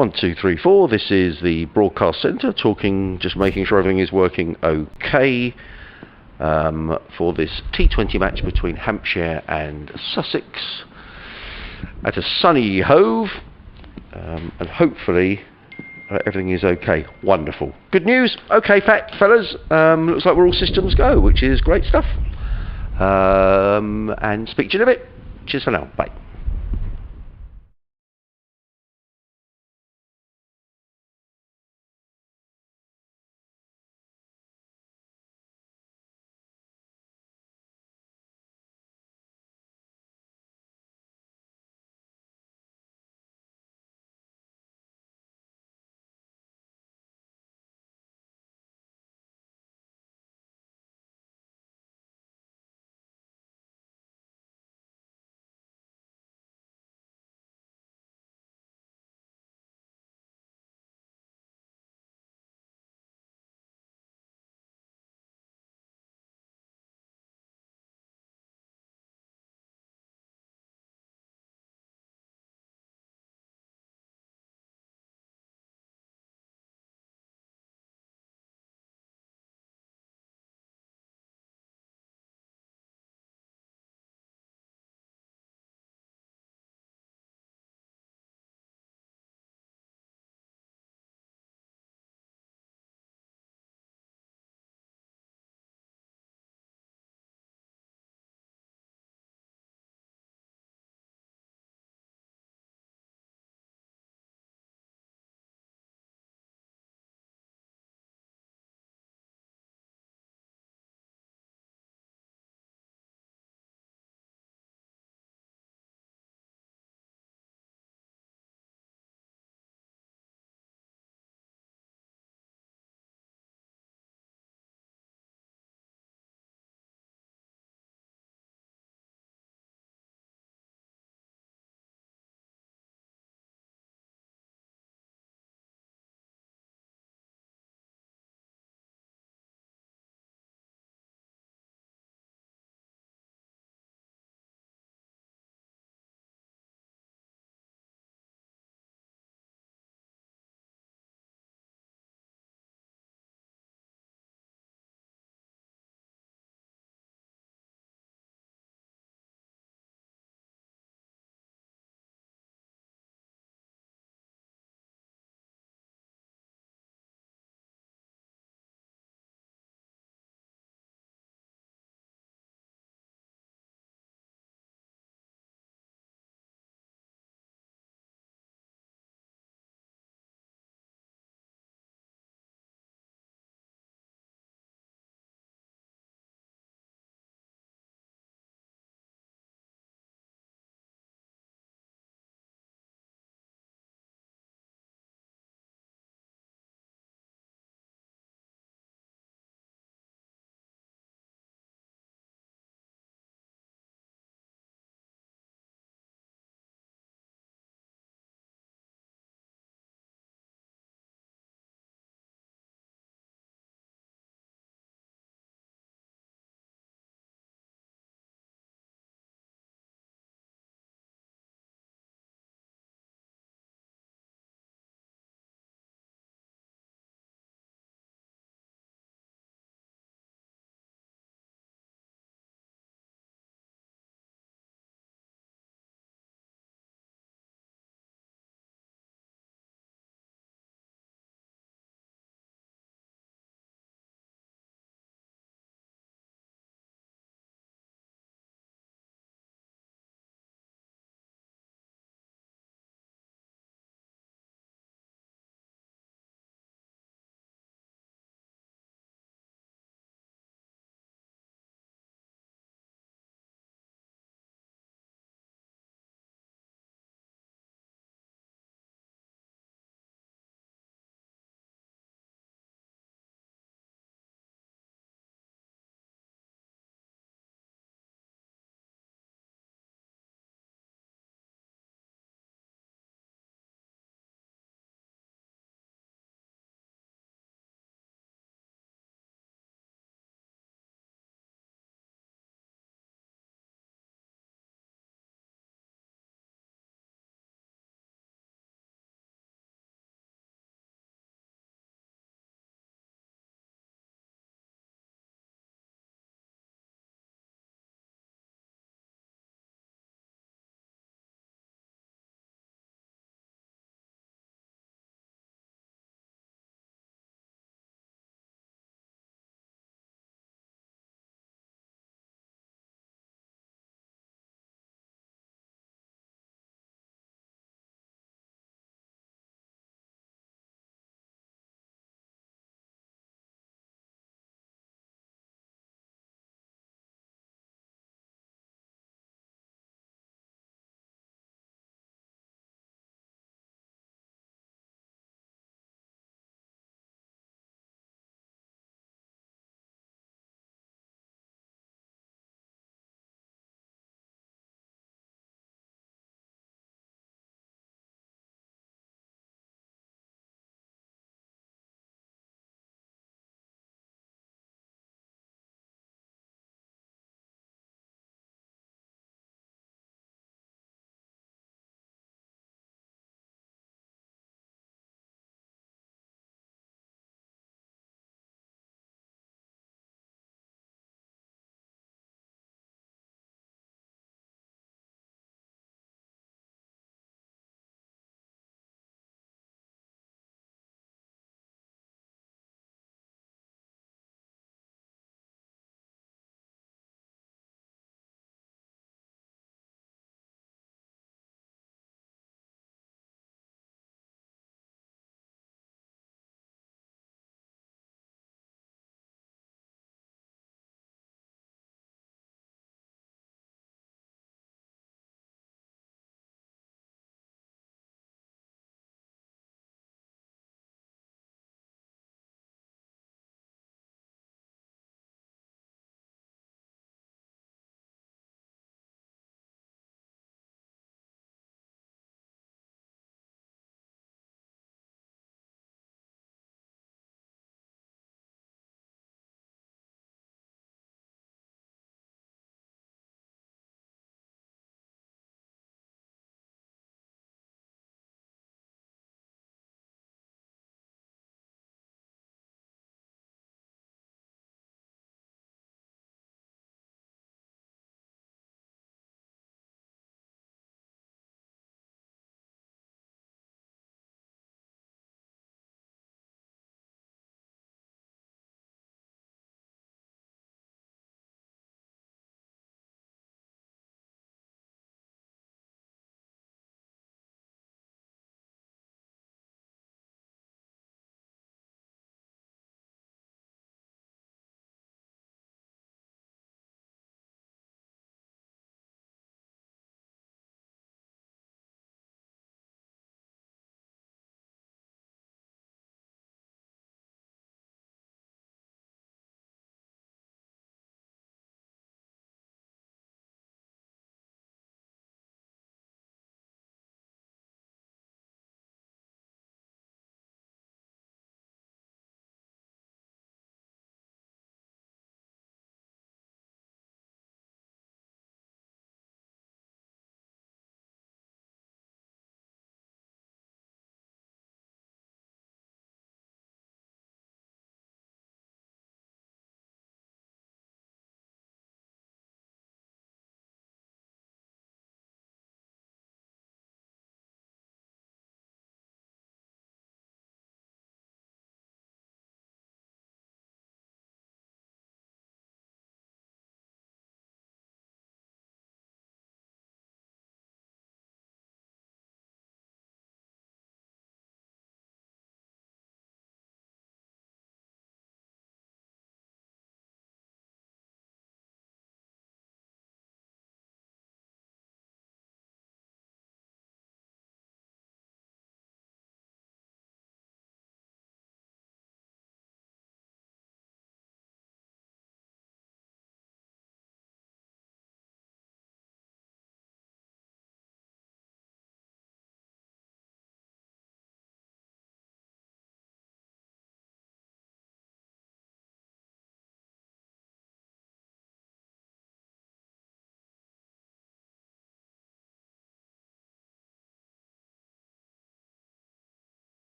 One, two, three, four. This is the broadcast centre talking, just making sure everything is working okay for this T20 match between Hampshire and Sussex at a sunny Hove, and hopefully everything is okay. Wonderful. Good news. Okay, fellas. Looks like we're all systems go, which is great stuff. And speak to you in a bit. Cheers for now. Bye.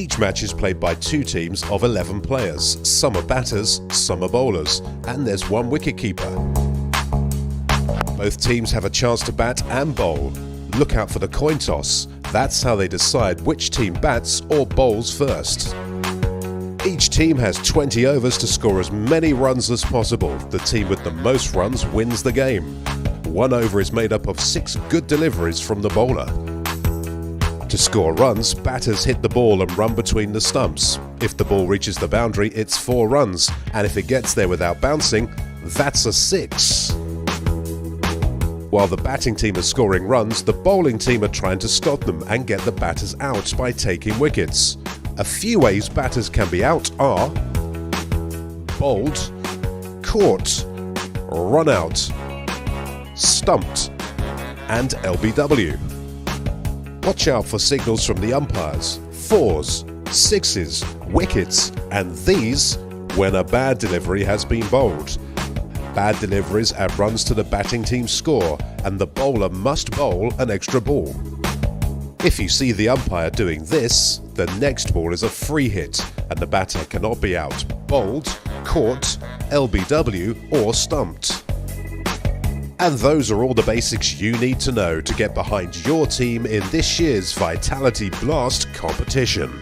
Each match is played by 2 teams of 11 players. Some are batters, some are bowlers, and there's 1 wicket-keeper. Both teams have a chance to bat and bowl. Look out for the coin toss. That's how they decide which team bats or bowls first. Each team has 20 overs to score as many runs as possible. The team with the most runs wins the game. 1 over is made up of 6 good deliveries from the bowler. To score runs, batters hit the ball and run between the stumps. If the ball reaches the boundary, it's 4 runs, and if it gets there without bouncing, that's a 6. While the batting team is scoring runs, the bowling team are trying to stop them and get the batters out by taking wickets. A few ways batters can be out are bowled, caught, run out, stumped, and LBW. Watch out for signals from the umpires, 4s, 6s, wickets, and these when a bad delivery has been bowled. Bad deliveries add runs to the batting team's score, and the bowler must bowl an extra ball. If you see the umpire doing this, the next ball is a free hit, and the batter cannot be out, bowled, caught, LBW, or stumped. And those are all the basics you need to know to get behind your team in this year's Vitality Blast competition.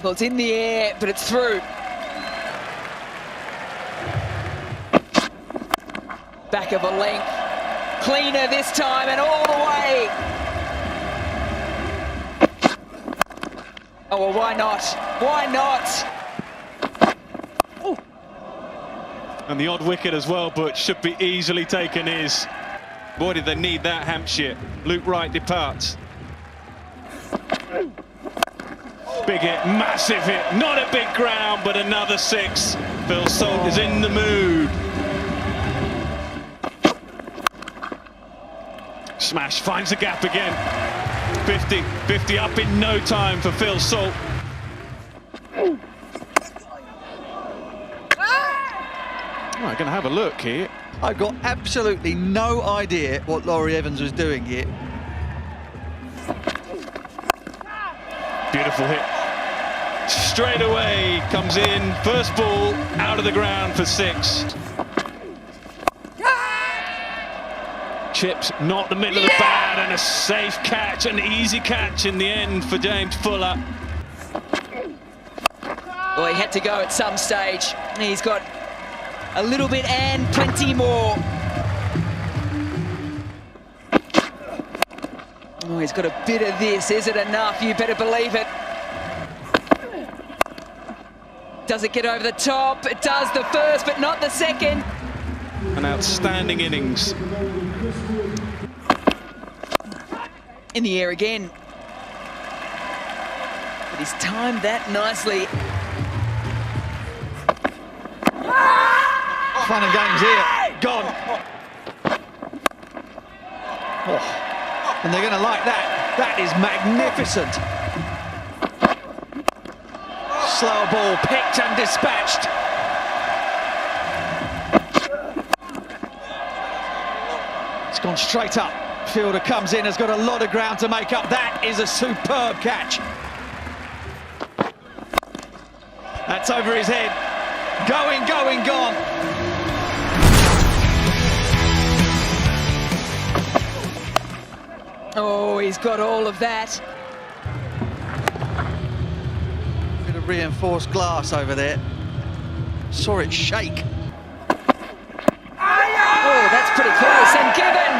Well, it's in the air, but it's through. Back of a length. Cleaner this time and all the way. Oh, well, why not? Why not? Ooh. And the odd wicket as well, but should be easily taken is. Boy, did they need that, Hampshire. Luke Wright departs. Big hit, massive hit, not a big ground, but another six. Phil Salt is in the mood. Smash, finds the gap again. 50 up in no time for Phil Salt. Oh, I'm going to have a look here. I've got absolutely no idea what Laurie Evans was doing here. Beautiful hit. Straight away comes in. First ball out of the ground for six. Chips not the middle of the bat, and a safe catch, an easy catch in the end for James Fuller. Well, he had to go at some stage. He's got a little bit and plenty more. Oh, he's got a bit of this. Is it enough? You better believe it. Does it get over the top? It does the first, but not the second. An outstanding innings. In the air again. But he's timed that nicely. Fun and games here. Gone. Oh. And they're going to like that. That is magnificent. Slower ball, picked and dispatched. It's gone straight up. Fielder comes in, has got a lot of ground to make up. That is a superb catch. That's over his head. Going, going, gone. Oh, he's got all of that. Bit of reinforced glass over there. Saw it shake. Oh, that's pretty close. And given.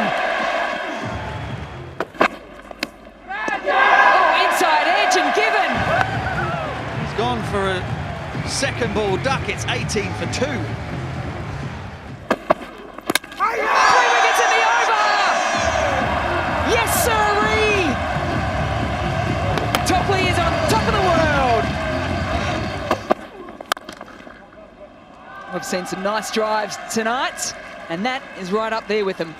Oh, inside edge and given. He's gone for a second ball duck. It's 18 for 2. 3 wickets in the over. Yes, sirree. Topley is on top of the world. We've seen some nice drives tonight, and that is right up there with them.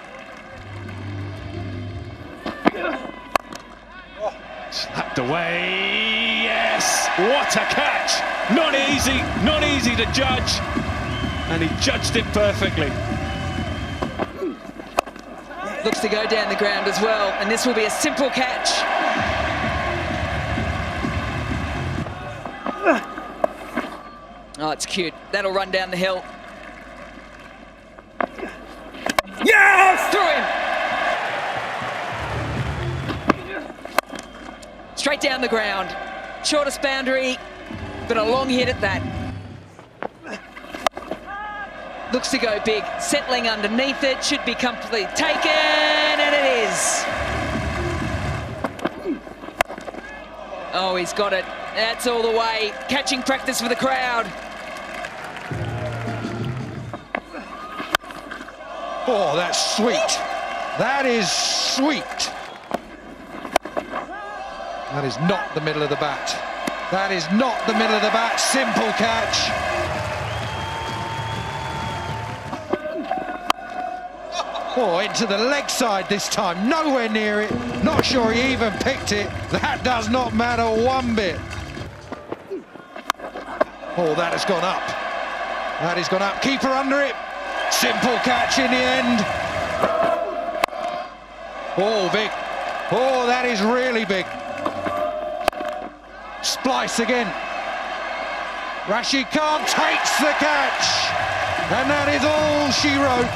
Slapped away, yes! What a catch! Not easy to judge. And he judged it perfectly. Looks to go down the ground as well, and this will be a simple catch. Oh, it's cute. That'll run down the hill. Yes! Through him. Straight down the ground. Shortest boundary, but a long hit at that. Looks to go big. Settling underneath it. Should be comfortably taken, and it is. Oh, he's got it. That's all the way. Catching practice for the crowd. Oh, that's sweet. That is sweet. That is not the middle of the bat. That is not the middle of the bat. Simple catch. Oh, into the leg side this time. Nowhere near it. Not sure he even picked it. That does not matter one bit. Oh, that has gone up. That has gone up. Keeper under it. Simple catch in the end. Oh, big. Oh, that is really big. Splice again. Rashid Khan takes the catch. And that is all she wrote.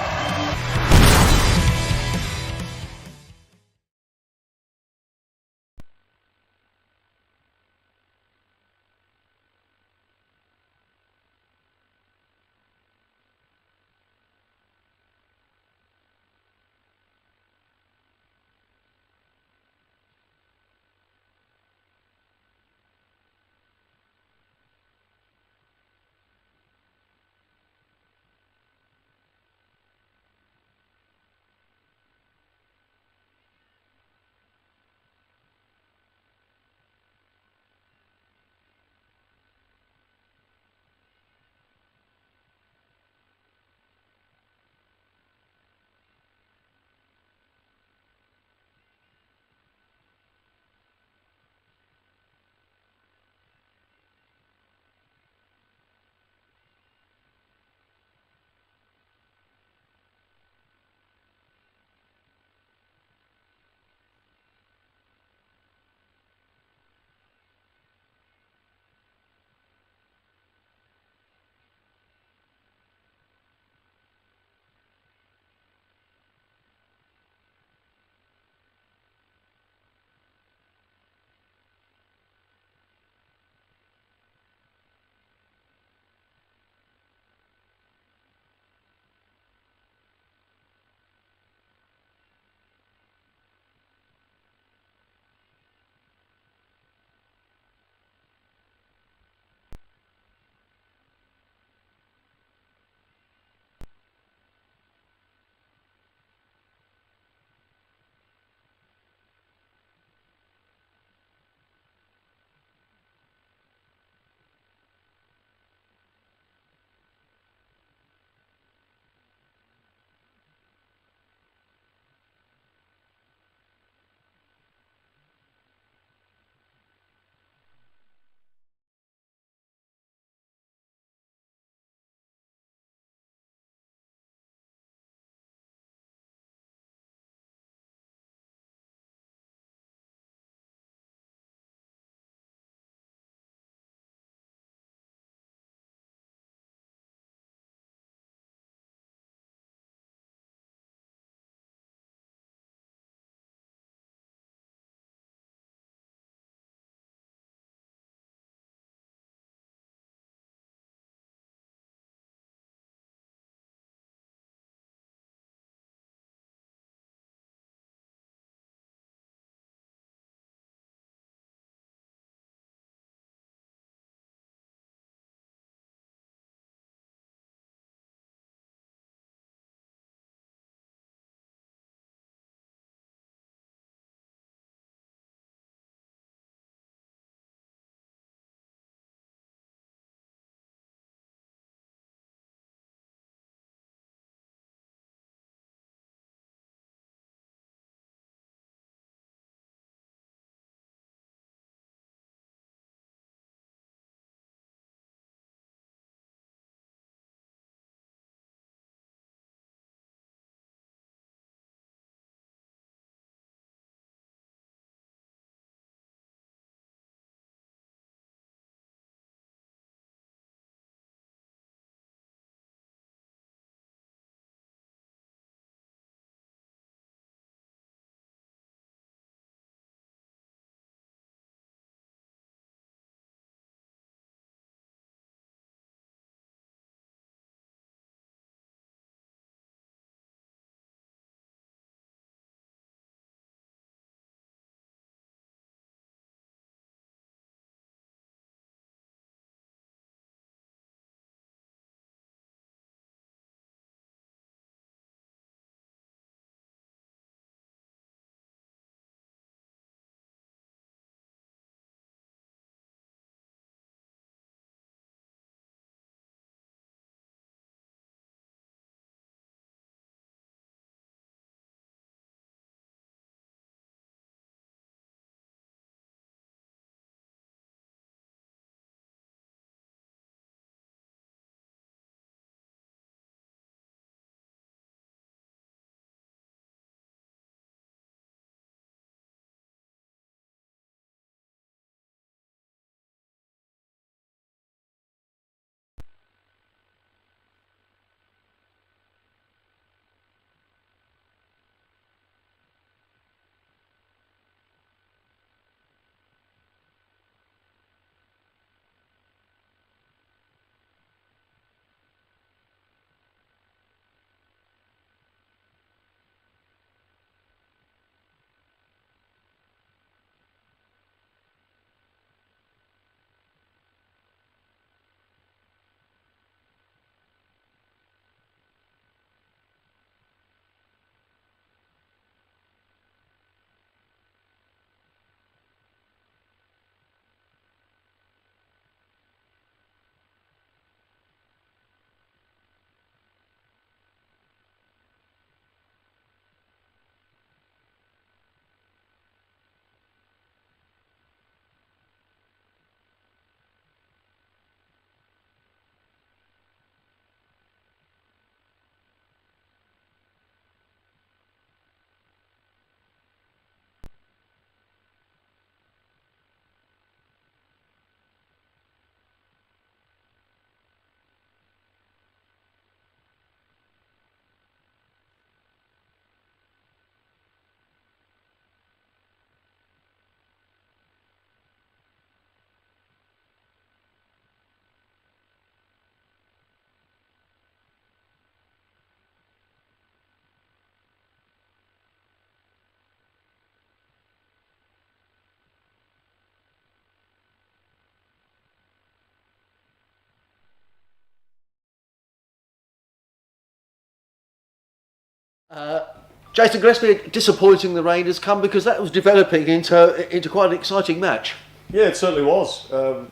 Jason Gillespie, disappointing the rain has come because that was developing into quite an exciting match. Yeah, it certainly was. I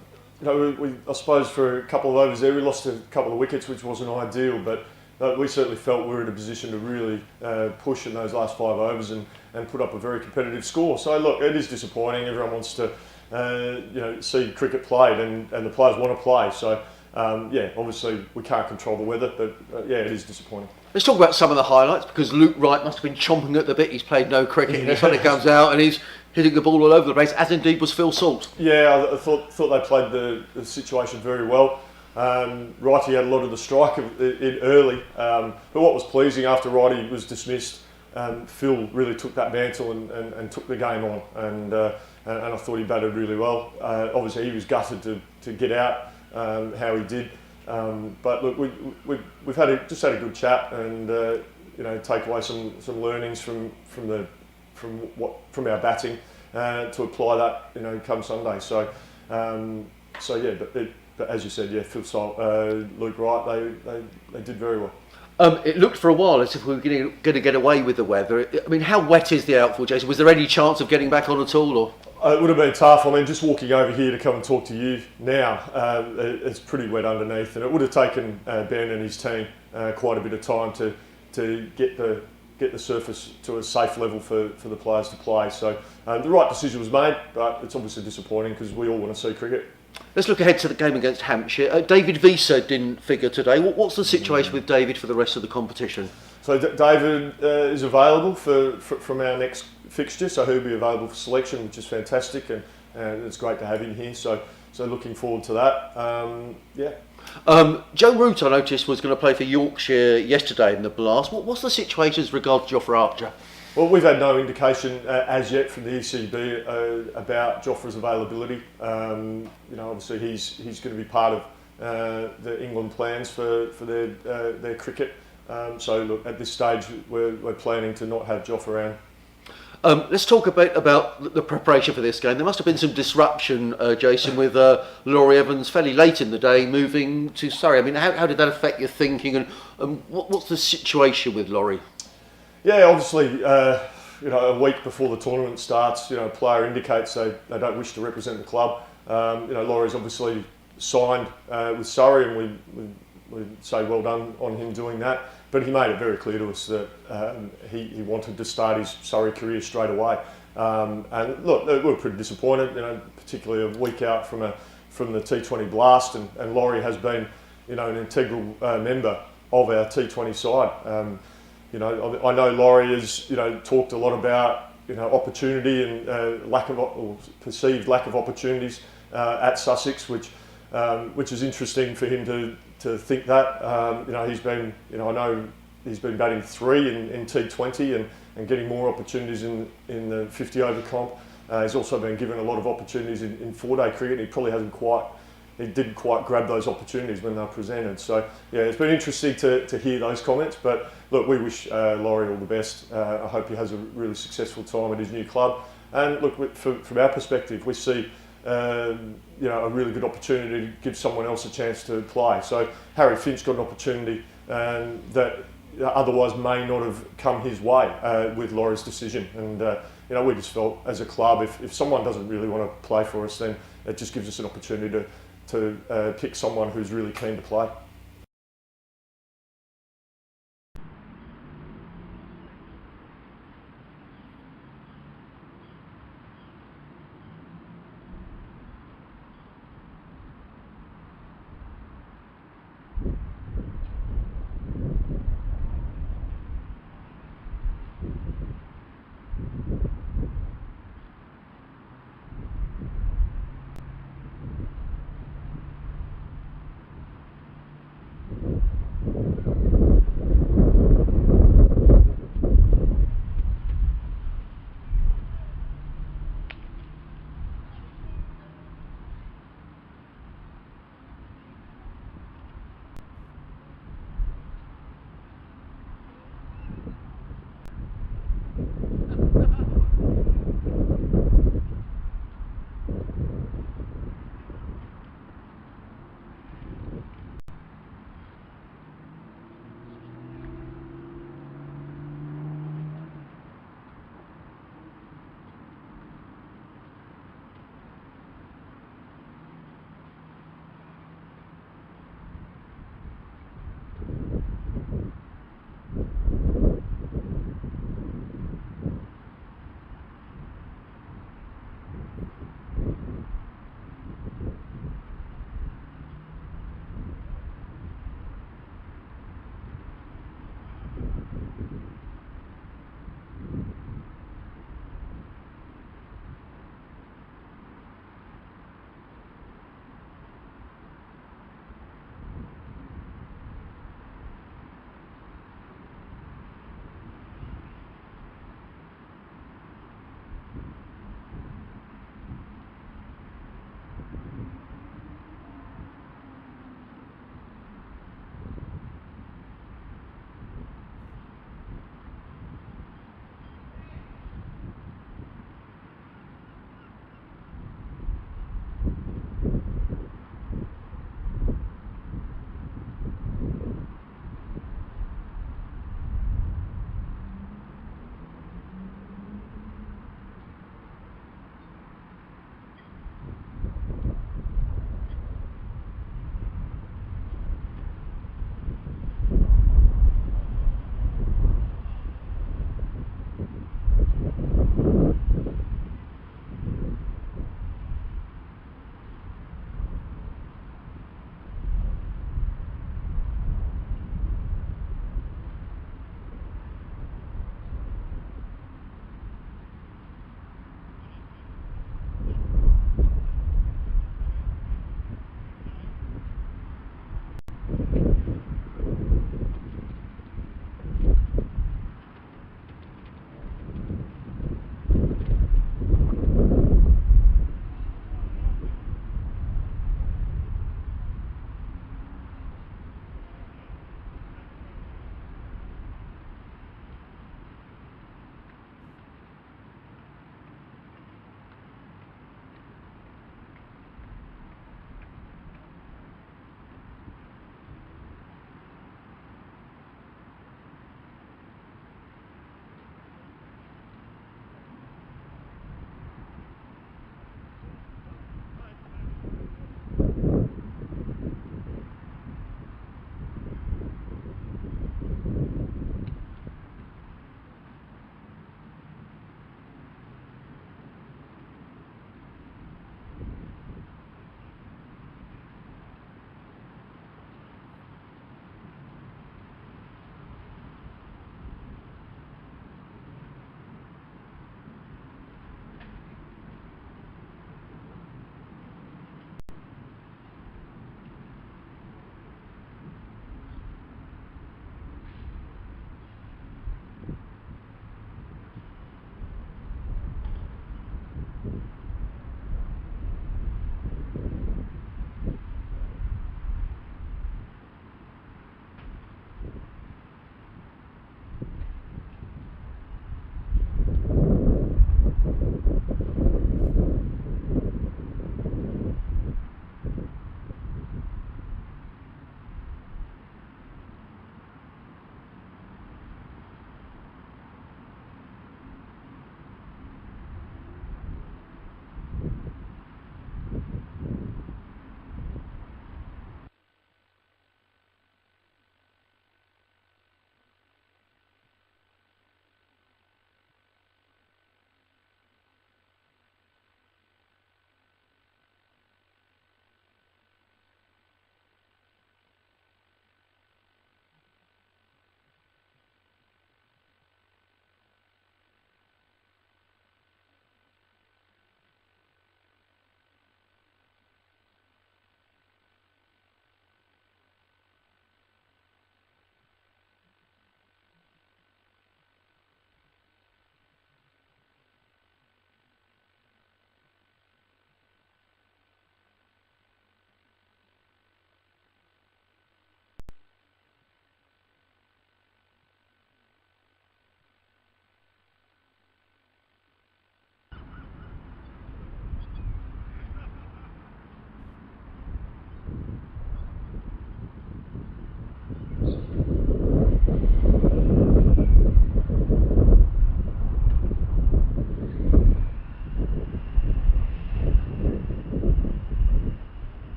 suppose for a couple of overs there, we lost a couple of wickets, which wasn't ideal, but we certainly felt we were in a position to really push in those last 5 overs and put up a very competitive score. So look, it is disappointing. Everyone wants to see cricket played, and the players want to play. So obviously we can't control the weather, but it is disappointing. Let's talk about some of the highlights, because Luke Wright must have been chomping at the bit. He's played no cricket, and he suddenly comes out and he's hitting the ball all over the place, as indeed was Phil Salt. Yeah, I thought they played the situation very well. Wrighty had a lot of the strike in early, but what was pleasing after Wrighty was dismissed, Phil really took that mantle and took the game on, and I thought he batted really well. Obviously, he was gutted to get out how he did. But look, we've had just had a good chat, and take away some learnings from our batting to apply that come Sunday. So but as you said, Phil Salt, Luke Wright, they did very well. It looked for a while as if we were going to get away with the weather. I mean, how wet is the outfield, Jason? Was there any chance of getting back on at all, or? It would have been tough. I mean, just walking over here to come and talk to you now, it's pretty wet underneath, and it would have taken Ben and his team quite a bit of time to get the surface to a safe level for the players to play. So the right decision was made, but it's obviously disappointing because we all want to see cricket. Let's look ahead to the game against Hampshire. David Visa didn't figure today. What's the situation with David for the rest of the competition? So David is available from our next fixture, so he'll be available for selection, which is fantastic, and it's great to have him here. So looking forward to that. Joe Root, I noticed, was going to play for Yorkshire yesterday in the Blast. What's the situation as regards Jofra Archer? Well, we've had no indication as yet from the ECB about Jofra's availability. Obviously he's going to be part of the England plans for their cricket. So look, at this stage we're planning to not have Joff around. Let's talk a bit about the preparation for this game. There must have been some disruption, Jason, with Laurie Evans fairly late in the day moving to Surrey. I mean, how did that affect your thinking, and what's the situation with Laurie? Yeah, obviously, a week before the tournament starts, a player indicates they don't wish to represent the club. Laurie's obviously signed with Surrey, and we say well done on him doing that. But he made it very clear to us that he wanted to start his Surrey career straight away. And look, we were pretty disappointed, particularly a week out from the T20 Blast, and Laurie has been, an integral member of our T20 side. I know Laurie has, talked a lot about, opportunity and perceived lack of opportunities at Sussex, which is interesting for him to think that. He's been, I know he's been batting 3 in T20 and getting more opportunities in the 50 over comp. He's also been given a lot of opportunities in 4-day cricket. He didn't quite grab those opportunities when they were presented. So yeah, it's been interesting to hear those comments. But look, we wish Laurie all the best. I hope he has a really successful time at his new club. And look, from our perspective, we see a really good opportunity to give someone else a chance to play. So Harry Finch got an opportunity that otherwise may not have come his way with Laurie's decision. And we just felt as a club, if someone doesn't really want to play for us, then it just gives us an opportunity to pick someone who's really keen to play.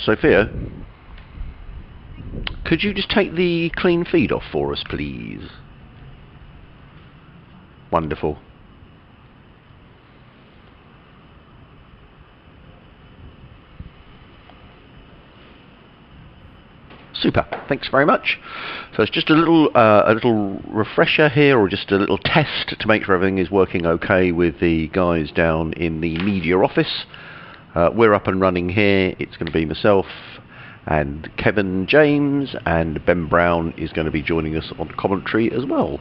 Sophia, could you just take the clean feed off for us, please? Wonderful. Super, thanks very much. So it's just a little refresher here, or just a little test to make sure everything is working okay with the guys down in the media office. We're up and running here. It's going to be myself and Kevin James, and Ben Brown is going to be joining us on commentary as well.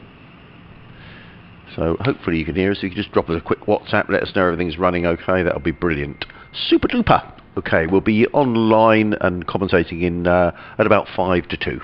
So hopefully you can hear us. You can just drop us a quick WhatsApp, let us know everything's running okay. That'll be brilliant. Super duper. Okay, we'll be online and commentating in at about 5 to 2.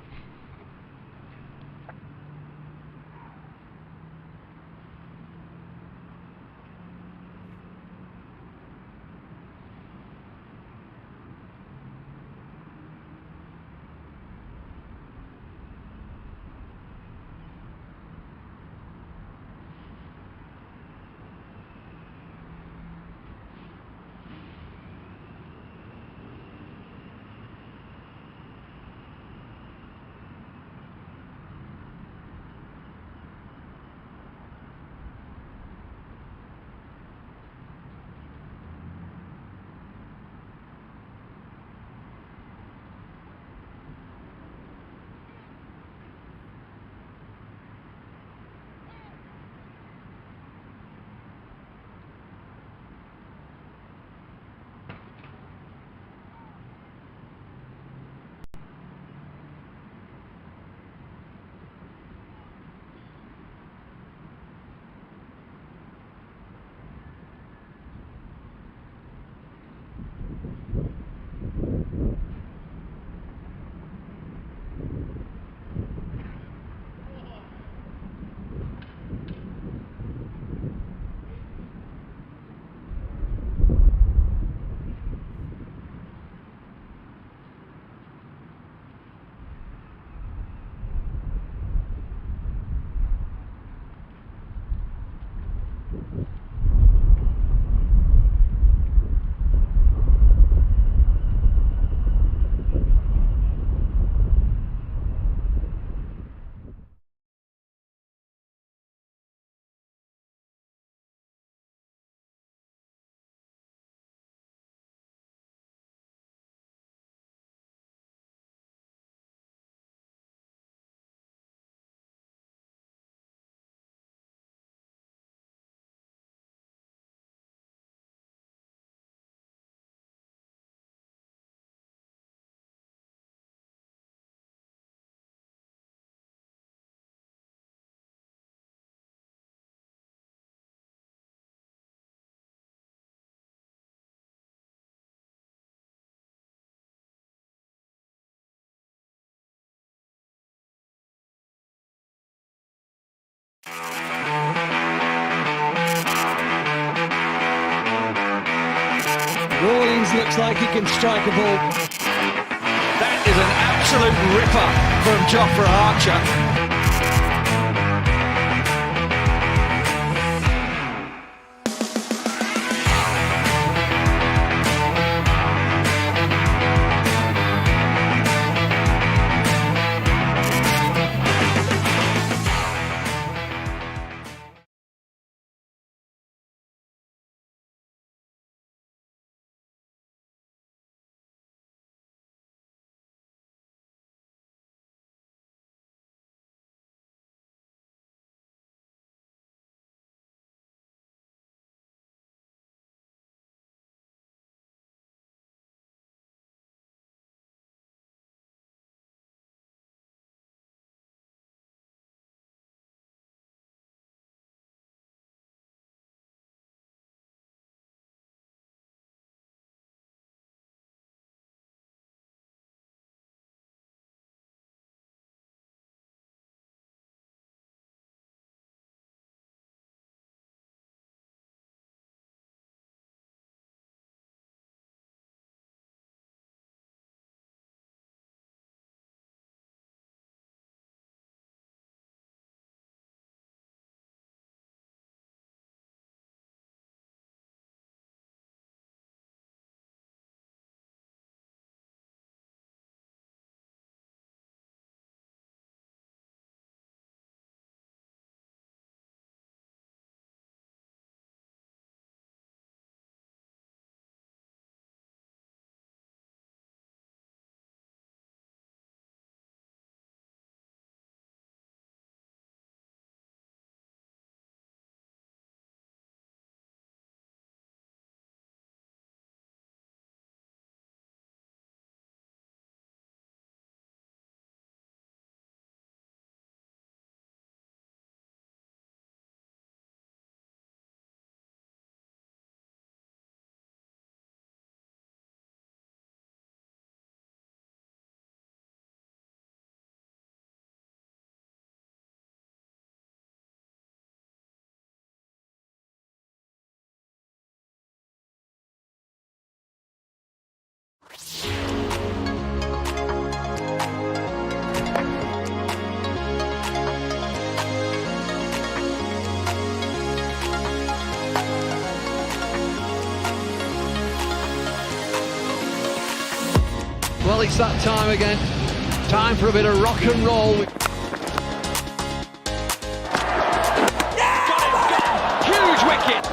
Rawlings looks like he can strike a ball. That is an absolute ripper from Jofra Archer. it's that time again. Time for a bit of rock and roll. Huge wicket!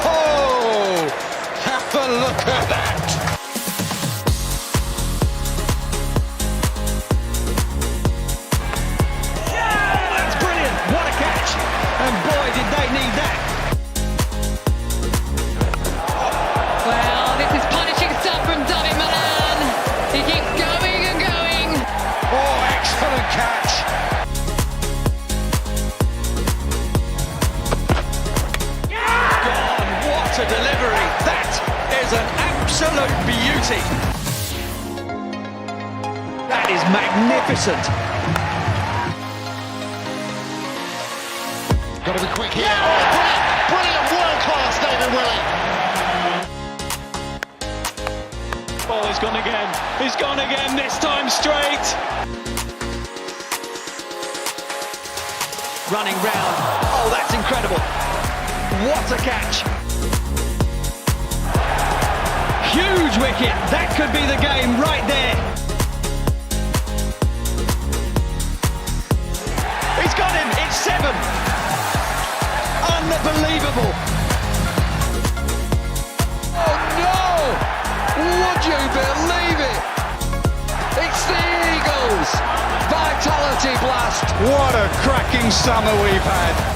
Oh, have a look at that! That's brilliant! What a catch! And boy, did they need that! Well, this is punishing stuff from David Milan. He keeps going and going. Oh, excellent catch! God, what a delivery! That is an absolute beauty! That is magnificent! Got to be quick here. Oh, brilliant, world-class David Willey. Oh, he's gone again. He's gone again, this time straight. Running round. Oh, that's incredible. What a catch. Huge wicket. That could be the game right there. He's got him. It's 7. Unbelievable. Oh no! Would you believe it? It's the Eagles! Vitality blast! What a cracking summer we've had!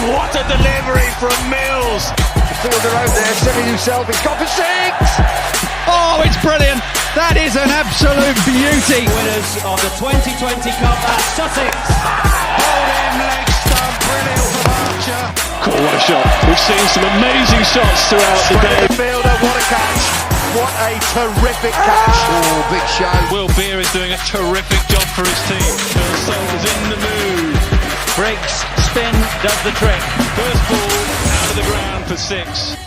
What a delivery from Mills. The fielder out there setting himself, he's gone for 6! Oh, it's brilliant. That is an absolute beauty. Winners of the 2020 Cup at Sussex. Hold him, leg stump, brilliant from Archer. Oh, what a shot. We've seen some amazing shots throughout the day. The fielder, what a catch. What a terrific catch. Oh, big show. Will Beer is doing a terrific job for his team. Soul's in the mood. Briggs, spin, does the trick. First ball out of the ground for 6.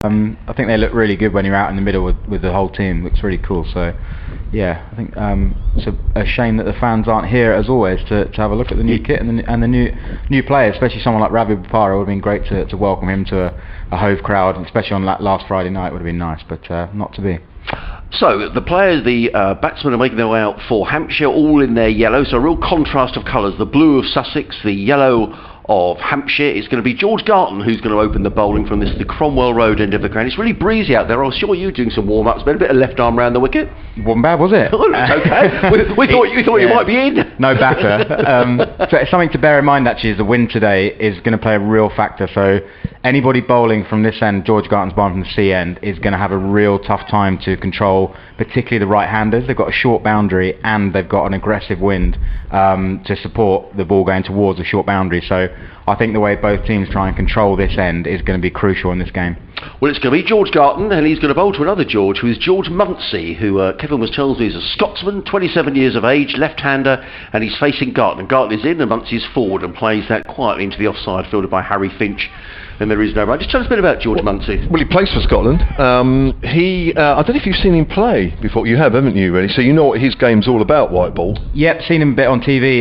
I think they look really good when you're out in the middle with the whole team. Looks really cool. So, yeah, I think it's a shame that the fans aren't here as always to have a look at the new kit and the new players, especially someone like Ravi Bopara. It would have been great to welcome him to a Hove crowd, especially on that last Friday night. Would have been nice, but not to be. So the players, the batsmen are making their way out for Hampshire, all in their yellow, so a real contrast of colours. The blue of Sussex, the yellow of Hampshire. It's going to be George Garton who's going to open the bowling from the Cromwell Road end of the ground. It's really breezy out there. I saw you doing some warm-ups, but a bit of left arm round the wicket. Wasn't bad, was it? Oh, it's okay. we thought you might be in. No batter. So something to bear in mind actually is the wind today is going to play a real factor. So anybody bowling from this end, George Garton's bowling from the C end, is going to have a real tough time to control, particularly the right-handers. They've got a short boundary and they've got an aggressive wind to support the ball going towards the short boundary. So I think the way both teams try and control this end is going to be crucial in this game. Well, it's going to be George Garton, and he's going to bowl to another George, who is George Munsey, who Kevin was telling me is a Scotsman, 27 years of age, left-hander, and he's facing Garton. And Garton is in, and Munsey's forward, and plays that quietly into the offside, fielded by Harry Finch. And there is no run. Just tell us a bit about George Munsey. Well, he plays for Scotland. I don't know if you've seen him play before. You have, haven't you, really? So you know what his game's all about, white ball. Yep, seen him a bit on TV.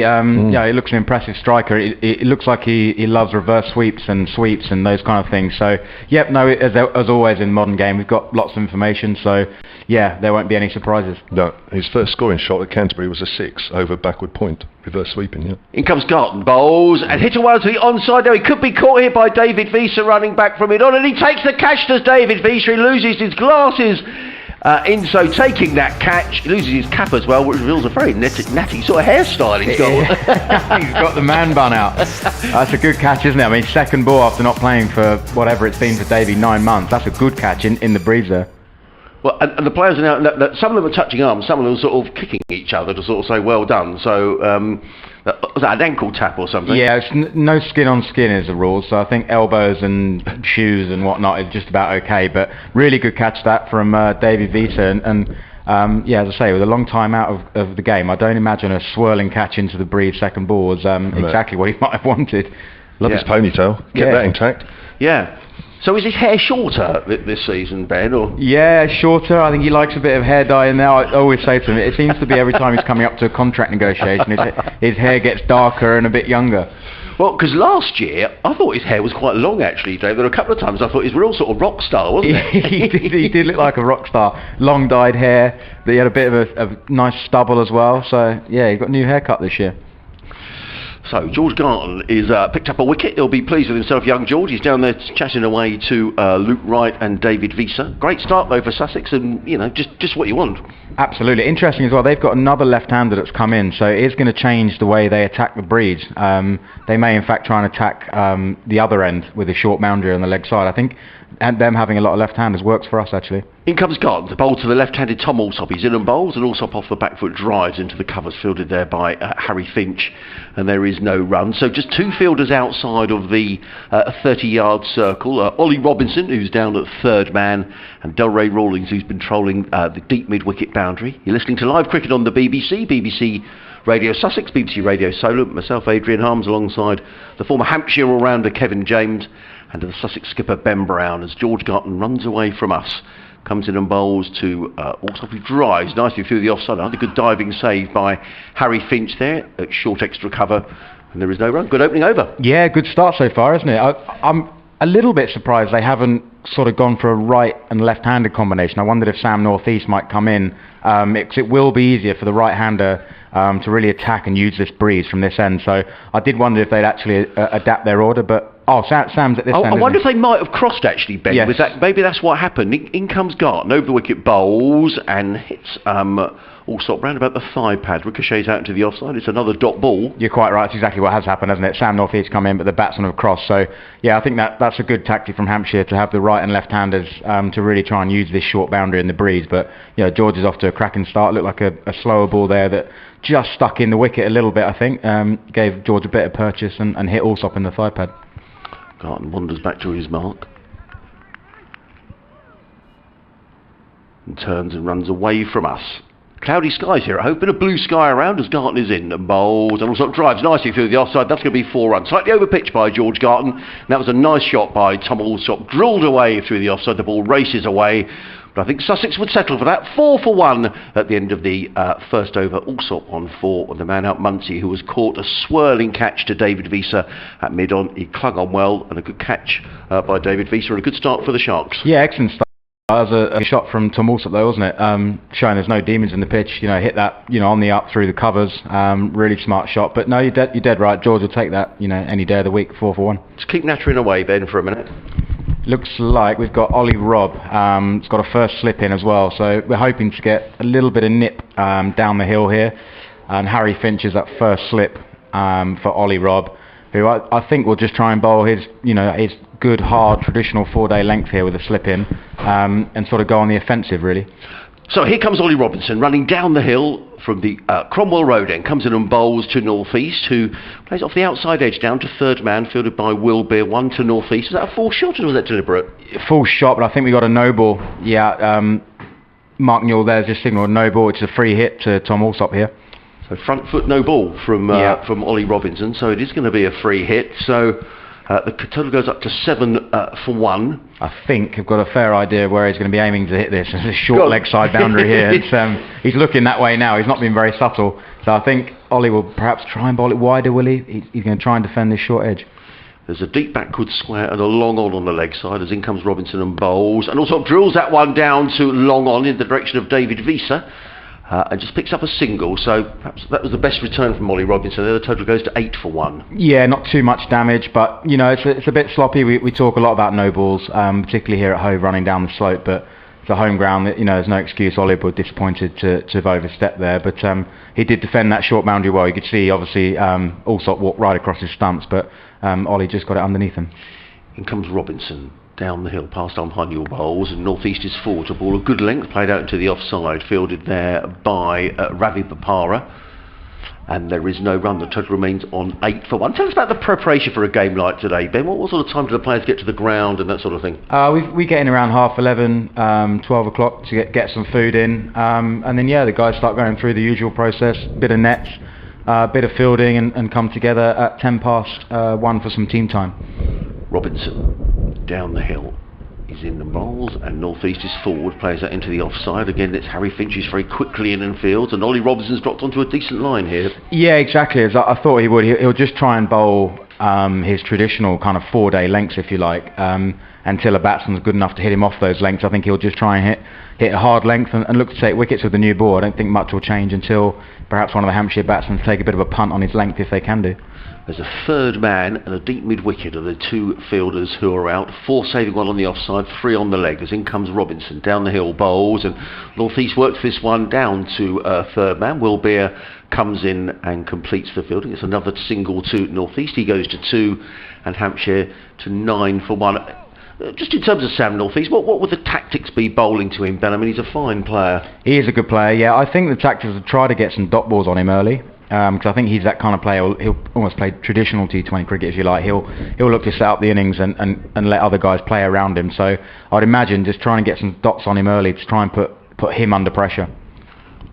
Yeah, he looks an impressive striker. It looks like he loves reverse sweeps and those kind of things. So, yep, no, as always in modern game, we've got lots of information. So, yeah, there won't be any surprises. No, his first scoring shot at Canterbury was a 6 over backward point. Reverse sweeping, yeah. In comes Garton, bowls, and hit a one to the onside. Now he could be caught here by David Visa running back from it on, and he takes the catch, does David Visa. He loses his glasses in so taking that catch. He loses his cap as well, which reveals a very natty sort of hairstyle he's got. He's got the man bun out. That's a good catch, isn't it? I mean, second ball after not playing for whatever it's been for Davey, 9 months. That's a good catch in the breeze there. Well, and the players are now, some of them are touching arms, some of them are sort of kicking each other to sort of say well done. So was that an ankle tap or something? Yeah, it's no skin on skin is the rule, so I think elbows and shoes and whatnot is just about okay, but really good catch that from David Visa, and yeah, as I say, with a long time out of the game, I don't imagine a swirling catch into the breeze second ball was exactly what he might have wanted. Love his ponytail, kept that intact. Yeah. So is his hair shorter this season, Ben? Or? Yeah, shorter. I think he likes a bit of hair dye in there. I always say to him, it seems to be every time he's coming up to a contract negotiation, his hair gets darker and a bit younger. Well, because last year, I thought his hair was quite long, actually, Dave. There were a couple of times I thought he was a real sort of rock star, wasn't he? He did look like a rock star. Long dyed hair. He had a bit of a nice stubble as well. So, yeah, he got a new haircut this year. So George Garton is picked up a wicket. He'll be pleased with himself, young George. He's down there chatting away to Luke Wright and David Visa. Great start though for Sussex, and you know just what you want. Absolutely interesting as well. They've got another left-hander that's come in, so it is going to change the way they attack the breeze. They may in fact try and attack the other end with a short boundary on the leg side. I think and them having a lot of left-handers works for us actually. In comes Garton, the bowl to the left-handed Tom Alsop. He's in and bowls, and Alsop off the back foot drives into the covers, fielded there by Harry Finch, and there is no run. So just two fielders outside of the 30-yard circle. Ollie Robinson, who's down at third man, and Delray Rawlings, who's been trolling the deep mid-wicket boundary. You're listening to live cricket on the BBC Radio Sussex, BBC Radio Solent, myself, Adrian Harms, alongside the former Hampshire all-rounder Kevin James, and the Sussex skipper Ben Brown, as George Garton runs away from us. Comes in and bowls to Alsop, who drives nicely through the offside. Another good diving save by Harry Finch there at short extra cover, and there is no run. Good opening over. Yeah, good start so far, isn't it? I'm a little bit surprised they haven't sort of gone for a right and left-handed combination. I wondered if Sam Northeast might come in, because it will be easier for the right-hander to really attack and use this breeze from this end. So I did wonder if they'd actually adapt their order, but Sam's at this end. I wonder if they might have crossed actually, Ben. Yes. With that, maybe that's what happened. In comes Garton over the wicket, bowls and hits Alsop round about the thigh pad, ricochets out into the offside. It's another dot ball. You're quite right. It's exactly what has happened, hasn't it? Sam Northeast come in, but the batsmen have crossed. So yeah, I think that's a good tactic from Hampshire to have the right and left-handers to really try and use this short boundary in the breeze. But you know, George is off to a cracking start. Looked like a slower ball there that just stuck in the wicket a little bit. I think gave George a bit of purchase and hit Alsop in the thigh pad. Garton wanders back to his mark and turns and runs away from us. Cloudy skies here at Hove, bit of blue sky around as Garton is in and bowls and also drives nicely through the offside. That's going to be 4 runs. Slightly over pitch by George Garton. And that was a nice shot by Tom Alsop, drilled away through the offside. The ball races away. But I think Sussex would settle for that. 4 for 1 at the end of the first over. Alsop on 4 on the man out Munsey, who was caught a swirling catch to David Visa at mid-on. He clung on well, and a good catch by David Visa and a good start for the Sharks. Yeah, excellent start. That was a shot from Tom Alsop though, wasn't it? Showing there's no demons in the pitch. Hit that, on the up through the covers. Really smart shot. But no, you're dead right. George will take that, any day of the week, 4 for 1. Let's keep nattering away, Ben, for a minute. Looks like we've got Ollie Robb. It's got a first slip in as well. So we're hoping to get a little bit of nip down the hill here. And Harry Finch is that first slip for Ollie Robb, who I think will just try and bowl his, his good, hard, traditional 4-day length here with a slip in, and sort of go on the offensive, really. So here comes Ollie Robinson running down the hill from the Cromwell Road end, comes in and bowls to north-east, who plays off the outside edge down to third man, fielded by Will Beer, 1 to north-east. Is that a full shot or was that deliberate? Full shot, but I think we got a no ball. Yeah, Mark Newell there's just signalled no ball. It's a free hit to Tom Alsop here. So front foot no ball from Ollie Robinson, so it is going to be a free hit. So the total goes up to 7 for 1. I think I've got a fair idea where he's going to be aiming to hit this. It's a short leg side boundary here. He's looking that way now. He's not been very subtle. So I think Ollie will perhaps try and bowl it wider, will he? He's going to try and defend this short edge. There's a deep backward square and a long on the leg side as in comes Robinson and bowls. And also drills that one down to long on in the direction of David Visa. And just picks up a single, so perhaps that was the best return from Ollie Robinson. The total goes to 8 for 1. Yeah, not too much damage, but it's a bit sloppy. We talk a lot about no balls, particularly here at Hove running down the slope, but it's a home ground. There's no excuse. Ollie was disappointed to have overstepped there, but he did defend that short boundary well. You could see obviously Alsop walked right across his stumps, but Ollie just got it underneath him. In comes Robinson. Down the hill, past on Hunyul bowls, and north-east is forward to ball a good length, played out into the offside, fielded there by Ravi Bapara, and there is no run. The total remains on 8 for 1. Tell us about the preparation for a game like today, Ben. What sort of time do the players get to the ground and that sort of thing? We get in around 11:30, 12 o'clock to get some food in, and then the guys start going through the usual process, bit of nets, bit of fielding, and come together at 1 for some team time. Robinson down the hill. He's in the bowls and north-east is forward, plays that into the offside. Again, it's Harry Finch who's very quickly in and fields, and Ollie Robinson's dropped onto a decent line here. Yeah, exactly. As I thought he would. He'll just try and bowl his traditional kind of 4-day lengths, if you like, until a batsman's good enough to hit him off those lengths. I think he'll just try and hit a hard length and look to take wickets with the new ball. I don't think much will change until perhaps one of the Hampshire batsmen take a bit of a punt on his length if they can do. There's a third man and a deep mid-wicket are the 2 fielders who are out. 4 saving, 1 on the offside, 3 on the leg. As in comes Robinson, down the hill bowls, and north-east works this one down to third man. Will Beer comes in and completes the fielding. It's another single to north-east. He goes to 2, and Hampshire to 9 for 1. Just in terms of Sam North-East, what would the tactics be bowling to him, Ben? I mean, he's a fine player. He is a good player, yeah. I think the tactics are try to get some dot balls on him early. Because I think he's that kind of player. He'll almost play traditional T20 cricket, if you like. He'll look to set up the innings and let other guys play around him. So I'd imagine just trying to get some dots on him early to try and put him under pressure.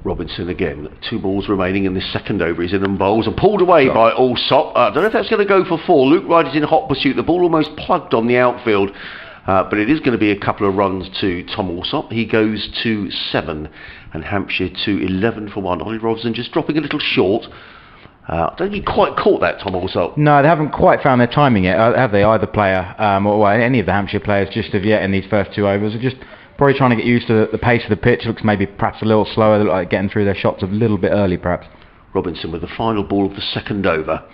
Robinson again, 2 balls remaining in this second over. He's in and bowls and pulled away by Alsop. I don't know if that's going to go for 4. Luke Wright is in hot pursuit. The ball almost plugged on the outfield. But it is going to be a couple of runs to Tom Alsop. He goes to 7 and Hampshire to 11 for 1. Ollie Robinson just dropping a little short. I don't think he quite caught that, Tom Alsop. No, they haven't quite found their timing yet, have they? Either player or any of the Hampshire players just of yet in these first 2 overs are just probably trying to get used to the pace of the pitch. Looks maybe perhaps a little slower, like getting through their shots a little bit early perhaps. Robinson with the final ball of the second over.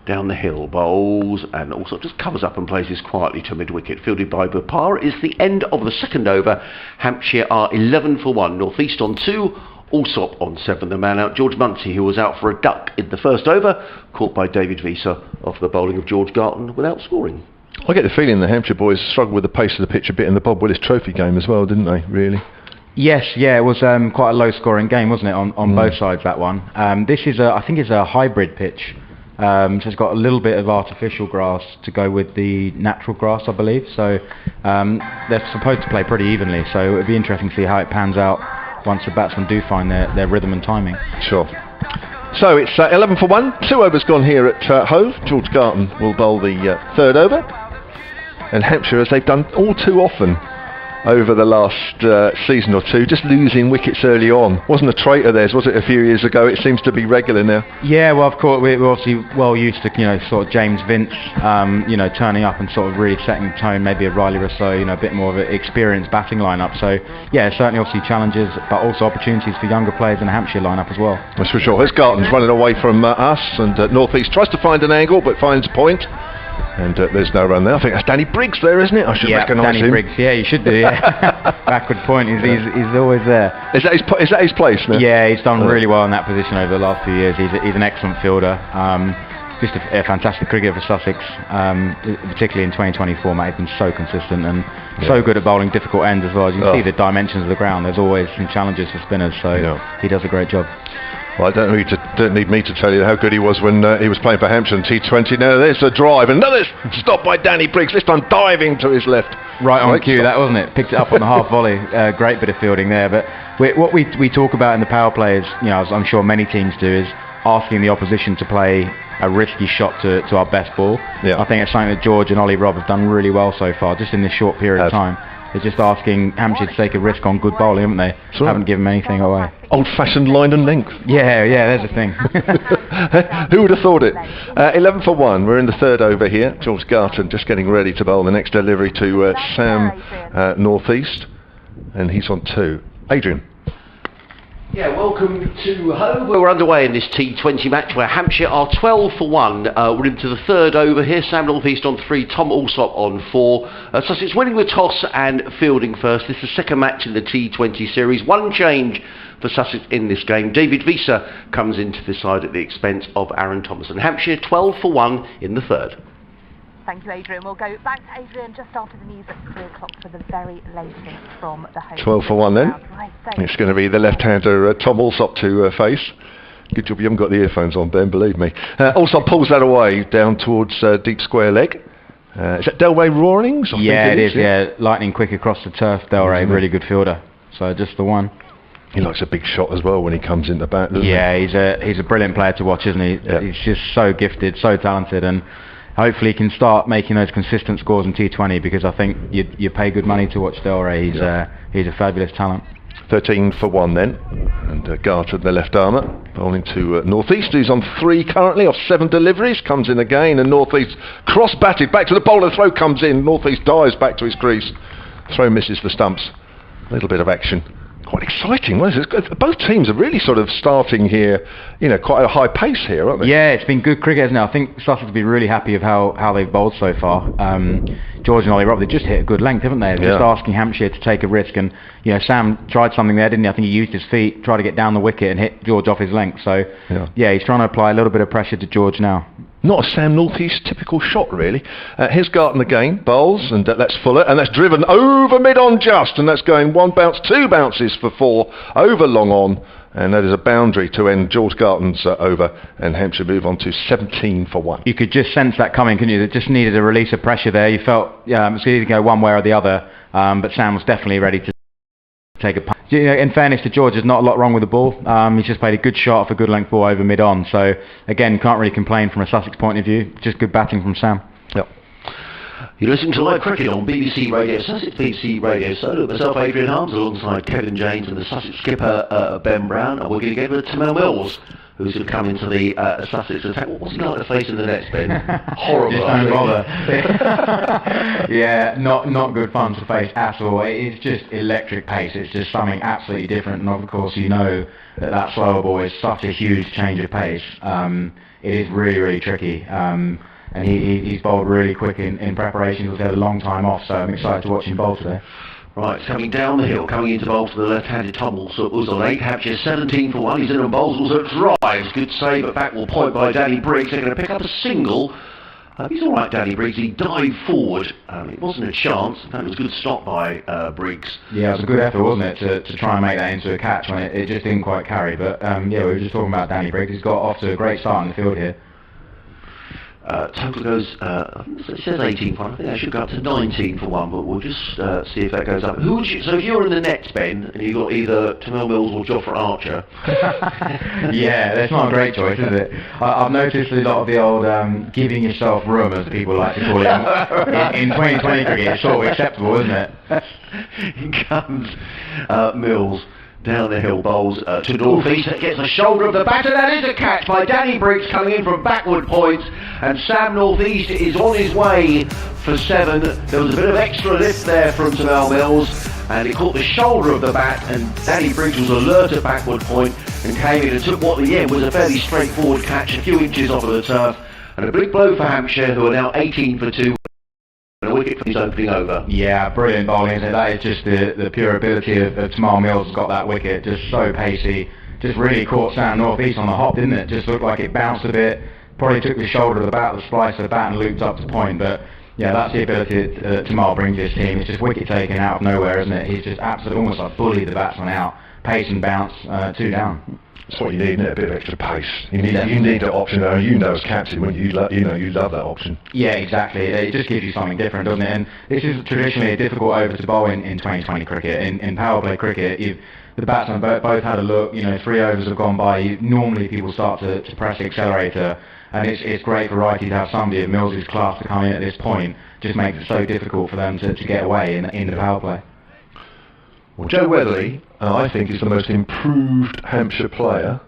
Down the hill, bowls, and also just covers up and plays this quietly to mid-wicket. Fielded by Bapara. It's the end of the second over. Hampshire are 11 for 1. North-east on 2. Alsop on 7. The man out, George Muncie, who was out for a duck in the first over, caught by David Visa off the bowling of George Garton without scoring. I get the feeling the Hampshire boys struggled with the pace of the pitch a bit in the Bob Willis Trophy game as well, didn't they, really? Yes, yeah, it was quite a low-scoring game, wasn't it, on both sides, that one. This is, I think it's a hybrid pitch. So it's got a little bit of artificial grass to go with the natural grass, I believe. So they're supposed to play pretty evenly. So it'd be interesting to see how it pans out once the batsmen do find their rhythm and timing. Sure. So it's 11 for 1. 2 overs gone here at Hove. George Garton will bowl the third over. And Hampshire, as they've done all too often over the last season or two, just losing wickets early on. Wasn't a trait of theirs, was it, a few years ago? It seems to be regular now. Yeah, well, of course, we're obviously well used to, sort of James Vince, turning up and sort of really setting the tone, maybe a Riley Rousseau, a bit more of an experienced batting lineup. So, yeah, certainly obviously challenges, but also opportunities for younger players in the Hampshire lineup as well. That's for sure. Here's Garton's running away from us, and North East tries to find an angle, but finds a point. And there's no run there. I think that's Danny Briggs there, isn't it? I should recognise him. Danny Briggs, yeah, you should do, yeah. Backward point, he's always there. Is that his place now? Yeah, he's done really well in that position over the last few years. He's an excellent fielder. Just a fantastic cricketer for Sussex, particularly in 2020 format. He's been so consistent and so good at bowling difficult ends as well. As you can see the dimensions of the ground, there's always some challenges for spinners, so he does a great job. Well, I don't need me to tell you how good he was when he was playing for Hampshire in T20. Now there's a drive, and another stop by Danny Briggs, this time diving to his left. Right on cue, that wasn't it? Picked it up on the half volley. Great bit of fielding there. But what we talk about in the power play is, as I'm sure many teams do, is asking the opposition to play a risky shot to our best ball. Yeah. I think it's something that George and Ollie Robb have done really well so far, just in this short period of time. They're just asking Hampshire to take a risk on good bowling, haven't they? Right. Haven't given anything away. Old-fashioned line and length. Yeah, there's a thing. Who would have thought it? 11 for 1. We're in the third over here. George Garton just getting ready to bowl the next delivery to Sam North East, and he's on 2. Adrian. Yeah, welcome to Hove. We're underway in this T20 match where Hampshire are 12 for 1. We're into the third over here. Sam North East on 3, Tom Alsop on 4. Sussex winning the toss and fielding first. This is the second match in the T20 series. One change for Sussex in this game. David Visa comes into the side at the expense of Aaron Thompson. Hampshire 12 for 1 in the third. Thank you, Adrian. We'll go back to Adrian just after the news at 3 o'clock for the very latest from the home. 12 for 1 then. Right, it's going to be the left-hander Tom Alsop to face. Good job you haven't got the earphones on, Ben, believe me. Alsop pulls that away down towards deep square leg. Is that Delray Rawlings? Yeah, it is. Yeah, lightning quick across the turf. Delray, really good fielder. So just the one. He likes a big shot as well when he comes into bat, doesn't he? Yeah, he's a brilliant player to watch, isn't he? Yeah. He's just so gifted, so talented, and hopefully he can start making those consistent scores in T20, because I think you pay good money to watch Delray. He's a fabulous talent. 13 for 1 then, and Garton, the left armour, bowling to North East, who's on 3 currently off 7 deliveries, comes in again, and North East cross batted back to the bowler, throw comes in, North East dives back to his crease, throw misses the stumps. A little bit of action. Quite exciting, wasn't it? Both teams are really sort of starting here, quite a high pace here, aren't they? Yeah, it's been good cricket, hasn't it? I think Sussex will be really happy of how they've bowled so far. George and Ollie Robb, they just hit a good length, haven't they? Just asking Hampshire to take a risk, and Sam tried something there, didn't he? I think he used his feet, tried to get down the wicket and hit George off his length. So he's trying to apply a little bit of pressure to George now. Not a Sam North East typical shot, really. Here's Garton again, bowls, and that's Fuller, and that's driven over mid-on just, and that's going 1 bounce, 2 bounces for 4, over long on, and that is a boundary to end George Garton's over, and Hampshire move on to 17 for 1. You could just sense that coming, couldn't you? It just needed a release of pressure there. You felt it was either to go one way or the other, but Sam was definitely ready to take a punt. In fairness to George, there's not a lot wrong with the ball. He's just played a good shot off a good length ball over mid-on. So, again, can't really complain from a Sussex point of view. Just good batting from Sam. Yep. You're listening to live cricket on BBC Radio Sussex, BBC Radio Solo. Myself, Adrian Harms, alongside Kevin James and the Sussex skipper, Ben Brown. And we're going to get rid of Timel Mills, who's going to come into the Sussex attack. What's he like to face in the nets, Ben? Horrible. Just don't bother. Yeah, not good fun to face at all. It's just electric pace. It's just something absolutely different. And of course, that slower ball is such a huge change of pace. It is really, really tricky. And he's bowled really quick in preparation. He's had a long time off, so I'm excited to watch him bowl today. Right, coming down the hill, coming into bowl for the left-handed Tom Alsop was on 8. Hampshire 17 for 1. He's in on bowls, also drives. Good save, but backward point by Danny Briggs. They're going to pick up a single. He's all right, Danny Briggs. He dived forward. It wasn't a chance. In fact, it was a good stop by Briggs. Yeah, it was a good effort, wasn't it, to try and make that into a catch when it just didn't quite carry. But we were just talking about Danny Briggs. He's got off to a great start in the field here. Total goes, it says 18 for one. I think I should go up to 19 for one, but we'll just see if that goes up. Who would you, so if you're in the nets, Ben, and you've got either Tamil Mills or Jofra Archer. Yeah, that's not a great choice, is it? I've noticed a lot of the old giving yourself room, as people like to call it, in 2020 cricket. It's sort of acceptable, isn't it? In comes Mills. Down the hill, bowls to North East, gets the shoulder of the batter. That is a catch by Danny Briggs coming in from backward points, and Sam North East is on his way for 7. There was a bit of extra lift there from Tamil Mills, and he caught the shoulder of the bat, and Danny Briggs was alert at backward point and came in and took what in the end was a fairly straightforward catch, a few inches off of the turf, and a big blow for Hampshire, who are now 18 for 2. A wicket for his opening over. Yeah, brilliant bowling, isn't it? That is just the pure ability of Tamil Mills has got that wicket, just so pacey. Just really caught Sam North East on the hop, didn't it? Just looked like it bounced a bit, probably took the shoulder of the bat, the splice of the bat and looped up to point, but yeah, that's the ability that Tamil brings to his team. It's just wicket taken out of nowhere, isn't it? He's just absolutely almost like bullied the batsman out, pace and bounce, 2 down. That's what you need, isn't it? A bit of extra pace. You need that option, and you know as captain when you love that option. Yeah, exactly. It just gives you something different, doesn't it? And this is traditionally a difficult over to bowl in 2020 cricket. In power play cricket, the batsmen both had a look. 3 overs have gone by. Normally people start to press the accelerator, and it's great variety to have somebody of Mills's class to come in at this point. Just makes it so difficult for them to get away in the power play. Well, Joe Weatherly, I think, is the most improved Hampshire player,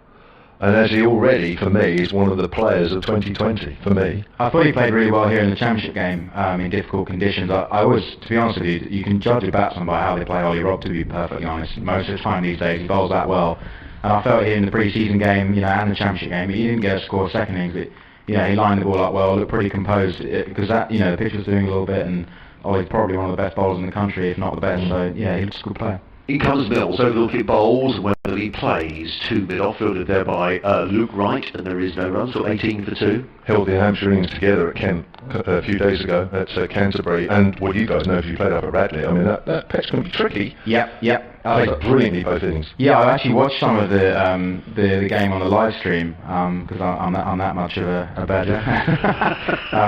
and as he already, for me, is one of the players of 2020, for me. I thought he played really well here in the championship game in difficult conditions. I always, to be honest with you, you can judge a batsman by how they play Ollie Robb, to be perfectly honest. Most of the time these days he bowls that well. And I felt here in the pre-season game, and the championship game, he didn't get a score second innings, but he lined the ball up well, looked pretty composed, because that, the pitch was doing a little bit, and Ollie's probably one of the best bowlers in the country, if not the best, so yeah, he looks a good player. In comes Mills, over the wicket bowls, Weatherly plays 2 mid-off, fielded there by Luke Wright, and there is no run, so 18 for 2. Held the Hampshire innings together at Kent a few days ago at Canterbury, and what you guys know if you played up at Radley, I mean that pitch can be tricky. Yep. Played brilliantly both innings. Yeah, I actually watched some of the game on the live stream because I'm that much of a badger.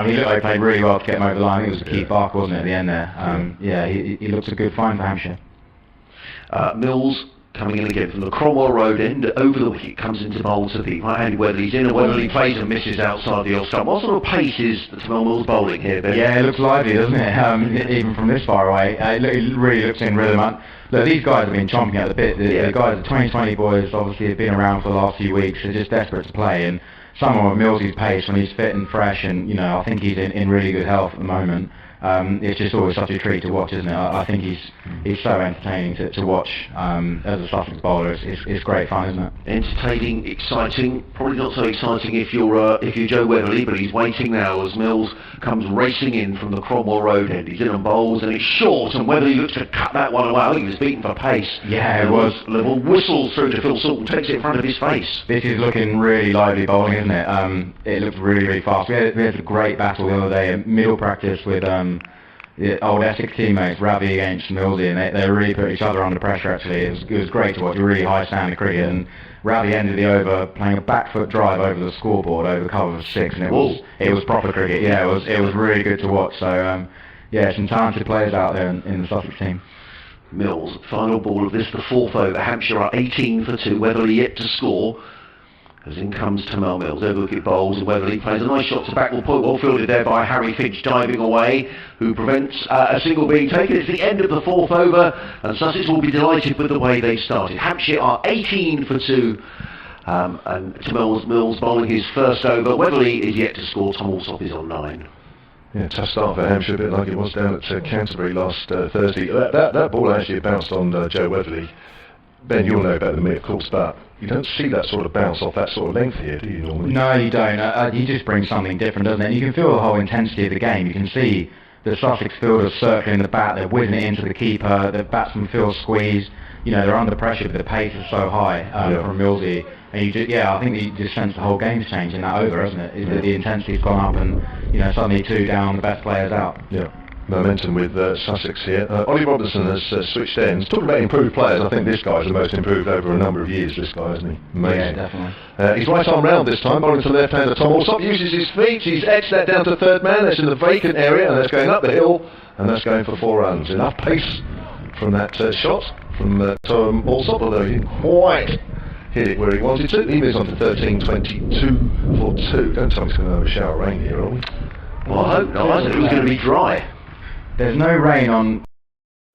He looked like he played really well to get him over the line. I think it was a key bark, wasn't it, at the end there? He looks a good find for Hampshire. Mills coming in again from the Cromwell Road end, over the wicket, comes into bowl to the right-handed Weatherly's in, and Weatherly plays and misses outside the off stump. What sort of pace is the Tamil Mills bowling here, Ben? Yeah, it looks lively, doesn't it? Even from this far away, it really looks in rhythm. Look, these guys have been chomping at the bit. The guys, the 2020 boys, obviously have been around for the last few weeks. They're just desperate to play, and someone with Mills's pace when he's fit and fresh, and I think he's in really good health at the moment. It's just always such a treat to watch, isn't it? I think he's so entertaining to watch as a Sussex bowler. It's great fun, isn't it? Entertaining, exciting. Probably not so exciting if you're Joe Weatherly, but he's waiting now as Mills comes racing in from the Cromwell Road end. He's in on bowls and it's short, and Weatherly looks to cut that one away. I think he was beaten for pace. Yeah, it was. Level whistles through to Phil Salt and takes it in front of his face. This is looking really lively bowling, isn't it? It looks really, really fast. We had a great battle the other day, a middle practice with the old Essex teammates, Ravi against Millsy, and they really put each other under pressure. Actually, it was great to watch. A really high standard cricket, and Ravi ended the over playing a back foot drive over the scoreboard over the cover of 6, and it was proper cricket. Yeah, it was really good to watch. So some talented players out there in the Sussex team. Mills, final ball of this, the 4th over. Hampshire are 18 for 2. Weatherly yet to score. As in comes Tamil Mills, over wicket bowls, and Weatherly plays a nice shot to backward point, well fielded there by Harry Finch, diving away, who prevents a single being taken. It's the end of the 4th over, and Sussex will be delighted with the way they started. Hampshire are 18 for 2, and Tamil Mills bowling his first over. Weatherly is yet to score. Tom Alsop is on 9. Yeah, tough start for Hampshire, a bit like it was down at Canterbury last Thursday. That ball actually bounced on Joe Weatherly. Ben, you'll know better than me, of course, but you don't see that sort of bounce off that sort of length here, do you, normally? No, you don't. He just brings something different, doesn't it? You can feel the whole intensity of the game. You can see the Sussex fielders circling the bat, they're whizzing it into the keeper, the batsman feels squeezed. They're under pressure, but the pace is so high from Millsy. And I think you just sense the whole game's changed in that over, hasn't it? The intensity's gone up, and suddenly 2 down, the best player's out. Yeah. momentum with Sussex here. Ollie Robinson has switched ends. Talking about improved players, I think this guy's the most improved over a number of years, this guy, isn't he? Amazing. Yeah, definitely. He's right arm round this time, bowling to left-hander Tom Alsop, uses his feet, he's edged that down to third man, that's in the vacant area, and that's going up the hill, and that's going for 4 runs. Enough pace from that shot from Tom Alsop, although he didn't quite hit it where he wanted to. He moves on to 13.22 for 2. Don't tell me it's going to have a shower of rain here, are we? Well, I hope not. I said it was going to be dry. There's no rain on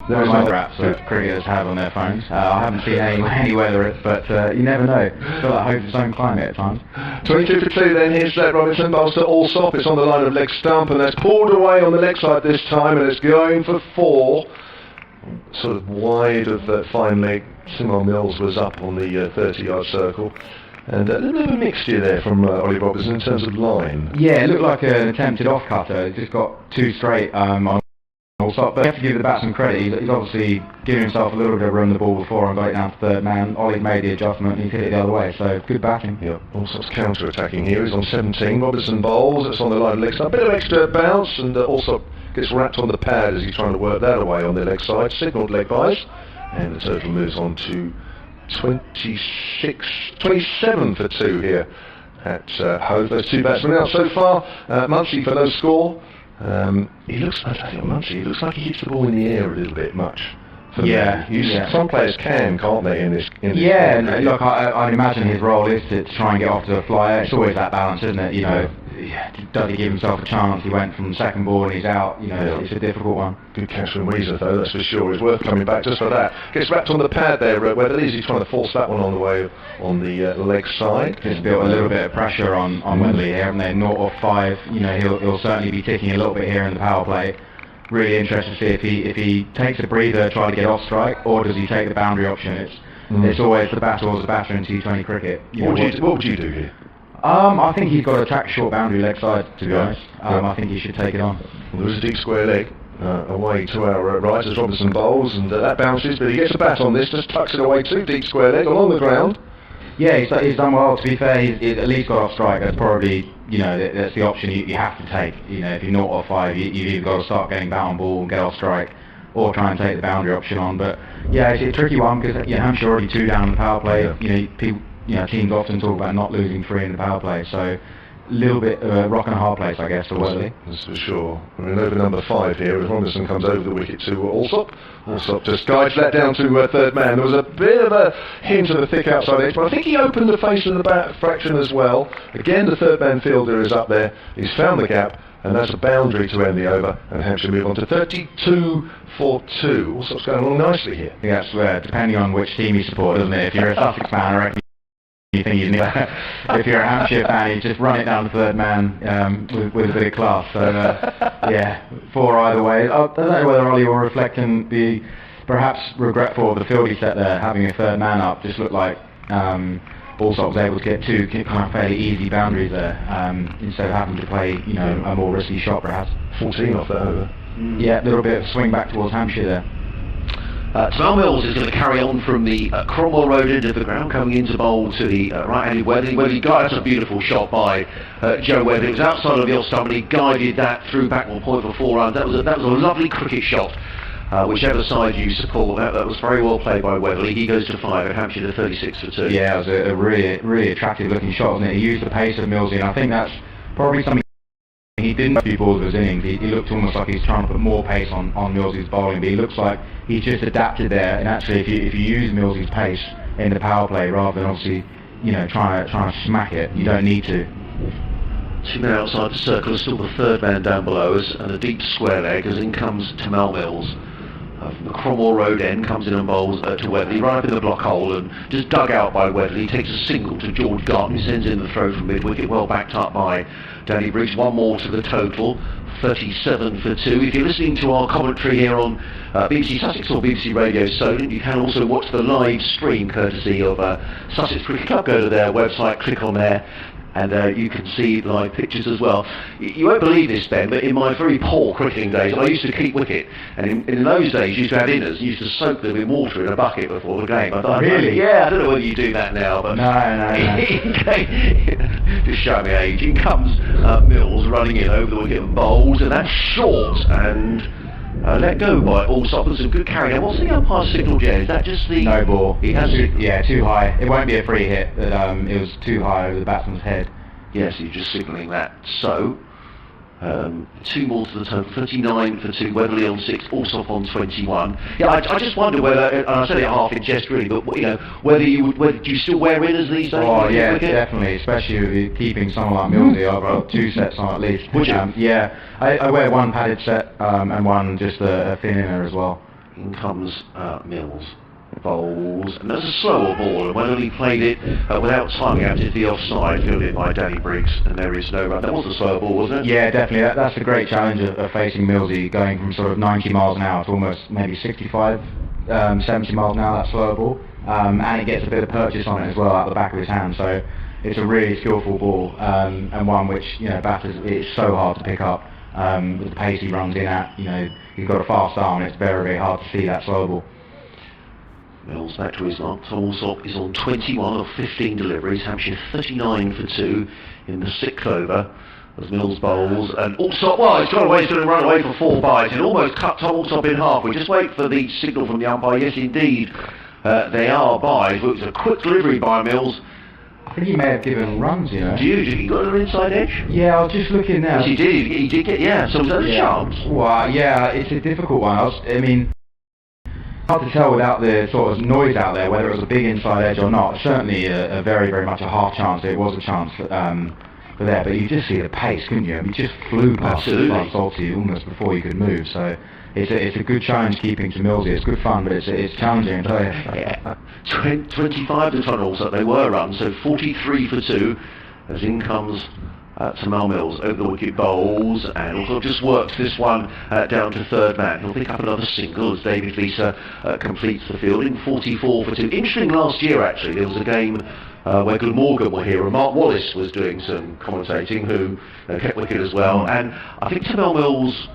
those apps that cricketers have on their phones. I haven't seen any weather, but you never know. I feel like Hove's its own climate at times. 22 for 2 then, here's that Robinson, bowls to Alsop, it's on the line of leg stump, and that's pulled away on the leg side this time, and it's going for 4. Sort of wide of fine leg. Simon Mills was up on the 30-yard circle. And a little bit of a mixture there from Ollie Robinson in terms of line. Yeah, it looked like an attempted off-cutter. It just got too straight on Alsop. But you have to give the batsman credit. He's obviously giving himself a little bit of room the ball before and got it down to third man. Ollie made the adjustment and he's hit it the other way. So good batting. Yeah, Alsop's counter-attacking here. He's on 17. Robinson bowls. It's on the line of leg side. A bit of extra bounce, and Alsop gets wrapped on the pad as he's trying to work that away on the leg side. Signalled leg byes. And the total moves on to 27 for 2 here at Hove. Those 2 batsmen out so far. Muncie for no score. He looks like he hits the ball in the air a little bit much. Yeah. Some players can't they, in this yeah, look, I'd imagine his role is to try and get off to a flyer. It's always that balance, isn't it? You know, does he give himself a chance? He went from second ball and he's out. You know, it's a difficult one. Good catch from Weezer, though, that's for sure. It's worth coming back just for that. Gets wrapped on the pad there, where he's trying to force that one on the way on the leg side. Just built a little bit of pressure on Weatherly here, and they're 0 off 5. You know, he'll certainly be ticking a little bit here in the power play. Really interested to see if he takes a breather, try to get off strike, or does he take the boundary option? It's always the batter or the batter in T20 cricket. What would you do here? I think he's got to track short boundary leg side, to be honest. I think he should take it on. Well, there was a deep square leg away to our right as Robinson bowls, and that bounces, but he gets a bat on this, just tucks it away to deep square leg along the ground. Yeah, he's done well. To be fair, he's at least got off strike. That's probably, you know, that's the option you have to take. You know, if you're 0 off 5, you've either got to start getting bat on ball and get off strike, or try and take the boundary option on. But yeah, it's a tricky one because Hampshire already 2 down in the power play. Yeah. Teams often talk about not losing 3 in the power play, so a little bit of a rock and a hard place, I guess, for Weatherly. That's for sure. I mean, over number 5 here, as Robinson comes over the wicket to Alsop. Alsop just guides that down to third man. There was a bit of a hint of a thick outside edge, but I think he opened the face of the bat fraction as well. Again, the third man fielder is up there. He's found the gap, and that's a boundary to end the over, and Hampshire move on to 32 for 2. Alsop's going along nicely here. I think that's depending on which team you support, doesn't it? If you're a Sussex fan, I reckon you think you'd if you're a Hampshire fan, you just run it down to third man with a bit of class. So yeah, 4 either way. I don't know whether Ollie will reflect and be perhaps regretful of the field he set there, having a third man up. Just looked like Alsop was able to get 2 kind of fairly easy boundaries there, instead of having to play, you know, a more risky shot perhaps. 14 off that over. Yeah, a little bit of swing back towards Hampshire there. Simon Mills is going to carry on from the Cromwell Road end of the ground, coming into bowl to the right-handed Weatherly. Weatherly got a beautiful shot by Joe Weatherly. It was outside of the off stump, and he guided that through Backmore Point for 4 runs. That was a lovely cricket shot. Whichever side you support, that was very well played by Weatherly. He goes to 5 at Hampshire to 36 for 2. Yeah, it was a really attractive looking shot, wasn't it? He used the pace of Millsy, and I think that's probably something he didn't do balls of his innings. He looked almost like he's trying to put more pace on Millsy's bowling, but he looks like he's just adapted there. And actually, if you use Millsy's pace in the power play rather than obviously, you know, trying to smack it, you don't need to. 2 men outside the circle, still the third man down below us, and a deep square leg as in comes Tamal Mills. From the Cromwell Road end, comes in and bowls to Weatherly, right up in the block hole, and just dug out by Weatherly. He takes a single to George Garton, who sends in the throw from mid-wicket, well backed up by Danny Briggs. 1 more to the total, 37 for 2. If you're listening to our commentary here on BBC Sussex or BBC Radio Solent, you can also watch the live stream courtesy of Sussex Cricket Club. Go to their website, click on there, and you can see live pictures as well. You won't believe this, Ben, but in my very poor cricketing days, I used to keep wicket, and in those days, you used to have inners, you used to soak them in water in a bucket before the game. Really? Yeah, I don't know whether you do that now, but no. Just show me age. In comes Mills running in over the wicket and bowls, and that's short, and let go by Allsop and some good carry. Now, what's the umpire signal, Jen? Is that just the... No ball. He has too high. It won't be a free hit, but it was too high over the batsman's head. Yes, he's just signalling that. So, 2 more to the total, 39 for 2, Weatherly on 6, Allsop on 21. Yeah, I just wonder whether, and I said it half in jest really, but whether do you still wear inners these days? Oh yeah, definitely, especially with you keeping someone like Millsy. I've got 2 sets on at least. Would you? Yeah, I wear 1 padded set and 1 just a thin inner as well. In comes Mills. Bowls, and that's a slower ball, and Weatherly played it without timing out into the offside, fielded by Danny Briggs, and there is no run. That was a slower ball, wasn't it? Yeah, definitely. That's a great challenge of facing Millsy, going from sort of 90 miles an hour to almost maybe 65, 70 miles an hour, that slower ball, and it gets a bit of purchase on it as well out the back of his hand, so it's a really skillful ball, and one which, batters, it's so hard to pick up, with the pace he runs in at, he's got a fast arm, and it's very, very hard to see that slow ball. Mills back to his mark. Tom Allsop is on 21 of 15 deliveries. Hampshire 39 for 2 in the 6th over as Mills bowls. And Allsop, he's got away, he's going to run away for 4 byes. It almost cut Tom Allsop in half. We just wait for the signal from the umpire. Yes, indeed, they are byes. It was a quick delivery by Mills. I think he may have given runs, Do you think he got an inside edge? Yeah, I was just looking now. Yes, he did. He did get, so was that a chance? Well, yeah, it's a difficult one. Hard to tell without the sort of noise out there whether it was a big inside edge or not. Certainly a very, very much a half chance. It was a chance for there, but you just see the pace, couldn't you? He just flew past Salty almost before you could move. So it's a good challenge keeping to Millsy. It's good fun, but it's challenging, I tell you. Yeah. 25 to tunnels that they were run, so 43 for 2 as in comes to Mal Mills over the wicket bowls, and also just works this one down to 3rd man. He'll pick up another single as David Visa completes the fielding. 44 for 2. Interesting last year actually, there was a game where Glamorgan were here and Mark Wallace was doing some commentating, who kept wicket as well, and I think Mal Mills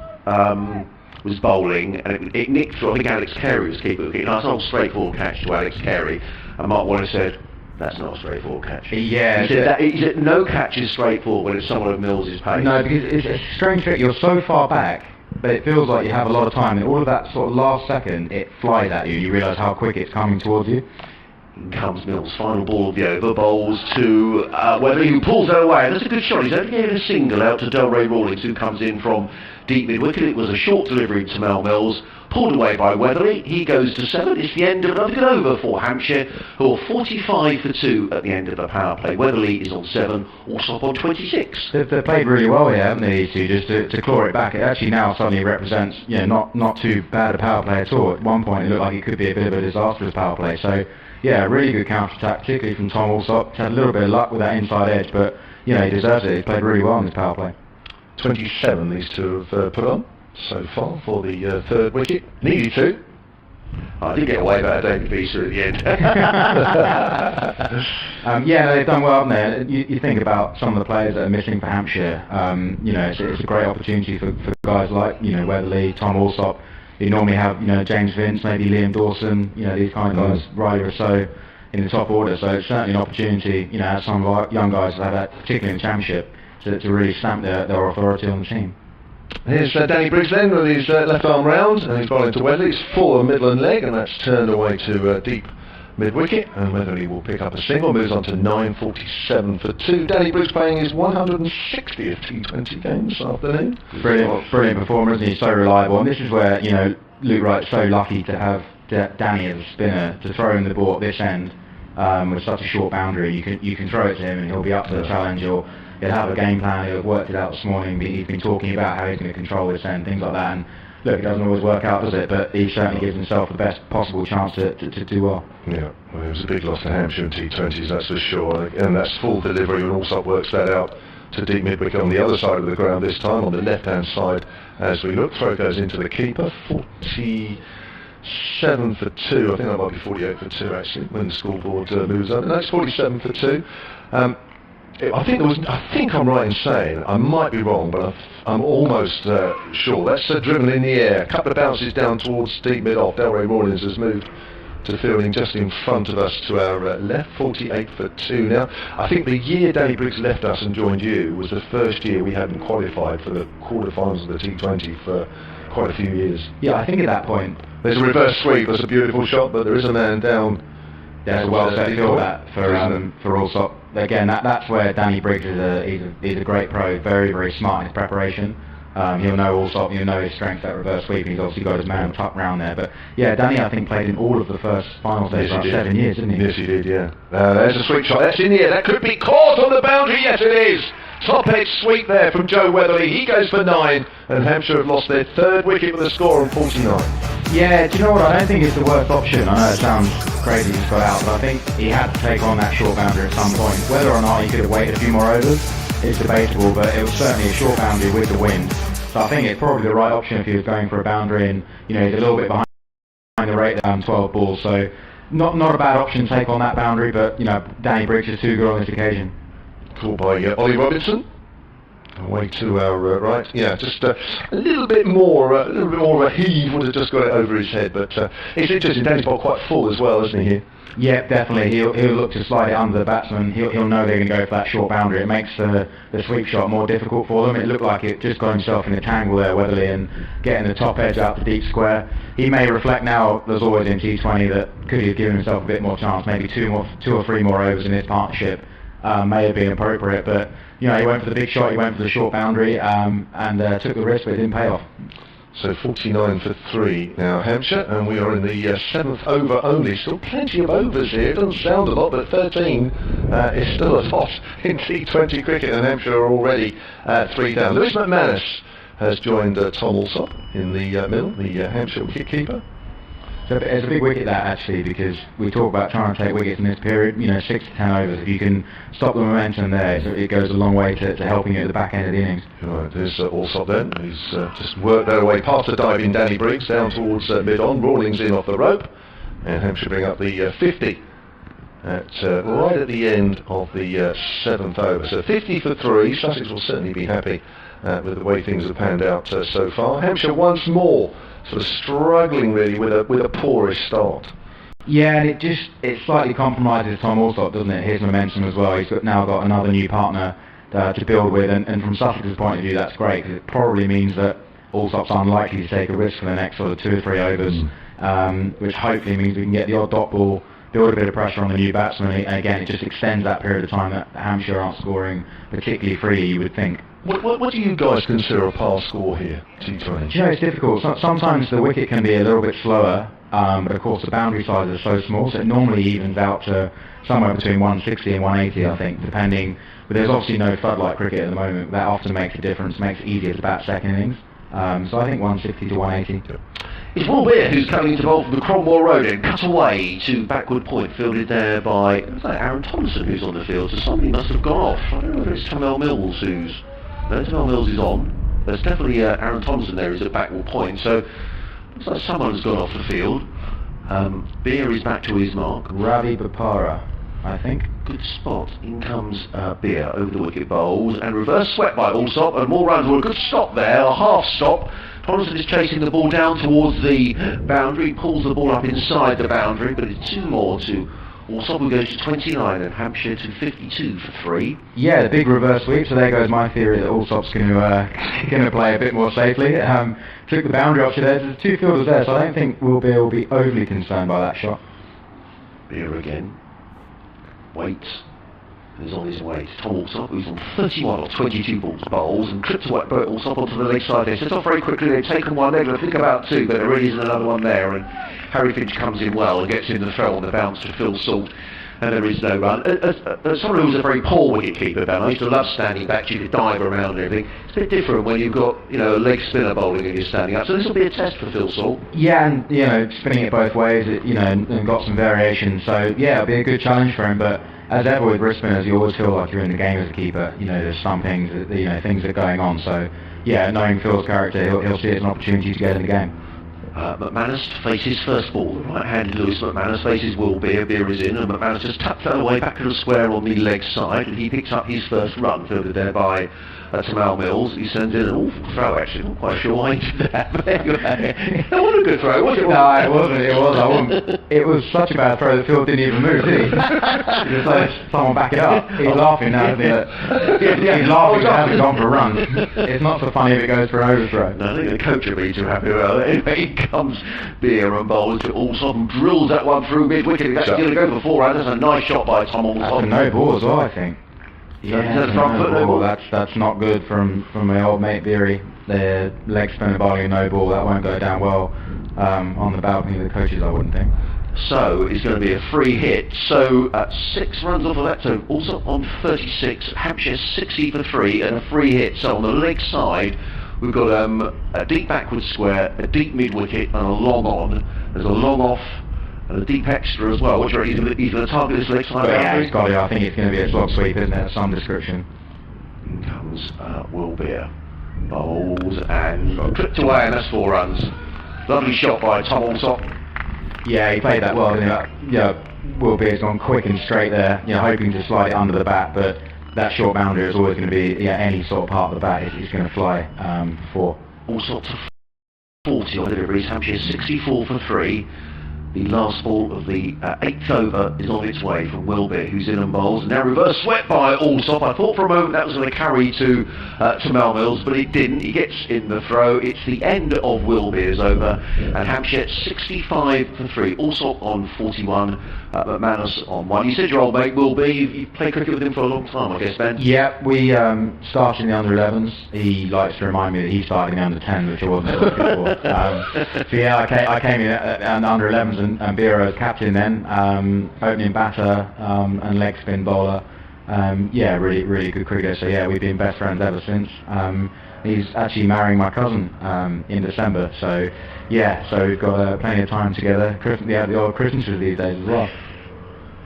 was bowling and it nicked through. I think Alex Carey was keeping wicket. Nice old straightforward catch to Alex Carey, and Mark Wallace said, "That's not a straightforward catch." Yeah, he said no catch is straightforward when it's someone of Mills's pace. No, because it's a strange trick. You're so far back, but it feels like you have a lot of time. And all of that sort of last second, it flies at you. You realise how quick it's coming towards you. In comes Mills, final ball of the over, bowls to Weatherly, who pulls it away. And that's a good shot. He's only gave a single out to Delray Rawlings, who comes in from deep mid-wicket. It was a short delivery to Mal Mills, pulled away by Weatherly. He goes to 7. It's the end of another good over for Hampshire, who are 45 for 2 at the end of the power play. Weatherly is on 7, Allsop on 26. They've played really well here, haven't they, these two, just to claw it back. It actually now suddenly represents, not too bad a power play at all. At one point it looked like it could be a bit of a disastrous power play. So, yeah, really good counter-attack, particularly from Tom Allsop. He's had a little bit of luck with that inside edge, but, he deserves it. He's played really well in this power play. 27 these two have put on so far for the 3rd wicket. Needed to. I did get away about David Visa at the end. Yeah, they've done well, haven't they? You think about some of the players that are missing for Hampshire. It's a great opportunity for guys like Weatherly, Tom Allsop. You normally have James Vince, maybe Liam Dawson, these kind of guys, Riley Rousseau in the top order. So it's certainly an opportunity, as some of our young guys have had, particularly in the Championship, to really stamp their authority on the team. Here's Danny Briggs then with his left arm round, and he's bowling to Weatherly. It's for Midland leg, and that's turned away to deep mid-wicket, and Weatherly will pick up a single, moves on to 9:47 for 2. Danny Briggs playing his 160th T20 game this afternoon. Brilliant performer, isn't he? So reliable, and this is where Luke Wright's so lucky to have Danny as a spinner to throw him the ball at this end with such a short boundary. You can throw it to him, and he'll be up to the challenge. He'll have a game plan. He'll have worked it out this morning. He's been talking about how he's going to control this end, things like that. And look, it doesn't always work out, does it? But he certainly gives himself the best possible chance to do well. Yeah, well, it was a big loss to Hampshire in T20s, that's for sure. And that's full delivery, and Allsop works that out to deep mid-wicket on the other side of the ground this time, on the left-hand side as we look. Throw goes into the keeper, 47 for 2. I think that might be 48 for 2 actually, when the scoreboard moves on. No, it's 47 for 2. I think I'm right in saying, I might be wrong, but I'm almost sure. That's driven in the air. A couple of bounces down towards deep mid-off. Delray Rawlings has moved to fielding just in front of us to our left, 48 for 2 now. I think the year Danny Briggs left us and joined you was the first year we hadn't qualified for the quarterfinals of the T20 for quite a few years. Yeah, I think at that point there's a reverse sweep. That's a beautiful shot, but there is a man down. There's a well set field that for Allsop. Again, that's where Danny Briggs is a great pro, very, very smart in his preparation. He'll know Allsop, he'll know his strength at reverse sweep. He's obviously got his man tucked round there. But yeah, Danny, I think, played in all of the first finals days for 7 years, didn't he? Yes, he did. Yeah. There's a sweep shot. That's in the air. That could be caught on the boundary. Yes, it is. Top edge sweep there from Joe Weatherly. He goes for 9, and Hampshire have lost their 3rd wicket with a score on 49. Yeah, do you know what? I don't think it's the worst option. I know it sounds crazy he's got out, but I think he had to take on that short boundary at some point. Whether or not he could have waited a few more overs is debatable, but it was certainly a short boundary with the wind. So I think it's probably the right option if he was going for a boundary, and he's a little bit behind the rate 12 balls. So not a bad option to take on that boundary, but Danny Briggs is too good on this occasion. Called by Ollie Robinson. Away to our right. Yeah, just a little bit more of a heave would have just got it over his head. But it's interesting. Danny's ball quite full as well, isn't he? Here. Yeah, definitely. He'll look to slide it under the batsman. He'll know they're going to go for that short boundary. It makes the sweep shot more difficult for them. It looked like it just got himself in a tangle there, Weatherly, and getting the top edge out to deep square. He may reflect now, there's always in T20, that could he have given himself a bit more chance, maybe 2 or 3 more overs in his partnership. May have been appropriate, but he went for the big shot, he went for the short boundary, and took the risk, but it didn't pay off. So 49 for 3 now, Hampshire, and we are in the 7th over only. Still plenty of overs here. It doesn't sound a lot, but 13 is still a lot in T20 cricket, and Hampshire are already 3 down. Lewis McManus has joined Tom Allsop in the middle, the Hampshire wicket-keeper. So it's a big wicket that, actually, because we talk about trying to take wickets in this period, 6 to 10 overs. If you can stop the momentum there, it goes a long way to helping you at the back end of the innings. Right, there's Allsop then, who's just worked their way past the diving Danny Briggs down towards mid-on. Rawlings in off the rope, and Hampshire bring up the 50 right at the end of the 7th over. So 50 for 3. Sussex will certainly be happy with the way things have panned out so far. Hampshire once more sort of struggling really with a poorish start. Yeah, and it slightly compromises Tom Allsop, doesn't it? His momentum as well. He's now got another new partner to build with, and from Sussex's point of view, that's great, because it probably means that Allsop's unlikely to take a risk for the next sort of 2 or 3 overs, which hopefully means we can get the odd dot ball, build a bit of pressure on the new batsman, and again, it just extends that period of time that Hampshire aren't scoring particularly freely, you would think. What do you guys consider a par score here, T20? It's difficult. Sometimes the wicket can be a little bit slower, but of course the boundary sizes are so small, so it normally evens out to somewhere between 160 and 180, I think, depending. But there's obviously no floodlight cricket at the moment. That often makes a difference, makes it easier to bat second innings. So I think 160 to 180. It's Will Weir who's coming into bowl from the Cromwell Road and cut away to backward point, fielded there by Aaron Thompson, who's on the field. So somebody must have gone off. I don't know if it's Tamel Mills who's... No, Tamel Mills is on. There's definitely Aaron Thompson there who's at backward point. So looks like someone has gone off the field. Beer is back to his mark. Ravi Bapara, I think. Good spot. In comes Beer over the wicket bowls, and reverse swept by Allsop, and more runs. Well, a good stop there, a half stop. Thompson is chasing the ball down towards the boundary, pulls the ball up inside the boundary, but it's 2 more to Allsop, who goes to 29, and Hampshire to 52 for 3. Yeah, the big reverse sweep, so there goes my theory that Allsop's going to play a bit more safely. Took the boundary option there. There's 2 fielders there, so I don't think Will Beer will be overly concerned by that shot. Beer again. Waits. And is on his way to Tom Allsop, who's on 31 or 22 balls bowls, and trips Allsop onto the leg side there. Set off very quickly, they've taken one leg, I think about 2, but there really isn't another one there, and Harry Finch comes in well and gets in the throw on the bounce to Phil Salt, and there is no run. As someone who's a very poor wicket-keeper, Ben, I used to love standing back, you could dive around and everything. It's a bit different when you've got, a leg spinner bowling and you're standing up, so this will be a test for Phil Salt. Yeah, and, spinning it both ways, and got some variation, so yeah, it'll be a good challenge for him, but as ever with wrist spinners, you always feel like you're in the game as a keeper. There's some things that, things are going on, so yeah, knowing Phil's character, he'll see it as an opportunity to get in the game. McManus faces first ball. The right-handed Lewis McManus faces Will Beer. Beer is in, and McManus just tapped that away back to the square on the leg side, and he picks up his first run, fielded there by to Mal Mills. He sends in an awful throw, actually. Not quite sure why he did that. But anyway, it wasn't a good throw, was it? No, it wasn't. It was such a bad throw that Phil didn't even move, did he? He just let someone back it up. He's laughing now, isn't he? He's laughing. He hasn't gone for a run. It's not so funny if it goes for an overthrow. No, I think the coach will be too happy about it. Anyway, in comes Beer and bowls to Allsop and drills that one through mid-wicket. That's going to go for 4 runs. That's a nice shot by Tom Allsop. That's a no ball as well, I think. Yeah, no ball. That's not good from my old mate Beery. The leg spinner bowling a no ball, that won't go down well on the balcony of the coaches, I wouldn't think. So it's going to be a free hit. So 6 runs off of that. So also on 36, Hampshire 60 for 3 and a free hit. So on the leg side, we've got a deep backward square, a deep mid wicket, and a long on. There's a long off and a deep extra as well. What do you reckon? He's going to target this leg side? Yeah, he's got it. I think it's going to be a slog sweep, isn't it? Of some description. In comes Will Beer. Bowls and clipped away, and that's 4 runs. Lovely shot by Tom Allsop. Yeah, he played that well, didn't he? Will Beer's gone quick and straight there, hoping to slide it under the bat, but that short boundary is always going to be, any sort of part of the bat is going to fly for. Allsop to 40 on deliveries, Hampshire 64 for 3. The last ball of the 8th over is on its way from Will Beer, who's in and bowls. Now reverse swept by Allsop. I thought for a moment that was going to carry to Mal Mills, but it didn't. He gets in the throw. It's the end of Will Beer's over, and Hampshire 65 for 3. Allsop on 41, McManus on 1. You said your old mate Will Beer. You've played cricket with him for a long time, I guess, Ben. Yeah, we started in the under-11s. He likes to remind me that he started in the under-10s, which I wasn't so good for. So yeah, I came in at under-11s. And Beer as captain then, opening batter and leg spin bowler. Really good cricketer. So yeah, we've been best friends ever since. He's actually marrying my cousin in December. So yeah, so we've got plenty of time together. The old Christmases these days as well.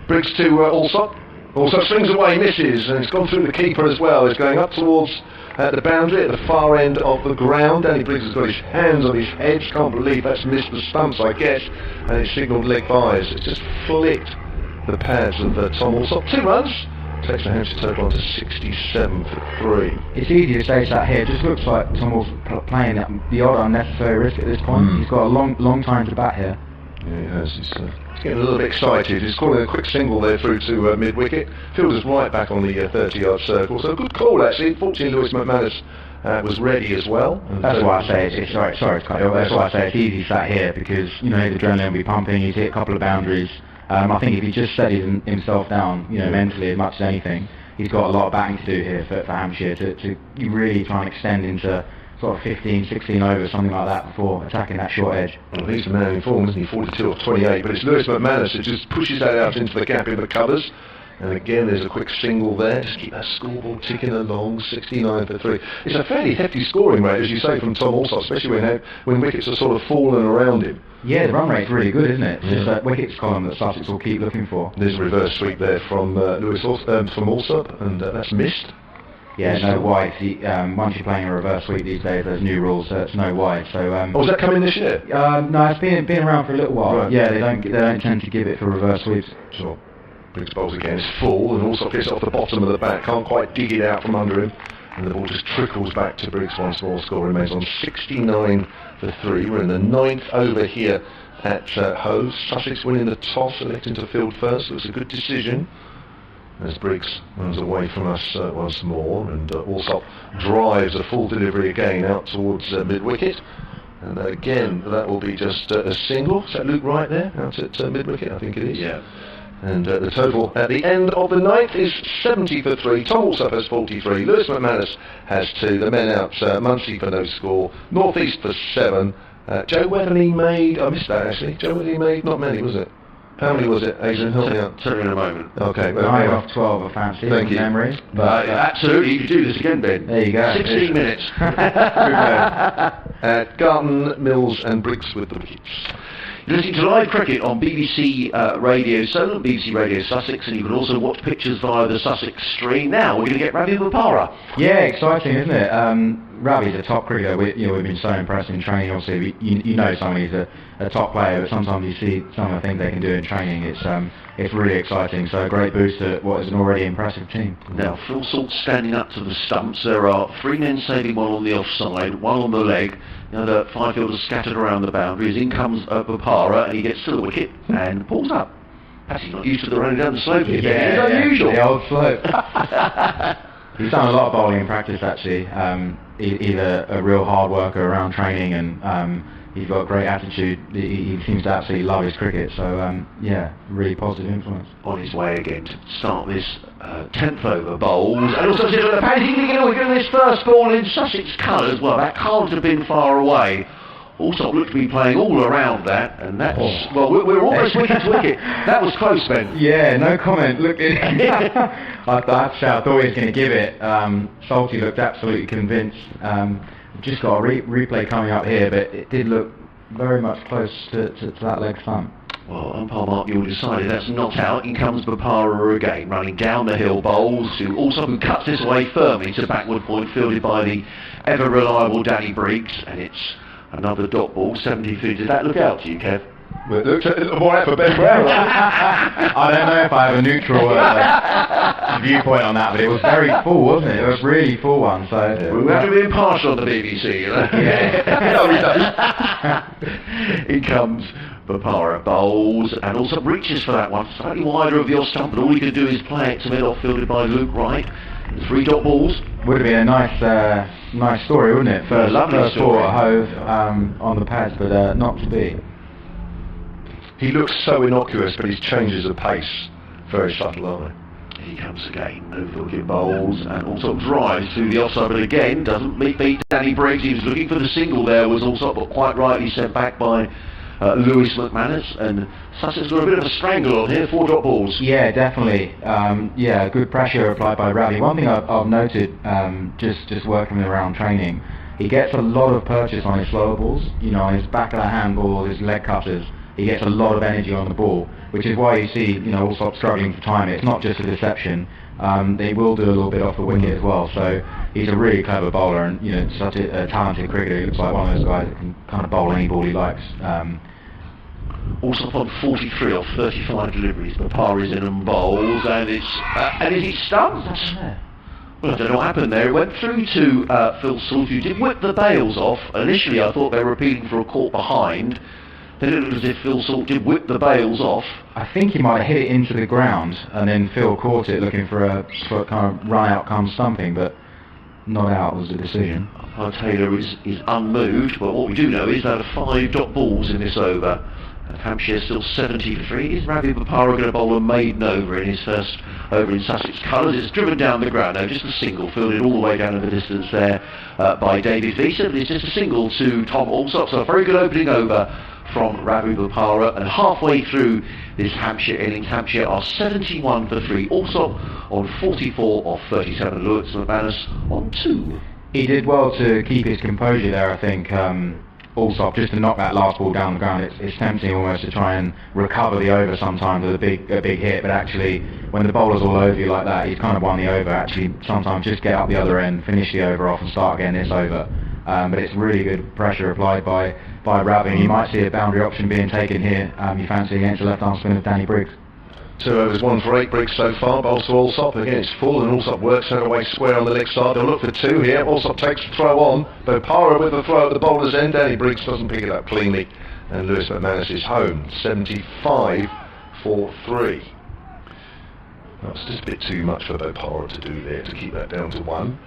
Briggs to Allsop. Allsop swings away, misses, and it's gone through the keeper as well. It's going up towards the boundary at the far end of the ground. Danny Briggs has got his hands on his head. Can't believe that's missed the stumps, I guess. And it's signalled leg byes. It's just flicked the pads of Tom Allsop. 2 runs. Takes the Hampshire total on to 67 for 3. It's easy to say that here. It just looks like Tom Allsop playing at the odd unnecessary risk at this point. He's got a long time to bat here. Yeah, he has. He's getting a little bit excited. He's calling a quick single there through to mid-wicket. Fielder's right back on the 30-yard circle. So a good call, actually. Fortunately, Lewis McManus was ready as well. That's why I say sorry to cut you off. That's why I say it's easy sat here, because the adrenaline will be pumping. He's hit a couple of boundaries. I think if he just steadied himself down, mentally as much as anything, he's got a lot of batting to do here for Hampshire to really try and extend into sort of 15, 16 overs, something like that, before attacking that short edge. Well, he's the man in form, isn't he? 42 of 28, but it's Lewis McManus that just pushes that out into the gap in the covers. And again, there's a quick single there. Just keep that scoreboard ticking along. 69 for 3. It's a fairly hefty scoring rate, as you say, from Tom Allsop, especially when wickets are sort of falling around him. Yeah, the run rate's really good, isn't it? It's just that wickets column that Sussex will keep looking for. There's a reverse sweep there from from Allsop, and that's missed. Yeah, no wides. Once you're playing a reverse sweep these days, there's new rules, so it's no wide. So, was that coming this year? No, it's been around for a little while. Right. Yeah, they don't tend to give it for reverse sweeps. Sure. Briggs bowls again, it's full, and Allsop gets off the bottom of the bat, can't quite dig it out from under him, and the ball just trickles back to Briggs once more. Score remains on 69 for 3. We're in the 9th over here at Hove. Sussex winning the toss, electing to field first, so it's a good decision. As Briggs runs away from us once more, and Allsop drives a full delivery again out towards mid-wicket. And again, that will be just a single. Is that Luke Wright there, out at mid-wicket? I think it is. Yeah. And the total at the end of the 9th is 70 for 3. Tom Allsop has 43. Lewis McManus has 2. The men out, Muncie for no score. North East for 7. Joe Weatherly made... I missed that, actually. Joe Weatherly made not many, was it? How many was it, Adrian? Help me out. Tell me in a moment. Okay. 9 off 12, I fancy. Thank you. Memory. But, absolutely, you could do this again, Ben. There you go. 16 minutes. Garton, Mills and Briggs with the wickets. You're listening to live cricket on BBC Radio Solent, BBC Radio Sussex, and you can also watch pictures via the Sussex stream. Now we're going to get Ravi Bopara. Yeah, exciting, isn't it? Ravi's a top cricketer. We've been so impressed in training. Obviously, you know somebody's a top player, but sometimes you see some of the things they can do in training. It's really exciting. So a great boost to what is an already impressive team. Now, Phil Salt standing up to the stumps. There are 3 men saving, 1 on the offside, 1 on the leg. The other 5 fielders scattered around the boundaries. In comes Bopara, and he gets to the wicket and pulls up. Perhaps he's not used to the running down the slope again. Yeah, it's unusual. The old slope. He's done a lot of bowling in practice, actually. He's a real hard worker around training, and he's got a great attitude. He seems to absolutely love his cricket, so yeah, really positive influence. On his way again to start this 10th over bowls, and also getting this first ball in Sussex colours. Well, that can't have been far away. Also looked to be playing all around that, and that's well, we're almost wicket to wicket. That was close, Ben. Yeah, no comment. Look, I thought he was going to give it. Salty looked absolutely convinced. We've just got a replay coming up here, but it did look very much close to that leg stump. Well, umpire Mark Yule decided that's not out. In comes Bopara again, running down the hill, bowls to also who cuts this away firmly to backward point, fielded by the ever reliable Danny Briggs, and it's another dot ball, 70 feet. Did that look out to you, Kev? Well, it looked a little more out for Ben Brown. I don't know if I have a neutral viewpoint on that, but it was very full, wasn't it? It was a really full one. So we have to be impartial on the BBC, you know? Yeah. No, he does. In comes Bopara, bowls, and also reaches for that one, slightly wider of your stump, but all he could do is play it to mid-off, fielded by Luke Wright. 3 dot balls. Would have been a nice story, wouldn't it? First ball at Hove on the pads, but not to be. He looks so innocuous, but his changes of pace very subtle, aren't they? He comes again, no field bowls, and also drives to the offside, but again doesn't beat Danny Briggs. He was looking for the single there, was also, but quite rightly sent back by Lewis McManus, and Sussex got a bit of a strangle on here, 4 dot balls. Yeah, definitely. Yeah, good pressure applied by Ravi. One thing I've noted, just working around training, he gets a lot of purchase on his slower balls. You know, on his back of the hand ball, his leg cutters. He gets a lot of energy on the ball, which is why you see, Allsop struggling for time. It's not just a deception. They will do a little bit off the wicket as well. So he's a really clever bowler, and such a talented cricketer. He looks like one of those guys that can kind of bowl any ball he likes. Also on 43 off 35 deliveries, Bopara is in and bowls, and is he stumped? Well, I don't know what happened there. It went through to Phil Salt, who did whip the bails off. Initially, I thought they were appealing for a caught behind. Then it looked as if Phil Salt did whip the bails off. I think he might have hit it into the ground, and then Phil caught it looking for a kind of run out come stumping, but not out was the decision. Taylor is unmoved, but what we do know is there are 5 dot balls in this over. Hampshire still 73. Is Ravi Bopara going to bowl a maiden over in his first over in Sussex colours? It's driven down the ground now, just a single, fielded all the way down in the distance there by David Visa, but it's just a single to Tom Allsop, so a very good opening over from Ravi Bopara, and halfway through this Hampshire innings, Hampshire are 71 for 3, Allsop on 44 off 37, Lewis McManus on 2. He did well to keep his composure there, I think. Allsop, just to knock that last ball down the ground, it's tempting almost to try and recover the over sometimes with a big hit, but actually when the bowler's all over you like that, he's kind of won the over. Actually, sometimes just get up the other end, finish the over off and start again this over. But it's really good pressure applied by Ravi, and you might see a boundary option being taken here. You fancy against the left arm spin of Danny Briggs. 2 overs, 1 for 8 Briggs so far. Bowls to Allsop. Again, it's full, and Allsop works her away square on the leg side. They'll look for 2 here. Allsop takes the throw on. Bopara with the throw at the bowler's end. Danny Briggs doesn't pick it up cleanly, and Lewis McManus is home. 75 for 3. That's just a bit too much for Bopara to do there, to keep that down to 1.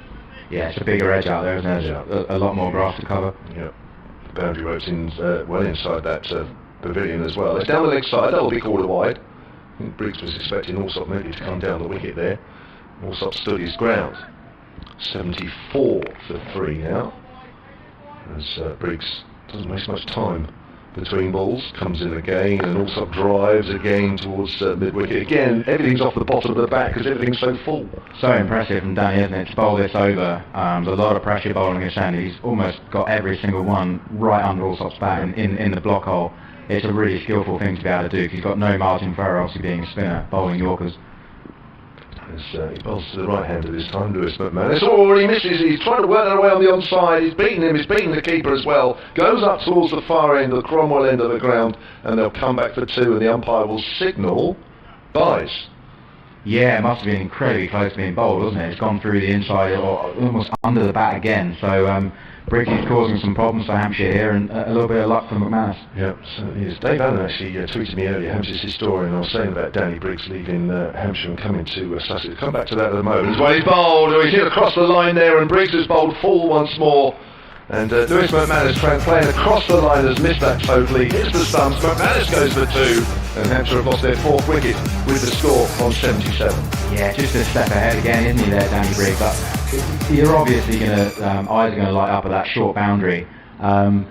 Yeah, it's a bigger edge out there, isn't it? Yeah. A lot more grass to cover. Yeah. The boundary rope's in, well inside that pavilion as well. It's down the leg side. That'll be quarter wide. I think Briggs was expecting Allsop maybe to come down the wicket there. Allsop stood his ground. 74 for 3 now. As Briggs doesn't waste much time between balls, comes in again, and Allsop drives again towards mid-wicket. Again, everything's off the bottom of the bat because everything's so full. So impressive from Danny, isn't it, to bowl this over. There's a lot of pressure bowling his hand. He's almost got every single one right under Allsop's bat in the block hole. It's a really skillful thing to be able to do because he's got no margin for error, obviously being a spinner, bowling Yorkers. As he passes to the right hander this time, Lewis McManus. Oh, he misses. He's trying to work that away on the onside. He's beaten him. He's beaten the keeper as well. Goes up towards the far end, the Cromwell end of the ground, and they'll come back for 2, and the umpire will signal buys. Yeah, it must have been incredibly close to being bowled, wasn't it? It's gone through the inside or almost under the bat again. So Briggs is causing some problems for Hampshire here, and a little bit of luck for McManus. Yeah, certainly is. Dave Allen actually tweeted me earlier, Hampshire's historian. I was saying about Danny Briggs leaving Hampshire and coming to Sussex. Come back to that at the moment. As well, he's bowled. He's hit across the line there, and Briggs has bowled full once more. And Lewis McManus playing across the line has missed that totally. Hits the stumps. McManus goes for 2, and Hampshire have lost their 4th wicket with the score on 77. Yeah, just a step ahead again, isn't he there, Danny Briggs? But you're obviously going to, eyes are going to light up at that short boundary. And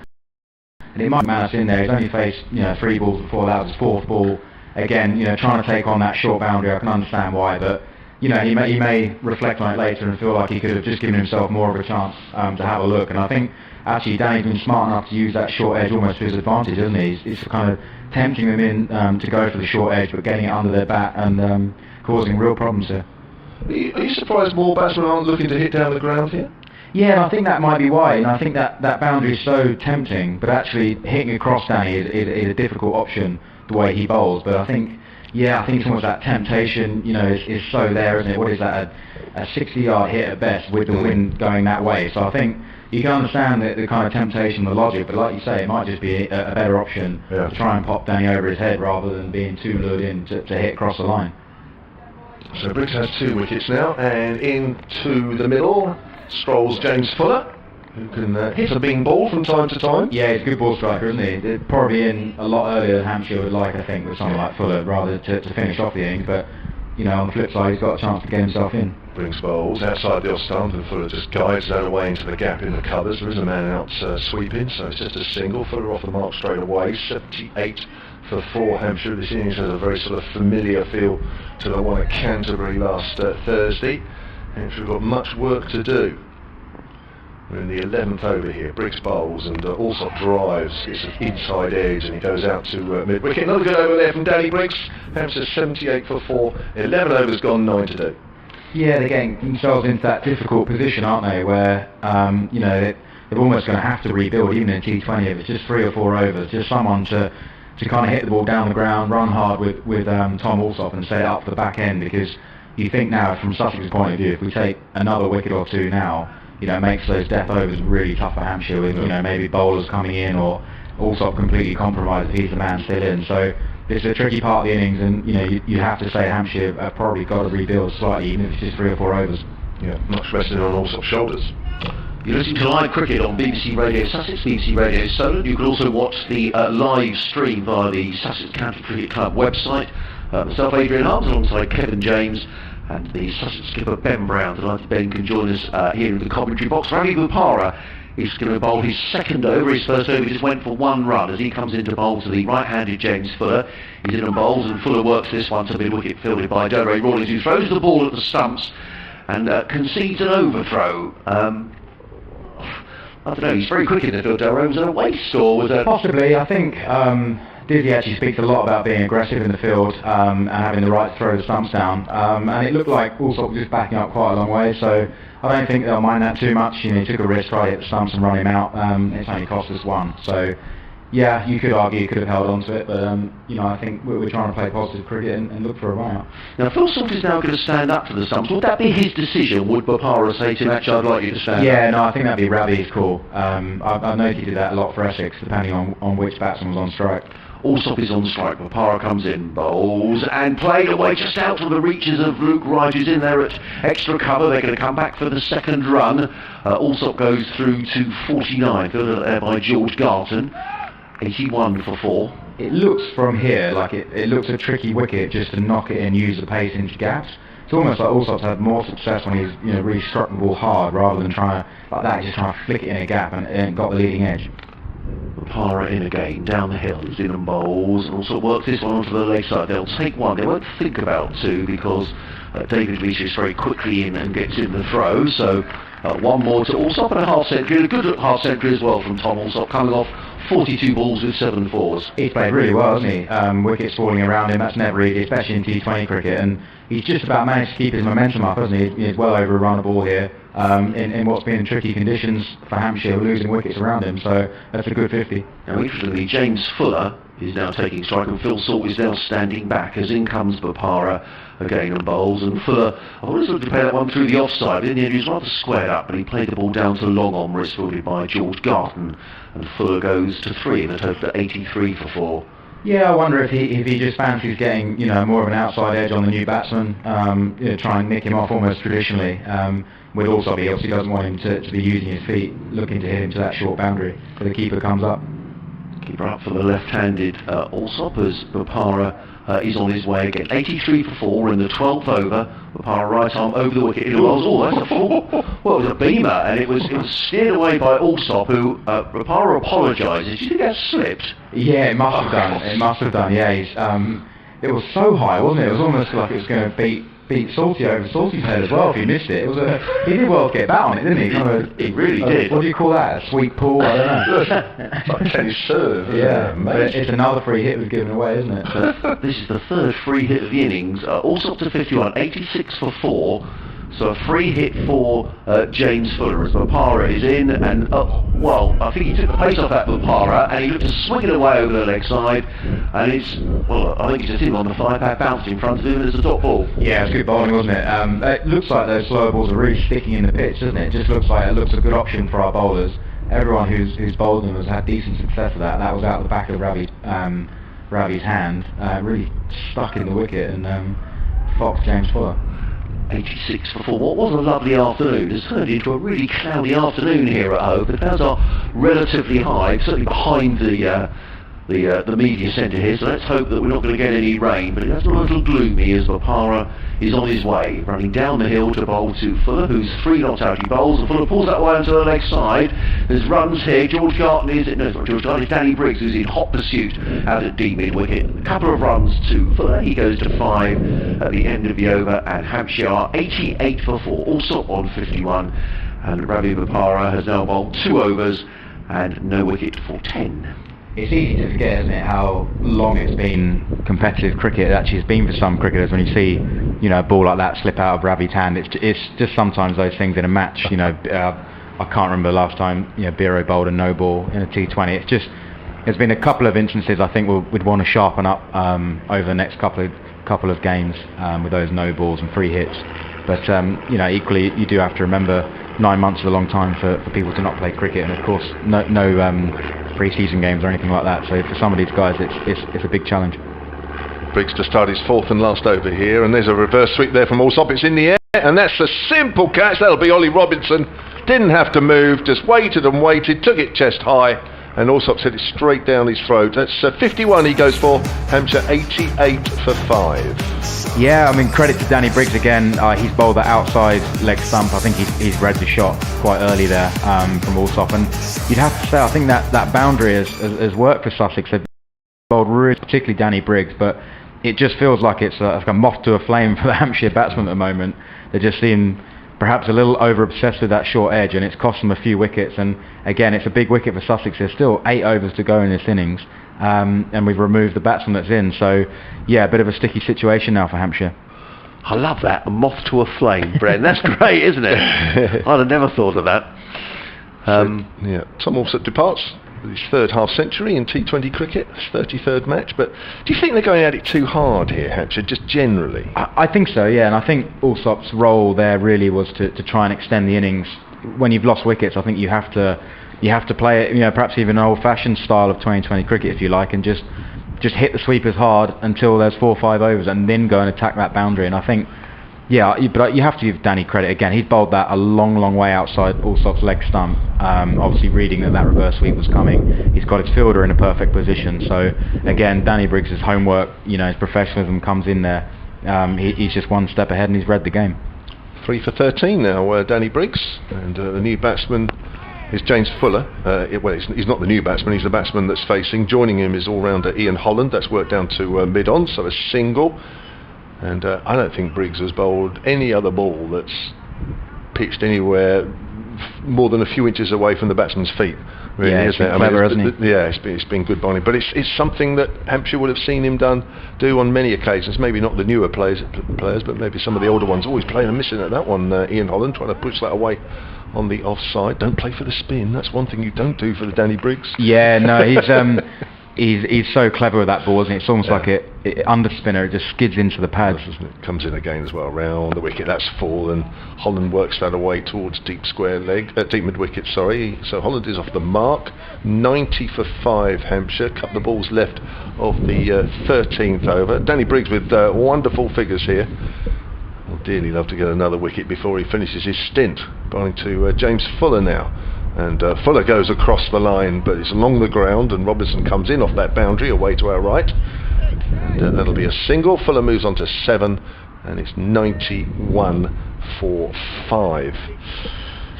it might McManus in there. He's only faced 3 balls before. That was his 4th ball. Again, trying to take on that short boundary. I can understand why, but he may reflect on it later and feel like he could have just given himself more of a chance to have a look. And I think actually Danny's been smart enough to use that short edge almost to his advantage, hasn't he? He's kind of tempting them in to go for the short edge, but getting it under their bat and causing real problems here. Are you surprised more batsmen aren't looking to hit down the ground here? Yeah, and I think that might be why. And I think that boundary is so tempting, but actually hitting across Danny is a difficult option the way he bowls. But I think it's almost that temptation, is so there, isn't it? What is that, a 60-yard hit at best with the wind going that way? So I think you can understand the kind of temptation, the logic, but like you say, it might just be a better option to try and pop Danny over his head rather than being too lured in to hit across the line. So Briggs has 2 wickets now, and into the middle strolls James Fuller, who can hit a bing ball from time to time. Yeah, he's a good ball striker, isn't he? It'd probably in a lot earlier than Hampshire would like, I think, with someone like Fuller, rather to finish off the innings. But on the flip side, he's got a chance to get himself in. Brings bowls outside the off stump, and Fuller just guides that away into the gap in the covers. There is a man out sweeping, so it's just a single. Fuller off the mark straight away. 78 for 4 Hampshire. This innings has a very sort of familiar feel to the one at Canterbury last Thursday. Hampshire have got much work to do. We're in the 11th over here. Briggs bowls and Alsop drives. It's an inside edge and he goes out to mid-wicket. Another good over there from Danny Briggs. Hampshire 78 for 4. 11 overs gone, 9 to do. Yeah, they're getting themselves into that difficult position, aren't they? Where they're almost going to have to rebuild, even in T20. If it's just 3 or 4 overs, just someone to kind of hit the ball down the ground, run hard with Tom Alsop and set it up for the back end. Because you think now, from Sussex's point of view, if we take another wicket or 2 now, it makes those death overs really tough for Hampshire with, maybe bowlers coming in or Alsop completely compromised if he's the man still in. So it's a tricky part of the innings, and you have to say Hampshire have probably got to rebuild slightly, even if it's just 3 or 4 overs. Yeah, much resting on Alsop's shoulders. You're listening to live cricket on BBC Radio Sussex, BBC Radio Solent. You can also watch the live stream via the Sussex County Cricket Club website. Myself, Adrian Harms, alongside Kevin James and the Sussex skipper Ben Brown. Delighted Ben can join us here in the commentary box. Ravi Bopara is going to bowl his 2nd over. His 1st over just went for 1 run as he comes into bowl to the right-handed James Fuller. He's in and bowls, and Fuller works this one to mid-wicket, fielded by Joe Ray Rawlings, who throws the ball at the stumps and concedes an overthrow. I don't know, he's very quick in the field. Was it a waste or was it... Possibly. I think Dizzy actually speaks a lot about being aggressive in the field and having the right to throw the stumps down. And it looked like Alsop was just backing up quite a long way, so I don't think they'll mind that too much. He took a risk, tried to hit the stumps and run him out. It's only cost us 1. So, yeah, you could argue he could have held on to it, but I think we're trying to play positive cricket and look for a run out. Now, Phil Salt is now going to stand up to the stumps. Would that be his decision? Would Bopara say to him, actually, I'd like you to stand up? Yeah, no, I think that'd be Ravi's call. I know he did that a lot for Essex, depending on which batsman was on strike. Alsop is on strike. Bopara comes in, bowls, and played away just out from the reaches of Luke Wright, who's in there at extra cover. They're going to come back for the 2nd run. Alsop goes through to 49, fielded there by George Garton. 81 for 4. It looks from here like it looks a tricky wicket just to knock it and use the pace into gaps. It's almost like Alsop's had more success when he's really struck the ball hard rather than trying to flick it in a gap and got the leading edge. Bopara in again, down the hill, he's in and bowls, and also works this one onto the leg side. They'll take 1, they won't think about 2 because David reaches very quickly in and gets in the throw. So 1 more to Alsop and a half century, and a good half century as well from Tom Alsop, coming off 42 balls with 7 fours. He's played really well, hasn't he? Wickets falling around him, that's never easy, especially in T20 cricket, and he's just about managed to keep his momentum up, hasn't he? He's well over a run a ball here, in what's been tricky conditions for Hampshire, losing wickets around him, so that's a good 50. Now interestingly, James Fuller is now taking strike and Phil Salt is now standing back as in comes Bopara again and bowls, and Fuller, I wanted to look to play that one through the offside, but in the end he was rather squared up, but he played the ball down to long on, where it's fielded by George Garton, and Fuller goes to 3 in a total of 83 for 4. Yeah, I wonder if he just fancies getting, you know, more of an outside edge on the new batsman, you know, try and nick him off almost traditionally. With Alsop, he obviously doesn't want him to be using his feet, looking to hit him to that short boundary, but the keeper comes up. Keeper up for the left-handed Alsop as Bopara is on his way again. 83 for 4 in the 12th over. Bopara right arm over the wicket. That's a full. Well, it was a beamer, and it was steered away by Alsop, who Bopara apologises. Do you think that slipped? Yeah, it must have done. It must have done. Yeah, it was so high, wasn't it? It was almost like it was going to beat Salty over Salty's head as well if he missed it. He did well to get bat on it, didn't he? He really did. What do you call that? A sweet pull? I don't know. Like tennis serve. Yeah, but it's another free hit was given away, isn't it? This is the third free hit of the innings. Alsop to 51, 86 for 4. So a free hit for James Fuller as Bopara is in, and well, I think he took the pace off that Bopara, and he looked to swing it away over the leg side, and I think it's just him on the 5-pad bounced in front of him, and it's a top ball. Yeah, it was good bowling, wasn't it? It looks like those slower balls are really sticking in the pitch, doesn't it? It just looks like it looks a good option for our bowlers. Everyone who's bowled them has had decent success with that. That was out the back of Ravi's hand, really stuck in the wicket, and Fox James Fuller. 86 for 4. What was a lovely afternoon has turned into a really cloudy afternoon here at Hove. The clouds are relatively high, certainly behind the media centre here, so let's hope that we're not going to get any rain, but it's a little gloomy as Bopara is on his way, running down the hill to bowl to Fuller, who's 3 not out. He bowls, and Fuller pulls that way onto the leg side. There's runs here. George Garton it's not George Garton, it's Danny Briggs, who's in hot pursuit out at deep mid-wicket. A couple of runs to Fuller. He goes to 5 at the end of the over, and Hampshire are 88 for 4, also on 51, and Ravi Bopara has now bowled 2 overs and no wicket for 10. It's easy to forget, isn't it, how long it's been competitive cricket. It actually has been for some cricketers. When you see, you know, a ball like that slip out of Ravi's hand, it's just sometimes those things in a match. You know, I can't remember the last time, you know, Biro bowled a no ball in a T20. There's been a couple of instances I think we'd want to sharpen up over the next couple of games with those no balls and free hits. But you know, equally you do have to remember 9 months is a long time for people to not play cricket, and of course no pre-season games or anything like that. So for some of these guys, it's a big challenge. Briggs to start his 4th and last over here, and there's a reverse sweep there from Alsop. It's in the air, and that's a simple catch. That'll be Ollie Robinson. Didn't have to move, just waited and waited, took it chest high, and Alsop hit it straight down his throat. That's 51 he goes for. Hampshire 88 for 5. Yeah, I mean, credit to Danny Briggs again. He's bowled that outside leg stump. I think he's read the shot quite early there from Alsop, and you'd have to say I think that boundary has worked for Sussex. They've bowled really, particularly Danny Briggs, but it just feels like it's like a moth to a flame for the Hampshire batsmen at the moment. They just seem perhaps a little over-obsessed with that short edge, and it's cost them a few wickets. And again, it's a big wicket for Sussex. There's still 8 overs to go in this innings, and we've removed the batsman that's in. So yeah, a bit of a sticky situation now for Hampshire. I love that, a moth to a flame, Bren. That's great, isn't it? I'd have never thought of that. Yeah, Tom Alsop departs his 3rd half-century in T20 cricket, his 33rd match. But do you think they're going at it too hard here, Hampshire, just generally? I think so, yeah, and I think Alsop's role there really was to try and extend the innings. When you've lost wickets, I think you have to play it, you know, perhaps even an old-fashioned style of 2020 cricket, if you like, and just hit the sweepers hard until there's 4 or 5 overs, and then go and attack that boundary. And I think, yeah, but you have to give Danny credit again. He's bowled that a long way outside Alsop's leg stump, obviously reading that reverse sweep was coming. He's got his fielder in a perfect position. So again, Danny Briggs' homework, you know, his professionalism comes in there. He's just 1 step ahead, and he's read the game. 3 for 13 now, Danny Briggs, and the new batsman is James Fuller. He's not the new batsman, he's the batsman that's facing. Joining him is all-rounder Ian Holland. That's worked down to mid-on, so a single. And I don't think Briggs has bowled any other ball that's pitched anywhere more than a few inches away from the batsman's feet. Really, yeah, isn't it? clever, hasn't he? Yeah, it's been good bowling, but it's something that Hampshire would have seen him do on many occasions. Maybe not the newer players, but maybe some of the older ones. Always playing and missing at that one. Ian Holland trying to push that away on the offside. Don't play for the spin. That's one thing you don't do for the Danny Briggs. Yeah, no, he's so clever with that ball, isn't he? It's almost like it under spinner. It just skids into the pads. It comes in again as well, round the wicket. That's full, and Holland works that away towards deep square leg, deep mid wicket. Sorry. So Holland is off the mark. 90 for 5, Hampshire. Couple of balls left of the 13th over. Danny Briggs with wonderful figures here. I'd dearly love to get another wicket before he finishes his stint. Bowling to James Fuller now. And Fuller goes across the line, but it's along the ground, and Robinson comes in off that boundary away to our right. And that'll be a single. Fuller moves on to 7, and it's 91 for 5.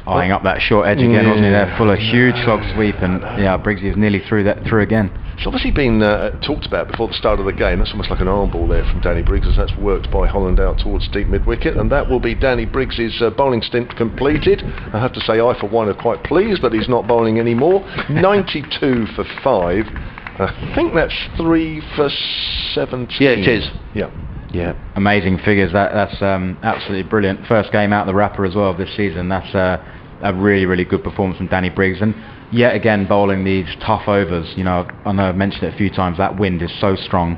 Eyeing up that short edge again, wasn't he there? Fuller, huge slog sweep, and yeah, Briggsy was nearly through again. It's obviously been talked about before the start of the game. That's almost like an arm ball there from Danny Briggs, as that's worked by Holland out towards deep mid-wicket, and that will be Danny Briggs's bowling stint completed. I have to say, I for one are quite pleased that he's not bowling anymore. 92 for 5. I think that's 3 for 17. Yeah, it is. Yeah. Amazing figures. That's absolutely brilliant. First game out the wrapper as well of this season. That's a really, really good performance from Danny Briggs, and yet again bowling these tough overs. You know, I know I've mentioned it a few times, that wind is so strong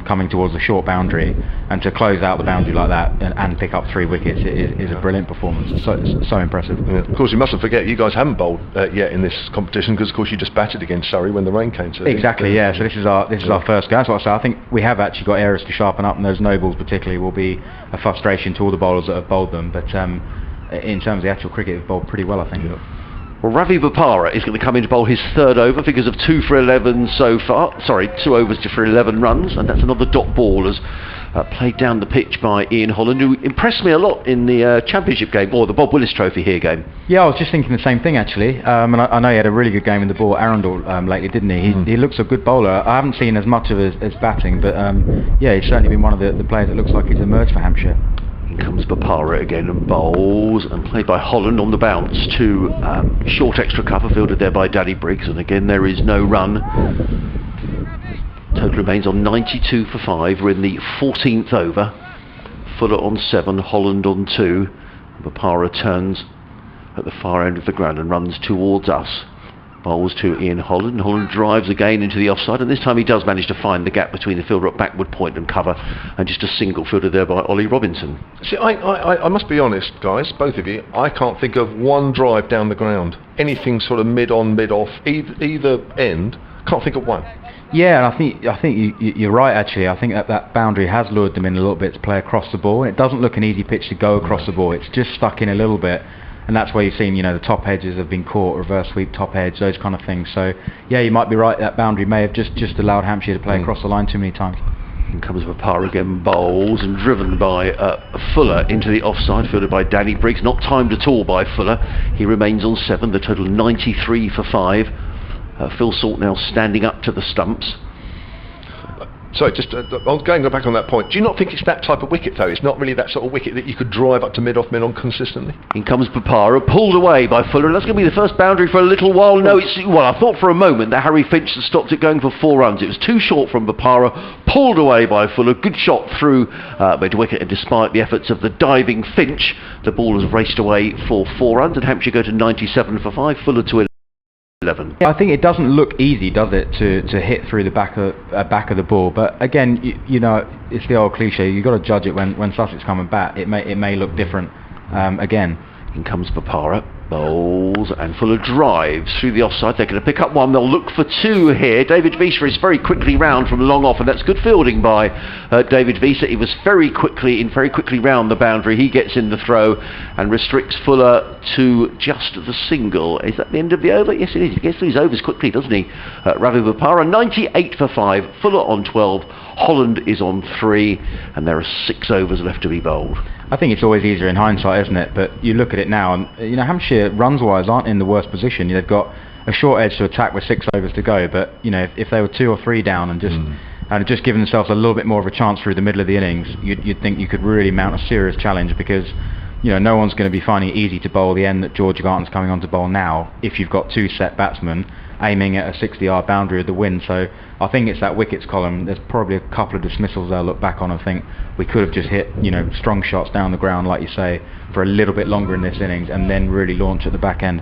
coming towards the short boundary, and to close out the boundary like that and pick up 3 wickets is a brilliant performance. It's so impressive. Yeah. Of course, you mustn't forget, you guys haven't bowled yet in this competition, because of course you just batted against Surrey when the rain came. So exactly, yeah. So this is our first game. That's what I say. I think we have actually got areas to sharpen up, and those no balls particularly will be a frustration to all the bowlers that have bowled them. But in terms of the actual cricket, they've bowled pretty well, I think. Well, Ravi Bopara is going to come in to bowl his 3rd over, figures of 2 for 11 so far. Sorry, 2 overs for 11 runs, and that's another dot ball as played down the pitch by Ian Holland, who impressed me a lot in the Championship game, or the Bob Willis Trophy here game. Yeah, I was just thinking the same thing actually, and I know he had a really good game in the ball at Arundel lately, didn't he? He looks a good bowler. I haven't seen as much of his batting, but yeah, he's certainly been one of the players that looks like he's emerged for Hampshire. In comes Bopara again and bowls, and played by Holland on the bounce to short extra cover, fielded there by Danny Briggs, and again there is no run. Total remains on 92 for 5. We're in the 14th over. Fuller on 7, Holland on 2. Bopara turns at the far end of the ground and runs towards us. Bowls to Ian Holland. Holland drives again into the offside, and this time he does manage to find the gap between the fielder at backward point and cover, and just a single fielded there by Ollie Robinson. See, I must be honest, guys, both of you, I can't think of one drive down the ground. Anything sort of mid-on, mid-off, either end, can't think of one. Yeah, and I think you're right actually. I think that boundary has lured them in a little bit to play across the ball. It doesn't look an easy pitch to go across the ball. It's just stuck in a little bit. And that's where you've seen, the top edges have been caught, reverse sweep, top edge, those kind of things. So, yeah, you might be right, that boundary may have just allowed Hampshire to play across the line too many times. And comes Bopara again, bowls, and driven by Fuller into the offside, fielded by Danny Briggs. Not timed at all by Fuller. He remains on 7, the total 93 for 5. Phil Salt now standing up to the stumps. Sorry, just going back on that point, do you not think it's that type of wicket though? It's not really that sort of wicket that you could drive up to mid-off, mid-on consistently? In comes Bopara, pulled away by Fuller, and that's going to be the first boundary for a little while. No, I thought for a moment that Harry Finch had stopped it going for 4 runs. It was too short from Bopara, pulled away by Fuller, good shot through mid-wicket, and despite the efforts of the diving Finch, the ball has raced away for 4 runs, and Hampshire go to 97 for 5, Fuller to 11. Yeah, I think it doesn't look easy, does it, to hit through the back of the ball? But again, it's the old cliche. You've got to judge it when Sussex come and bat. It may look different. Again, in comes Bopara, bowls, and Fuller drives through the offside. They're going to pick up 1. They'll look for 2 here. David Visa is very quickly round from long off, and that's good fielding by David Visa. He was very quickly round the boundary. He gets in the throw and restricts Fuller to just the single. Is that the end of the over? Yes, it is. He gets through his overs quickly, doesn't he? Ravi Bopara, 98 for 5. Fuller on 12. Holland is on 3, and there are 6 overs left to be bowled. I think it's always easier in hindsight, isn't it? But you look at it now, and Hampshire runs-wise aren't in the worst position. They've got a short edge to attack with 6 overs to go. But if they were 2 or 3 down and just given themselves a little bit more of a chance through the middle of the innings, you'd think you could really mount a serious challenge, because no one's going to be finding it easy to bowl the end that George Garton's coming on to bowl now if you've got 2 set batsmen aiming at a 60-yard boundary of the wind. So I think it's that wickets column. There's probably a couple of dismissals they'll look back on and think we could have just hit strong shots down the ground, like you say, for a little bit longer in this innings and then really launch at the back end.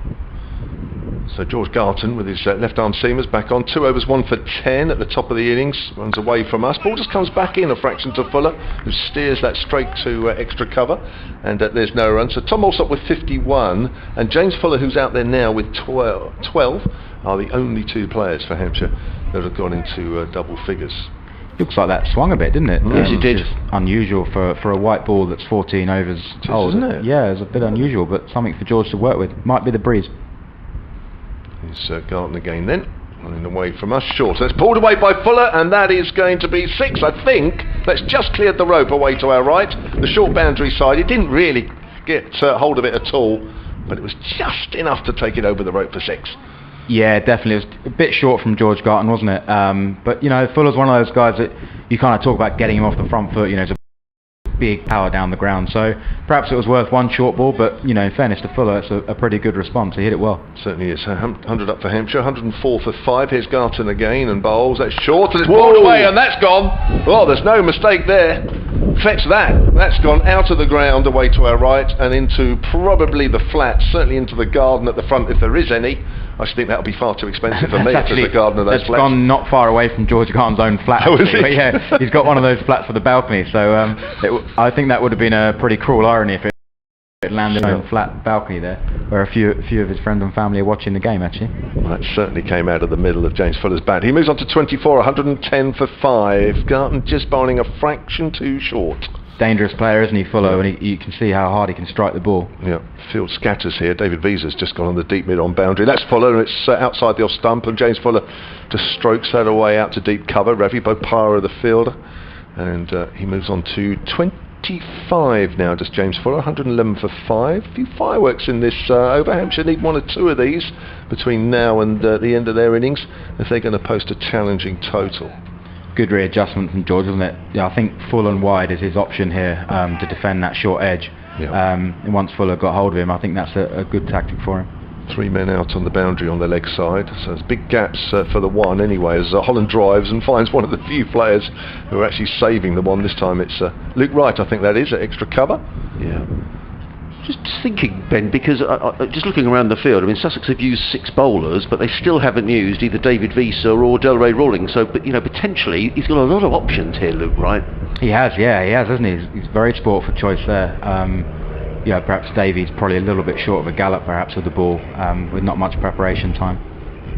So George Garton with his left-arm seamers back on. 2 overs, 1 for 10 at the top of the innings. Runs away from us. Ball just comes back in a fraction to Fuller, who steers that straight to extra cover. And there's no run. So Tom Alsop with 51. And James Fuller, who's out there now with 12, are the only 2 players for Hampshire that have gone into double figures. Looks like that swung a bit, didn't it? Yes, it did. Unusual for a white ball that's 14 overs old, isn't it? Yeah, it's a bit unusual, but something for George to work with. Might be the breeze. Here's Garton again then, running away from us, short. So it's pulled away by Fuller, and that is going to be 6, I think. That's just cleared the rope away to our right. The short boundary side, it didn't really get hold of it at all, but it was just enough to take it over the rope for 6. Yeah, definitely. It was a bit short from George Garton, wasn't it? But, Fuller's one of those guys that you kind of talk about getting him off the front foot, it's a big power down the ground. So perhaps it was worth 1 short ball, but, in fairness to Fuller, it's a pretty good response. He hit it well. Certainly is. 100 up for Hampshire, 104 for 5. Here's Garton again and bowls. That's short and it's bowled away and that's gone. Well, there's no mistake there. Fetch that. That's gone out of the ground away to our right and into probably the flats, certainly into the garden at the front if there is any. I just think that would be far too expensive for me if there's a garden of those flats. That's gone not far away from George Garton's own flat. Oh, is it? But yeah, he's got one of those flats for the balcony, so I think that would have been a pretty cruel irony if it landed on a flat balcony there, where a few of his friends and family are watching the game, actually. Well, that certainly came out of the middle of James Fuller's bat. He moves on to 24, 110 for 5. Garton just bowling a fraction too short. Dangerous player, isn't he, Fuller? And you can see how hard he can strike the ball. Yeah, field scatters here. David Visa's just gone on the deep mid on boundary. That's Fuller, and it's outside the off stump, and James Fuller just strokes that away out to deep cover. Ravi Bopara, the fielder, and he moves on to 25 now. Just James Fuller, 111 for 5. A few fireworks in this over. Hampshire need 1 or 2 of these between now and the end of their innings if they're going to post a challenging total. Good readjustment from George, wasn't it? Yeah, I think full and wide is his option here to defend that short edge. Yeah. And once Fuller got hold of him, I think that's a good tactic for him. 3 men out on the boundary on the leg side, so there's big gaps for the 1 anyway, as Holland drives and finds one of the few players who are actually saving the 1. This time it's Luke Wright, I think that is, at extra cover. Yeah. Just thinking, Ben, because just looking around the field, Sussex have used 6 bowlers, but they still haven't used either David Visa or Delray Rawlings. So, potentially he's got a lot of options here, Luke, right? He has, hasn't he? He's very sport for choice there. Perhaps Davies probably a little bit short of a gallop, perhaps, with the ball, with not much preparation time.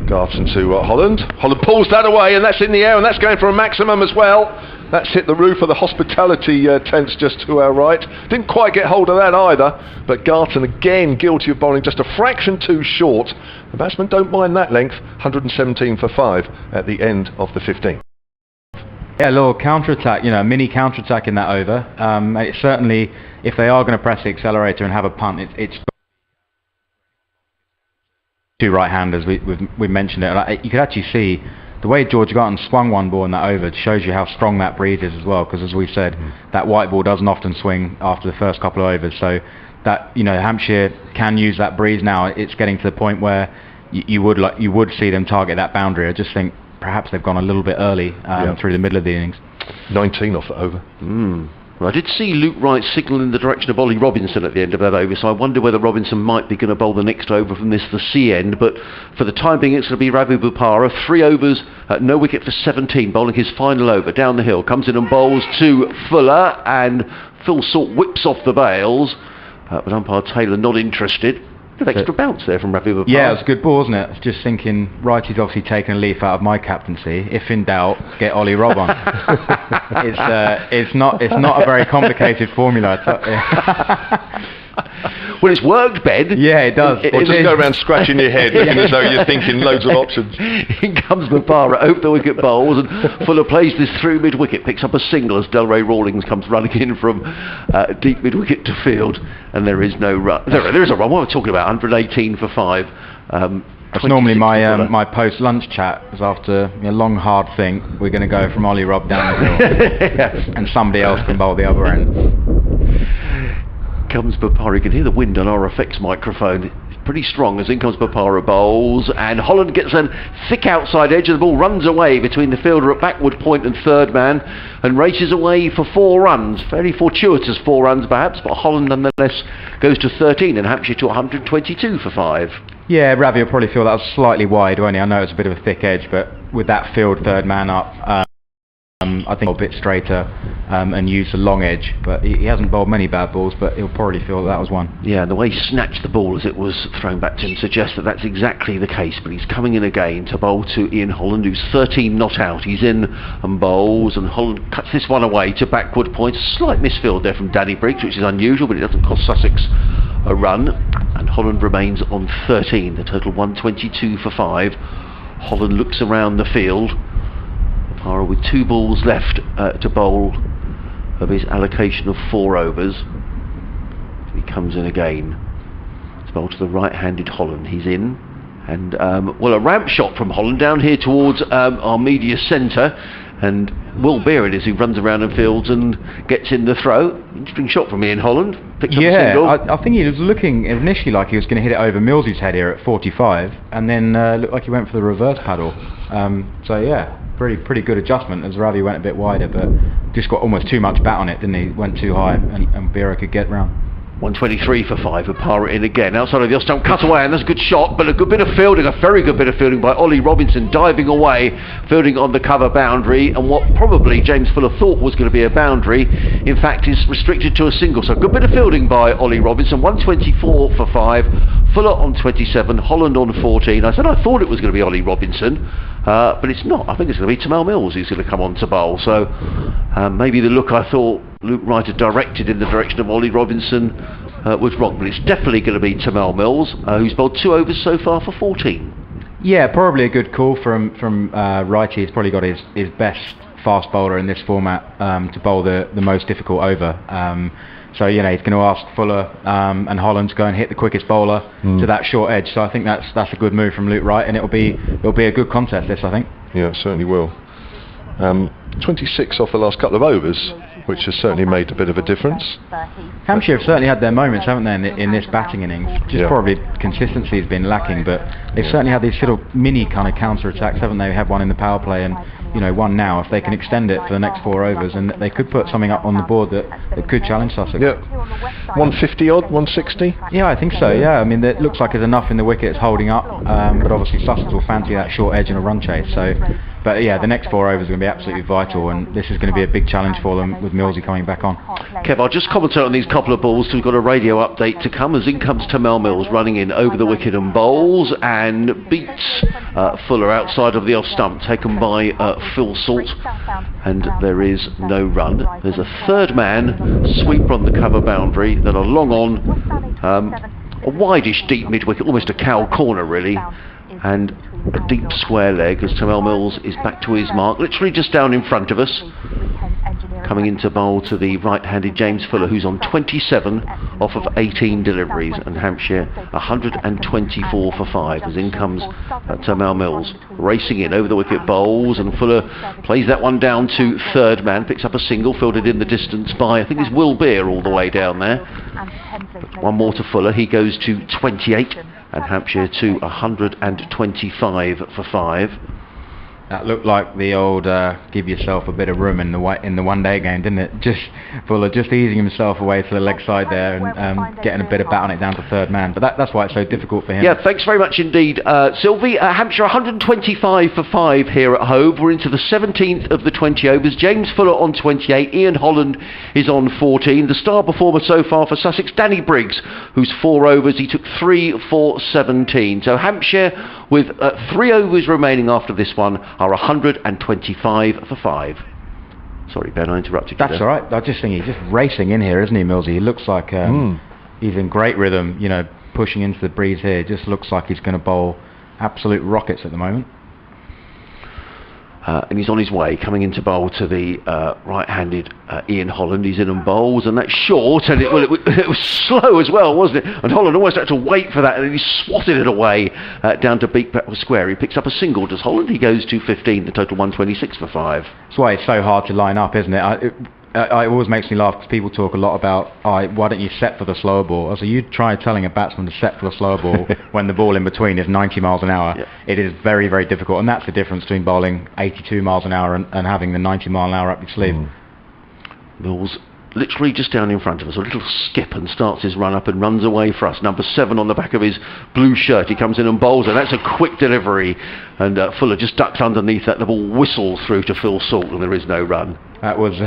Garton to Holland. Holland pulls that away, and that's in the air, and that's going for a maximum as well. That's hit the roof of the hospitality tents just to our right. Didn't quite get hold of that either, but Garton again guilty of bowling just a fraction too short. The batsmen don't mind that length. 117 for 5 at the end of the 15th. Yeah, a little counter-attack, a mini counter-attack in that over. It's certainly, if they are going to press the accelerator and have a punt, it's 2 right-handers. We mentioned it. You could actually see the way George Garton swung 1 ball in that over shows you how strong that breeze is as well, because as we said, that white ball doesn't often swing after the first couple of overs, so that Hampshire can use that breeze now. It's getting to the point where you would see them target that boundary. I just think perhaps they've gone a little bit early through the middle of the innings. 19 off the over. Well, I did see Luke Wright signal in the direction of Ollie Robinson at the end of that over, so I wonder whether Robinson might be going to bowl the next over from the C end, but for the time being it's going to be Ravi Bopara. 3 overs, no wicket for 17, bowling his final over. Down the hill, comes in and bowls to Fuller, and Phil Salt whips off the bails, but umpire Taylor not interested. Good extra bounce there from Ravi Bopara. Yeah, it was a good ball, wasn't it? I was just thinking, Wrighty's obviously taken a leaf out of my captaincy. If in doubt, get Ollie Rob on. It's not a very complicated formula. Well, it's worked, Ben. Yeah, it does. Or just go around scratching your head, looking as though you're thinking loads of options. In comes Bopara over the wicket bowls, and Fuller plays this through mid-wicket, picks up a single as Delray Rawlings comes running in from deep mid-wicket to field, and there is no run. There is a run. What are we talking about? 118 for 5. That's normally my post-lunch chat. Is after a long hard think, we're going to go from Ollie Rob down the hill, and somebody else can bowl the other end. comes Bopara. You can hear the wind on our effects microphone. It's pretty strong as in comes Bopara, bowls, and Holland gets a thick outside edge, and the ball runs away between the fielder at backward point and third man, and races away for 4 runs. Very fortuitous 4 runs perhaps, but Holland nonetheless goes to 13 and Hampshire to 122 for 5. Yeah, Ravi will probably feel that was slightly wide, won't he? I know it's a bit of a thick edge, but with that field third man up, I think a bit straighter and use the long edge, but he hasn't bowled many bad balls, but he'll probably feel that was one. Yeah, and the way he snatched the ball as it was thrown back to him suggests that that's exactly the case, but he's coming in again to bowl to Ian Holland, who's 13 not out. He's in and bowls, and Holland cuts this one away to backward point. Slight misfield there from Danny Briggs, which is unusual, but it doesn't cost Sussex a run, and Holland remains on 13, the total 122 for 5. Holland looks around the field, Bopara with 2 balls left to bowl of his allocation of 4 overs. He comes in again to bowl to the right-handed Holland. He's in, and well, a ramp shot from Holland down here towards our media centre, and Will Beer it is who runs around and fields and gets in the throw. Interesting shot from Ian Holland. Picked up a single. I think he was looking initially like he was going to hit it over Millsy's head here at 45, and then looked like he went for the reverse paddle. So yeah, pretty good adjustment as Ravi went a bit wider, but just got almost too much bat on it, didn't he? Went too high, and Beer could get round. 123 for 5, Bopara in again, outside of the off-stump, cut away, and that's a good shot, but a good bit of fielding, a very good bit of fielding by Ollie Robinson, diving away, fielding on the cover boundary, and what probably James Fuller thought was going to be a boundary, in fact is restricted to a single, so a good bit of fielding by Ollie Robinson. 124 for 5, Fuller on 27, Holland on 14. I said I thought it was going to be Ollie Robinson, but it's not. I think it's going to be Tamal Mills who's going to come on to bowl, so maybe the look I thought Luke Wright had directed in the direction of Ollie Robinson was wrong, but it's definitely going to be Tamal Mills, who's bowled 2 overs so far for 14. Yeah, probably a good call from Wrighty. He's probably got his best fast bowler in this format to bowl the most difficult over. So you know he's going to ask Fuller and Holland to go and hit the quickest bowler to that short edge. So I think that's a good move from Luke Wright, and it'll be a good contest. This, I think. Yeah, it certainly will. 26 off the last couple of overs, which has certainly made a bit of a difference. Hampshire have certainly had their moments, haven't they, in this batting innings? Just probably consistency has been lacking, but they've certainly had these little mini kind of counter attacks, haven't they? Had one in the power play, and you know, one now. If they can extend it for the next 4 overs, and they could put something up on the board that could challenge Sussex. Yeah, 150 odd, 160. Yeah, I think so. Yeah, I mean, it looks like there's enough in the wicket. It's holding up, but obviously Sussex will fancy that short edge and a run chase. So, but yeah, the next 4 overs are going to be absolutely vital, and this is going to be a big challenge for them with Millsy coming back on. Kev, I'll just comment on these couple of balls. So we've got a radio update to come as in comes Tamal Mills running in over the wicket and bowls and beats Fuller outside of the off stump, taken by Phil Salt, and there is no run. There's a third man sweeper on the cover boundary, then a long on, a wideish deep mid wicket, almost a cow corner really, and a deep square leg as Tamal Mills is back to his mark, literally just down in front of us. Coming into bowl to the right-handed James Fuller, who's on 27 off of 18 deliveries, and Hampshire 124 for 5 as in comes Tamal Mills racing in over the wicket, bowls, and Fuller plays that one down to third man, picks up a single fielded in the distance by I think it's Will Beer all the way down there. But one more to Fuller, he goes to 28 and Hampshire to 125 for 5. That looked like the old give yourself a bit of room in the one-day game, didn't it? Just Fuller just easing himself away to the leg side there and getting a bit of bat on it down to third man. But that's why it's so difficult for him. Yeah, thanks very much indeed, Sylvie. Hampshire 125 for 5 here at Hove. We're into the 17th of the 20 overs. James Fuller on 28. Ian Holland is on 14. The star performer so far for Sussex, Danny Briggs, who's 4 overs. He took 3 for 17. So Hampshire, with 3 overs remaining after this one, are 125 for 5. Sorry, Ben, I interrupted you. That's all right. I just think he's just racing in here, isn't he, Millsy? He looks like he's in great rhythm, you know, pushing into the breeze here. Just looks like he's going to bowl absolute rockets at the moment. And he's on his way, coming into bowl to the right-handed Ian Holland. He's in and bowls, and that's short, and it was slow as well, wasn't it? And Holland almost had to wait for that, and then he swatted it away down to beak back square. He picks up a single, does Holland. He goes to 15, the total 126 for 5. That's why it's so hard to line up, isn't it? it always makes me laugh because people talk a lot about, why don't you set for the slower ball? So you try telling a batsman to set for the slower ball when the ball in between is 90 miles an hour. Yeah. It is very, very difficult, and that's the difference between bowling 82 miles an hour and having the 90 mile an hour up your sleeve. Mills literally just down in front of us, a little skip, and starts his run up and runs away for us. Number 7 on the back of his blue shirt. He comes in and bowls, and that's a quick delivery. And Fuller just ducks underneath that. The ball whistles through to Phil Salt, and there is no run. That was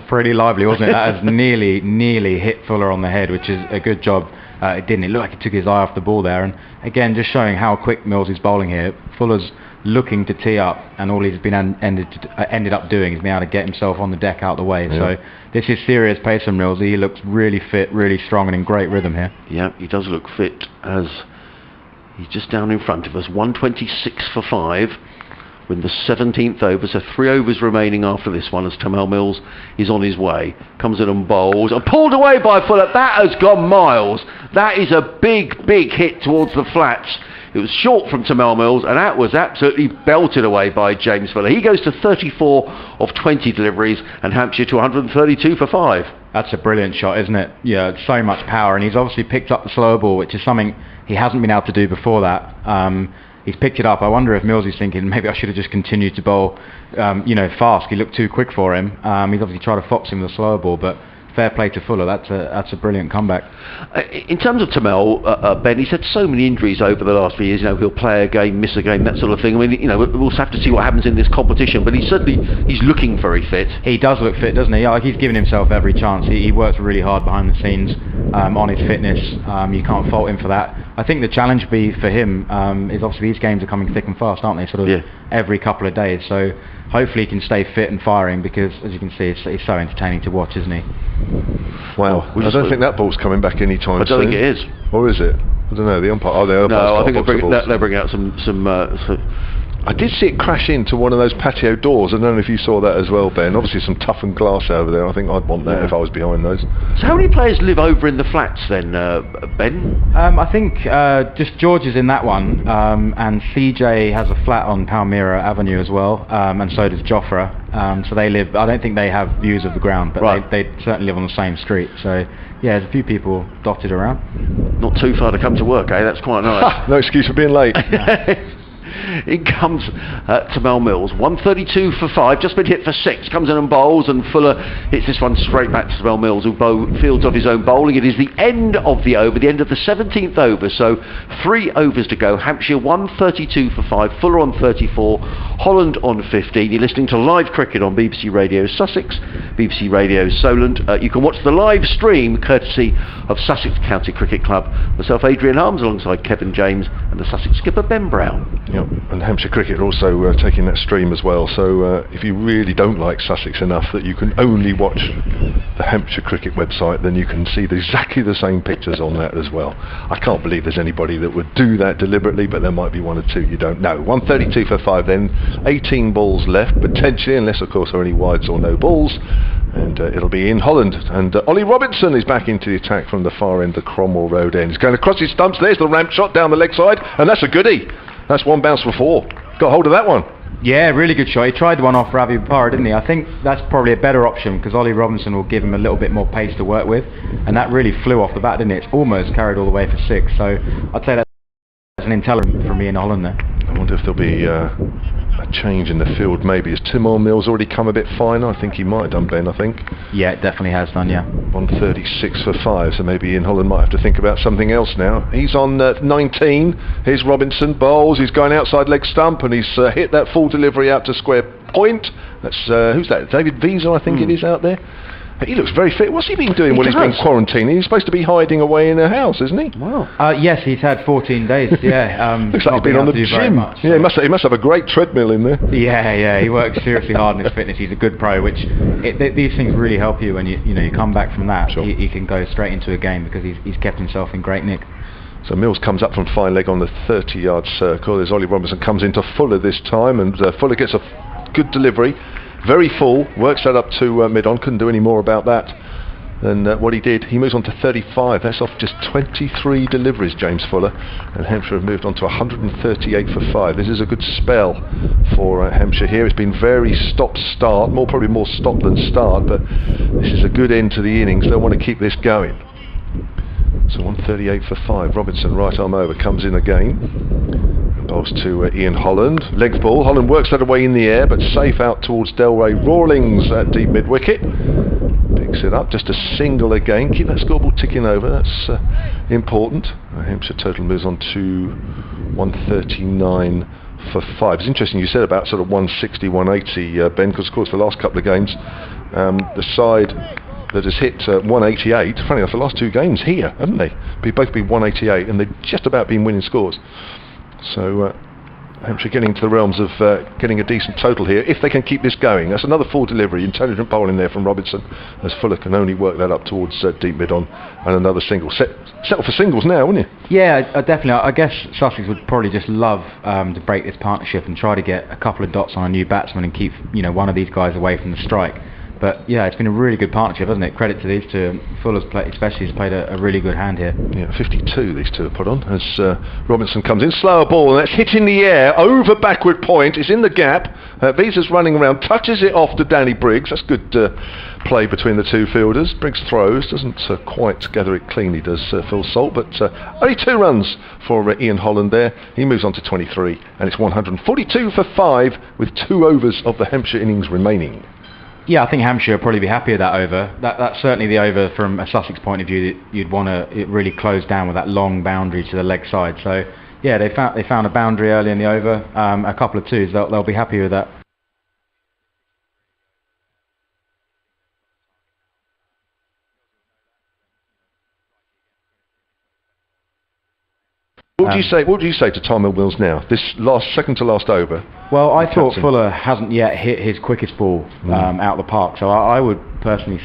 pretty lively, wasn't it? That has nearly hit Fuller on the head, which is a good job. It didn't. It looked like he took his eye off the ball there. And again, just showing how quick Mills is bowling here. Fuller's looking to tee up, and all he's been ended up doing is being able to get himself on the deck out of the way. Yeah. So this is serious pace from Mills. He looks really fit, really strong, and in great rhythm here. Yeah, he does look fit, as he's just down in front of us. 126 for 5 with the 17th over, so 3 overs remaining after this one, as Tamel Mills is on his way. Comes in and bowls, and pulled away by Fuller. That has gone miles. That is a big hit towards the flats. It was short from Tamel Mills, and that was absolutely belted away by James Fuller. He goes to 34 of 20 deliveries, and Hampshire to 132 for 5. That's a brilliant shot, isn't it? Yeah, so much power, and he's obviously picked up the slower ball, which is something he hasn't been able to do before that. He's picked it up. I wonder if Mills is thinking maybe I should have just continued to bowl, fast. He looked too quick for him. He's obviously tried to fox him with the slower ball, but fair play to Fuller. That's a brilliant comeback. In terms of Tamel, Ben, he's had so many injuries over the last few years. He'll play a game, miss a game, that sort of thing. I mean, we'll have to see what happens in this competition. But he's looking very fit. He does look fit, doesn't he? He's given himself every chance. He works really hard behind the scenes on his fitness. You can't fault him for that. I think the challenge for him is obviously these games are coming thick and fast, aren't they? Sort of every couple of days. So hopefully he can stay fit and firing, because as you can see, it's so entertaining to watch, isn't he? Wow. I don't think that ball's coming back anytime soon. I don't think it is. Or is it? I don't know. The umpire. No, I think they'll bring out some. I did see it crash into one of those patio doors. I don't know if you saw that as well, Ben. Obviously some toughened glass over there. I think I'd want that if I was behind those. So how many players live over in the flats then, Ben? I think just George is in that one, and CJ has a flat on Palmyra Avenue as well, and so does Jofra. So they live, I don't think they have views of the ground, but they certainly live on the same street. So yeah, there's a few people dotted around. Not too far to come to work, eh? That's quite nice. No excuse for being late. In comes Tamel Mills, 132 for 5, just been hit for 6, comes in and bowls, and Fuller hits this one straight back to Tamel Mills, who fields off his own bowling. It is the end of the over, the end of the 17th over, so 3 overs to go. Hampshire 132 for 5, Fuller on 34, Holland on 15. You're listening to live cricket on BBC Radio Sussex, BBC Radio Solent. You can watch the live stream courtesy of Sussex County Cricket Club. Myself, Adrian Harms, alongside Kevin James and the Sussex skipper Ben Brown. Yep. And Hampshire Cricket are also taking that stream as well, so if you really don't like Sussex enough that you can only watch the Hampshire Cricket website, then you can see exactly the same pictures on that as well. I can't believe there's anybody that would do that deliberately, but there might be one or two you don't know. 132 for 5 then, 18 balls left potentially, unless of course there are any wides or no balls, and it'll be in Holland. And Ollie Robinson is back into the attack from the far end, the Cromwell Road end. He's going across his stumps. There's the ramp shot down the leg side, and that's a goodie. That's one bounce for 4. Got hold of that one. Yeah, really good shot. He tried one off Ravi Bopara, didn't he? I think that's probably a better option, because Ollie Robinson will give him a little bit more pace to work with, and that really flew off the bat, didn't it? It's almost carried all the way for 6, so I'd say that's an intelligent from Ian Holland there. I wonder if there'll be a change in the field maybe. Has Tamel Mills already come a bit finer? I think he might have done, Ben, I think. Yeah, it definitely has done, yeah. 136 for 5, so maybe Ian Holland might have to think about something else now. He's on 19. Here's Robinson, bowls, he's going outside leg stump, and he's hit that full delivery out to square point. That's, who's that? David Visa, I think it is out there. He looks very fit. What's he been doing while he's been quarantining? He's supposed to be hiding away in a house, isn't he? Wow. Yes, he's had 14 days. Yeah. Looks like he's been on the gym. Yeah, he must have a great treadmill in there. Yeah. He works seriously hard in his fitness. He's a good pro, which these things really help you when you come back from that. Sure. He can go straight into a game because he's kept himself in great nick. So Mills comes up from fine leg on the 30-yard circle. There's Ollie Robinson comes into Fuller this time, and Fuller gets a good delivery. Very full, works that up to mid-on, couldn't do any more about that. than what he did. He moves on to 35. That's off just 23 deliveries, James Fuller. And Hampshire have moved on to 138 for 5. This is a good spell for Hampshire here. It's been very stop-start, probably more stop than start, but this is a good end to the innings. They'll want to keep this going. So 138 for 5. Robinson, right arm over, comes in again. Bowls to Ian Holland. Leg ball. Holland works that away in the air, but safe out towards Delray. Rawlings at deep mid-wicket. Picks it up. Just a single again. Keep that scoreboard ticking over. That's important. Hampshire total moves on to 139 for 5. It's interesting you said about sort of 160, 180, Ben, because of course the last couple of games, the side that has hit 188, funny enough, the last 2 games here, haven't they? Both been 188, and they've just about been winning scores. So Hampshire getting into the realms of getting a decent total here, if they can keep this going. That's another full delivery, intelligent bowling there from Robinson, as Fuller can only work that up towards deep mid on, and another single. Settle for singles now, wouldn't you? Yeah, definitely. I guess Sussex would probably just love to break this partnership and try to get a couple of dots on a new batsman and keep one of these guys away from the strike. But yeah, it's been a really good partnership, hasn't it? Credit to these two. Fuller's especially has played a really good hand here. Yeah, 52 these two have put on as Robinson comes in. Slower ball, and that's hit in the air, over backward point. It's in the gap. Visa's running around, touches it off to Danny Briggs. That's good play between the two fielders. Briggs throws, doesn't quite gather it cleanly, does Phil Salt, but only 2 runs for Ian Holland there. He moves on to 23, and it's 142 for 5 with 2 overs of the Hampshire innings remaining. Yeah, I think Hampshire will probably be happy with that over. That's certainly the over from a Sussex point of view that you'd want to really close down with that long boundary to the leg side. So yeah, they found a boundary early in the over, a couple of 2s. They'll be happy with that. What would you say to Tymal Mills now? This second to last over. Well, I thought Fuller hasn't yet hit his quickest ball out the park, so I would personally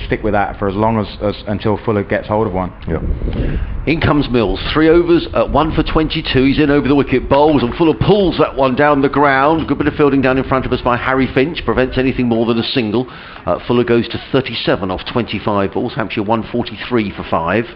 stick with that for as long as until Fuller gets hold of one. Yeah. In comes Mills, 3 overs at 1 for 22. He's in over the wicket, bowls, and Fuller pulls that one down the ground. Good bit of fielding down in front of us by Harry Finch, prevents anything more than a single. Fuller goes to 37 off 25 balls. Hampshire 143 for 5.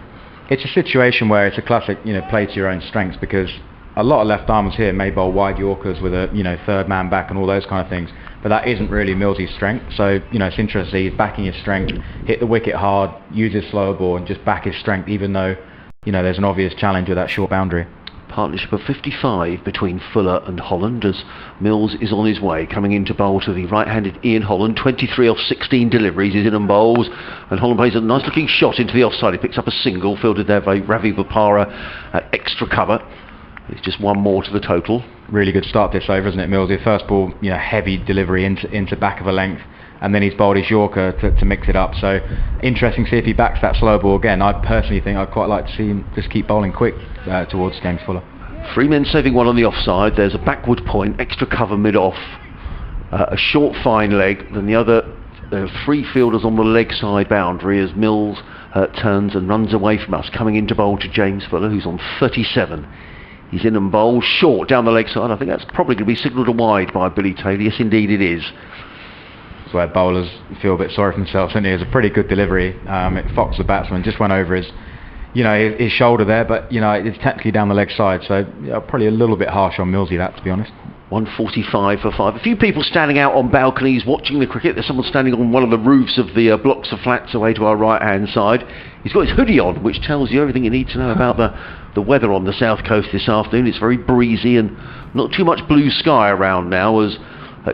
It's a situation where it's a classic, play to your own strengths, because a lot of left armers here may bowl wide Yorkers with a, third man back and all those kind of things, but that isn't really Millsy's strength. So, it's interesting, he's backing his strength, hit the wicket hard, use his slower ball and just back his strength, even though, there's an obvious challenge with that short boundary. Partnership of 55 between Fuller and Holland as Mills is on his way, coming into bowl to the right-handed Ian Holland. 23 off 16 deliveries, he's in and bowls, and Holland plays a nice looking shot into the offside. He picks up a single, fielded there by Ravi Bopara at extra cover. It's just 1 more to the total. Really good start this over, isn't it, Mills? His first ball, heavy delivery into back of a length, and then he's bowled his Yorker to mix it up. So interesting to see if he backs that slow ball again. I personally think I'd quite like to see him just keep bowling quick towards James Fuller. 3 men saving 1 on the offside. There's a backward point, extra cover mid-off, a short fine leg, then the other. There are 3 fielders on the leg side boundary as Mills turns and runs away from us, coming into bowl to James Fuller, who's on 37. He's in and bowls short down the leg side. I think that's probably going to be signalled to wide by Billy Taylor. Yes, indeed it is. That's where bowlers feel a bit sorry for themselves, and it was a pretty good delivery. Fox, the batsman, just went over his shoulder there, but it's technically down the leg side, so probably a little bit harsh on Millsy, that, to be honest. 145 for 5. A few people standing out on balconies watching the cricket. There's someone standing on one of the roofs of the blocks of flats away to our right hand side. He's got his hoodie on, which tells you everything you need to know about the weather on the south coast this afternoon. It's very breezy and not too much blue sky around now as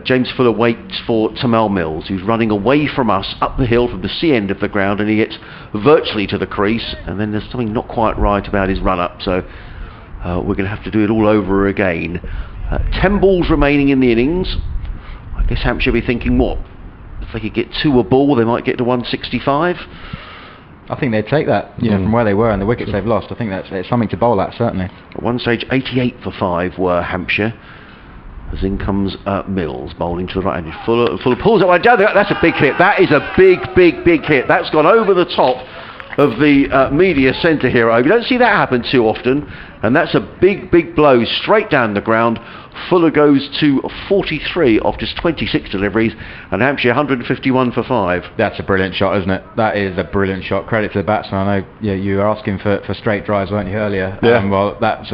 James Fuller waits for Tymal Mills, who's running away from us up the hill from the sea end of the ground, and he gets virtually to the crease, and then there's something not quite right about his run up, so we're going to have to do it all over again. 10 balls remaining in the innings. I guess Hampshire will be thinking, what, if they could get 2 a ball, they might get to 165. I think they'd take that, from where they were and the wickets they've lost. I think it's something to bowl at, certainly. At one stage, 88 for 5 were Hampshire. As in comes Mills, bowling to the right-handed Fuller pulls that one down. That's a big hit. That is a big hit. That's gone over the top of the media centre here. You don't see that happen too often, and that's a big blow straight down the ground. Fuller goes to 43 off just 26 deliveries, and Hampshire 151 for 5. That's a brilliant shot, isn't it? That is a brilliant shot. Credit to the batsman. I know you were asking for straight drives, weren't you, earlier? Yeah. Well, that's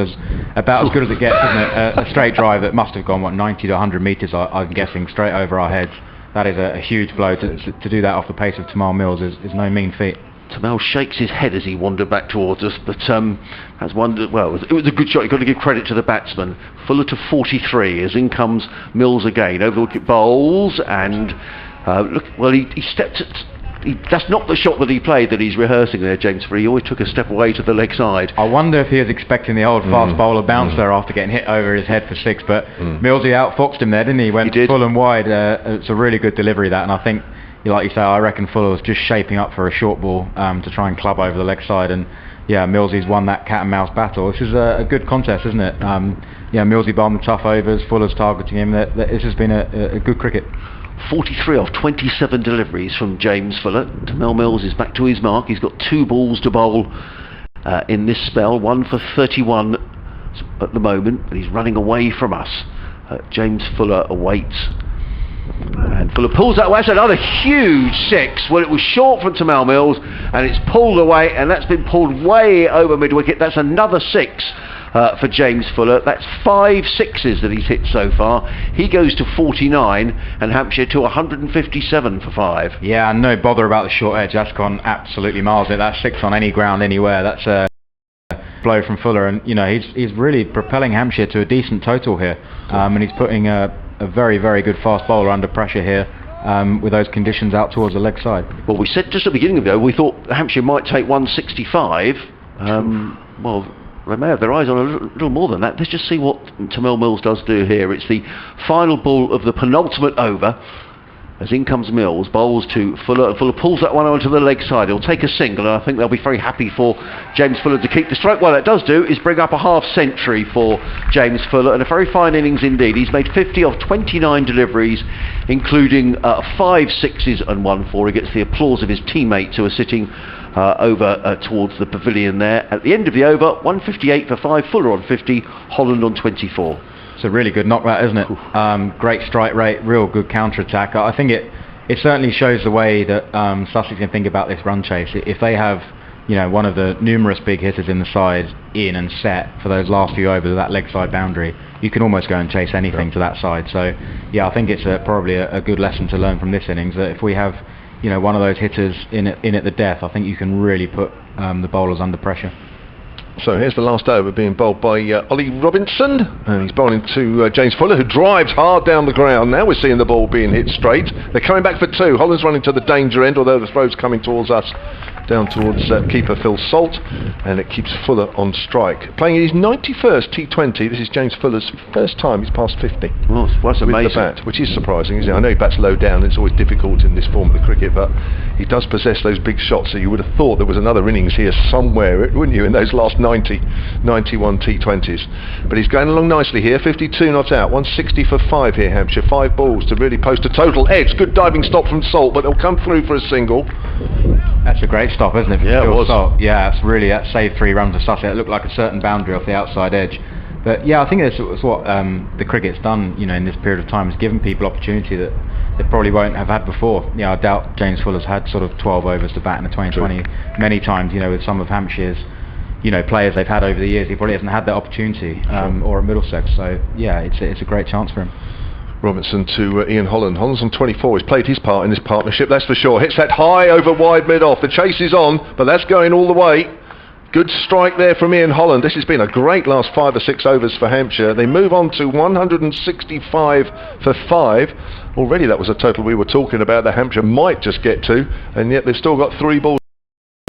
about as good as it gets, isn't it? A straight drive that must have gone, 90 to 100 metres, I'm guessing, straight over our heads. That is a huge blow. To do that off the pace of Tamal Mills is no mean feat. Tamal shakes his head as he wandered back towards us, but has wondered. Well, it was a good shot. You've got to give credit to the batsman. Fuller to 43 as in comes Mills again over the wicket, bowls, and look. Well, he stepped. That's not the shot that he played that he's rehearsing there, James Fuller. He always took a step away to the leg side. I wonder if he was expecting the old fast bowler bounce there after getting hit over his head for 6, but Millsy outfoxed him there, didn't he? Went full and wide. It's a really good delivery, that, and I think, like you say, I reckon Fuller was just shaping up for a short ball to try and club over the leg side, and yeah, Millsy's won that cat and mouse battle. This is a good contest, isn't it? Millsy bowled the tough overs, Fuller's targeting him. This has been a good cricket. 43 off 27 deliveries from James Fuller. Tamal Mills is back to his mark. He's got 2 balls to bowl in this spell, 1 for 31 at the moment, but he's running away from us. James Fuller awaits. And Fuller pulls that away. That's another huge 6. Well, it was short from Tamal Mills, and it's pulled away, and that's been pulled way over mid-wicket. That's another 6 for James Fuller. That's 5 6s that he's hit so far. He goes to 49, and Hampshire to 157 for 5. Yeah, no bother about the short edge. That's gone absolutely miles. That's 6 on any ground, anywhere. That's a blow from Fuller, and he's really propelling Hampshire to a decent total here, and he's putting a very, very good fast bowler under pressure here with those conditions out towards the leg side. Well, we said just at the beginning of the we thought Hampshire might take 165. Well, they may have their eyes on a little more than that. Let's just see what Tamal Mills does do here. It's the final ball of the penultimate over. As in comes Mills, bowls to Fuller. Fuller pulls that one onto the leg side. He'll take a single, and I think they'll be very happy for James Fuller to keep the stroke. What that does do is bring up a half century for James Fuller, and a very fine innings indeed. He's made 50 of 29 deliveries, including 5 6s and 1 4. He gets the applause of his teammates who are sitting over towards the pavilion there. At the end of the over, 158 for 5, Fuller on 50, Holland on 24. It's a really good knock, that, isn't it? Great strike rate, real good counter-attack. I think it certainly shows the way that Sussex can think about this run chase. If they have one of the numerous big hitters in the side in and set for those last few overs of that leg side boundary, you can almost go and chase anything to that side. So yeah, I think it's probably a good lesson to learn from this innings, that if we have one of those hitters in at the death, I think you can really put the bowlers under pressure. So here's the last over being bowled by Ollie Robinson, and he's bowling to James Fuller, who drives hard down the ground. Now we're seeing the ball being hit straight. They're coming back for 2. Holland's running to the danger end, although the throw's coming towards us, down towards keeper Phil Salt, and it keeps Fuller on strike. Playing his 91st T20. This is James Fuller's first time he's passed 50. Well, that's amazing. With the bat, which is surprising, isn't it? I know he bats low down, it's always difficult in this form of the cricket, but he does possess those big shots, so you would have thought there was another innings here somewhere, wouldn't you, in those last 91 T20s. But he's going along nicely here, 52 not out, 160 for 5 here, Hampshire. 5 balls to really post a total edge. Good diving stop from Salt, but they'll come through for a single. That's a great stop, isn't it? Yeah, it was. Salt. Yeah, that saved 3 runs for Sussex. It looked like a certain boundary off the outside edge. But yeah, I think it's what the cricket's done, in this period of time, is given people opportunity that they probably won't have had before. I doubt James Fuller's had sort of 12 overs to bat in the 2020 many times, with some of Hampshire's players they've had over the years. He probably hasn't had that opportunity, or at Middlesex. So yeah, it's a great chance for him. Robinson to Ian Holland. Holland's on 24. He's played his part in this partnership, that's for sure. Hits that high over wide mid off. The chase is on, but that's going all the way. Good strike there from Ian Holland. This has been a great last 5 or 6 overs for Hampshire. They move on to 165 for 5. Already that was a total we were talking about that Hampshire might just get to, and yet they've still got 3 balls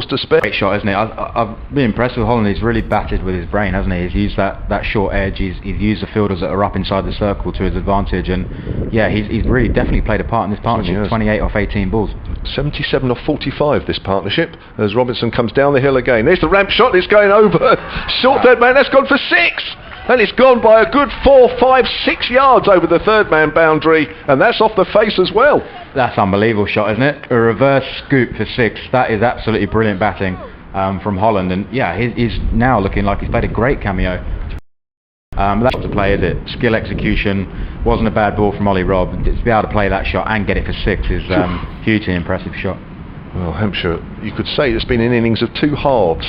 to spare. Great shot, isn't it? I've been impressed with Holland. He's really batted with his brain, hasn't he? He's used that short edge. He's used the fielders that are up inside the circle to his advantage, and yeah, he's really definitely played a part in this partnership. 28 off 18 balls. 77 off 45 this partnership, as Robinson comes down the hill again. There's the ramp shot. It's going over. Short third man. That's gone for 6. and it's gone by a good 4, 5, 6 yards over the third man boundary, and that's off the face as well. That's unbelievable shot, isn't it? A reverse scoop for 6. That is absolutely brilliant batting from Holland, and yeah, he's now looking like he's played a great cameo. That's to play, is it? Skill execution, wasn't a bad ball from Ollie Robb. To be able to play that shot and get it for 6 is hugely impressive shot. Well, Hampshire, you could say it's been an innings of 2 halves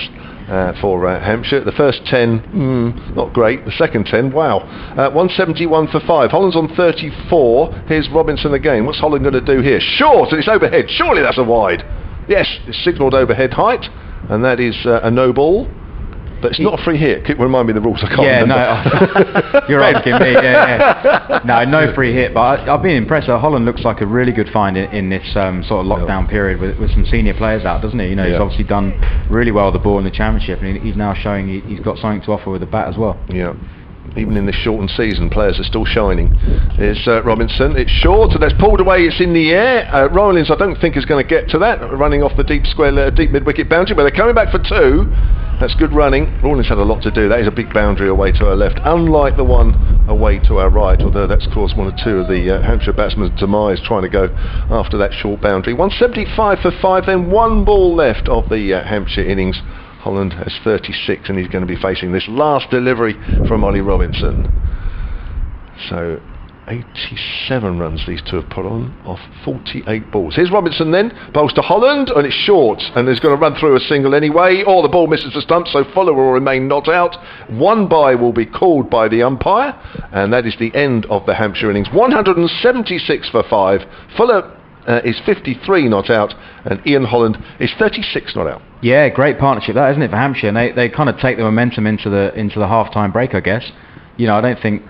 for Hampshire. The first 10, not great. The second 10, wow. 171 for 5. Holland's on 34. Here's Robinson again. What's Holland going to do here? Short, and it's overhead. Surely that's a wide. Yes, it's signalled overhead height, and that is a no ball. But it's not a free hit. Remind me of the rules. I can't remember. No, you're asking me. No free hit. But I've been impressed. Holland looks like a really good find in this sort of lockdown period with some senior players out, doesn't he? You know, he's obviously done really well with the ball in the championship, and he's now showing he's got something to offer with the bat as well. Yeah. Even in this shortened season, players are still shining. There's Robinson. It's short, and that's pulled away. It's in the air. Rowlands, I don't think, is going to get to that. Running off the deep square, deep mid-wicket boundary, but they're coming back for 2. That's good running. Rowlands had a lot to do. That is a big boundary away to our left, unlike the one away to our right, although that's caused 1 or 2 of the Hampshire batsmen's demise trying to go after that short boundary. 175 for 5, then 1 ball left of the Hampshire innings. Holland has 36, and he's going to be facing this last delivery from Ollie Robinson. So 87 runs these two have put on off 48 balls. Here's Robinson then, bowls to Holland, and it's short, and he's going to run through a single anyway, or the ball misses the stump, so Fuller will remain not out. 1 bye will be called by the umpire, and that is the end of the Hampshire innings. 176 for 5. Fuller is 53 not out, and Ian Holland is 36 not out. Yeah, great partnership that, isn't it, for Hampshire? And they kind of take the momentum into the half-time break, I guess. You know, I don't think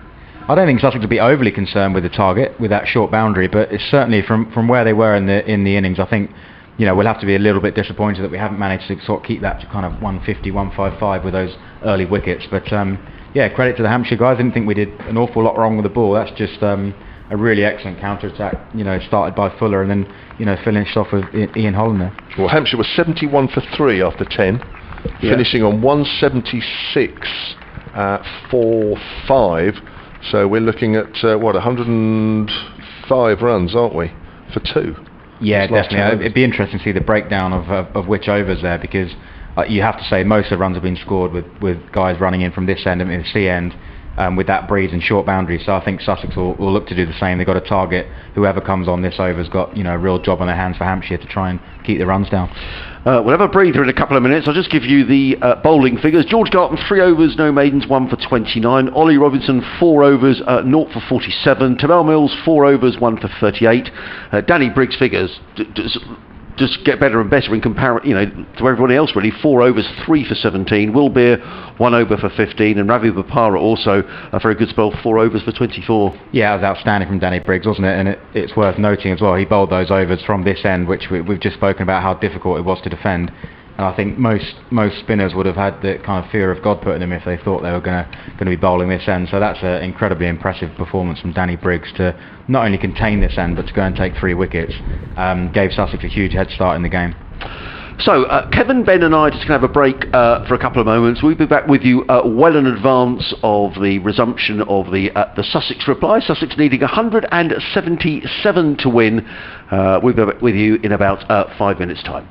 Sussex will be overly concerned with the target, with that short boundary, but it's certainly from where they were in the innings. I think, you know, we'll have to be a little bit disappointed that we haven't managed to sort of keep that to kind of 150, 155 with those early wickets. But yeah, credit to the Hampshire guys. I didn't think we did an awful lot wrong with the ball. That's just a really excellent counter-attack, you know, started by Fuller and then, you know, finished off with Ian Holland there. Well, Hampshire was 71 for 3 after 10, finishing on 176 for 5. So we're looking at, 105 runs, aren't we, for 2? Yeah, definitely. It'd be interesting to see the breakdown of which overs there, because you have to say most of the runs have been scored with guys running in from this end and the C end. With that breeze and short boundaries, so I think Sussex will look to do the same. They've got to target whoever comes on this over's got, you know, a real job on their hands for Hampshire to try and keep the runs down. We'll have a breather in a couple of minutes. I'll just give you the bowling figures. George Garton 3 overs, no maidens, 1 for 29. Ollie Robinson 4 overs, 0 for 47. Terrell Mills 4 overs, 1 for 38. Danny Briggs' figures just get better and better in comparison, you know, to everybody else really. 4 overs, 3 for 17. Will Beer 1 over for 15, and Ravi Bopara also a very good spell, 4 overs for 24. Yeah, that was outstanding from Danny Briggs, wasn't it? And it's worth noting as well, he bowled those overs from this end, which we've just spoken about how difficult it was to defend. And I think most spinners would have had the kind of fear of God put in them if they thought they were going to be bowling this end. So that's an incredibly impressive performance from Danny Briggs to not only contain this end but to go and take 3 wickets. Gave Sussex a huge head start in the game. So Kevin, Ben and I are just going to have a break for a couple of moments. We'll be back with you well in advance of the resumption of the Sussex reply. Sussex needing 177 to win. We'll be back with you in about 5 minutes' time.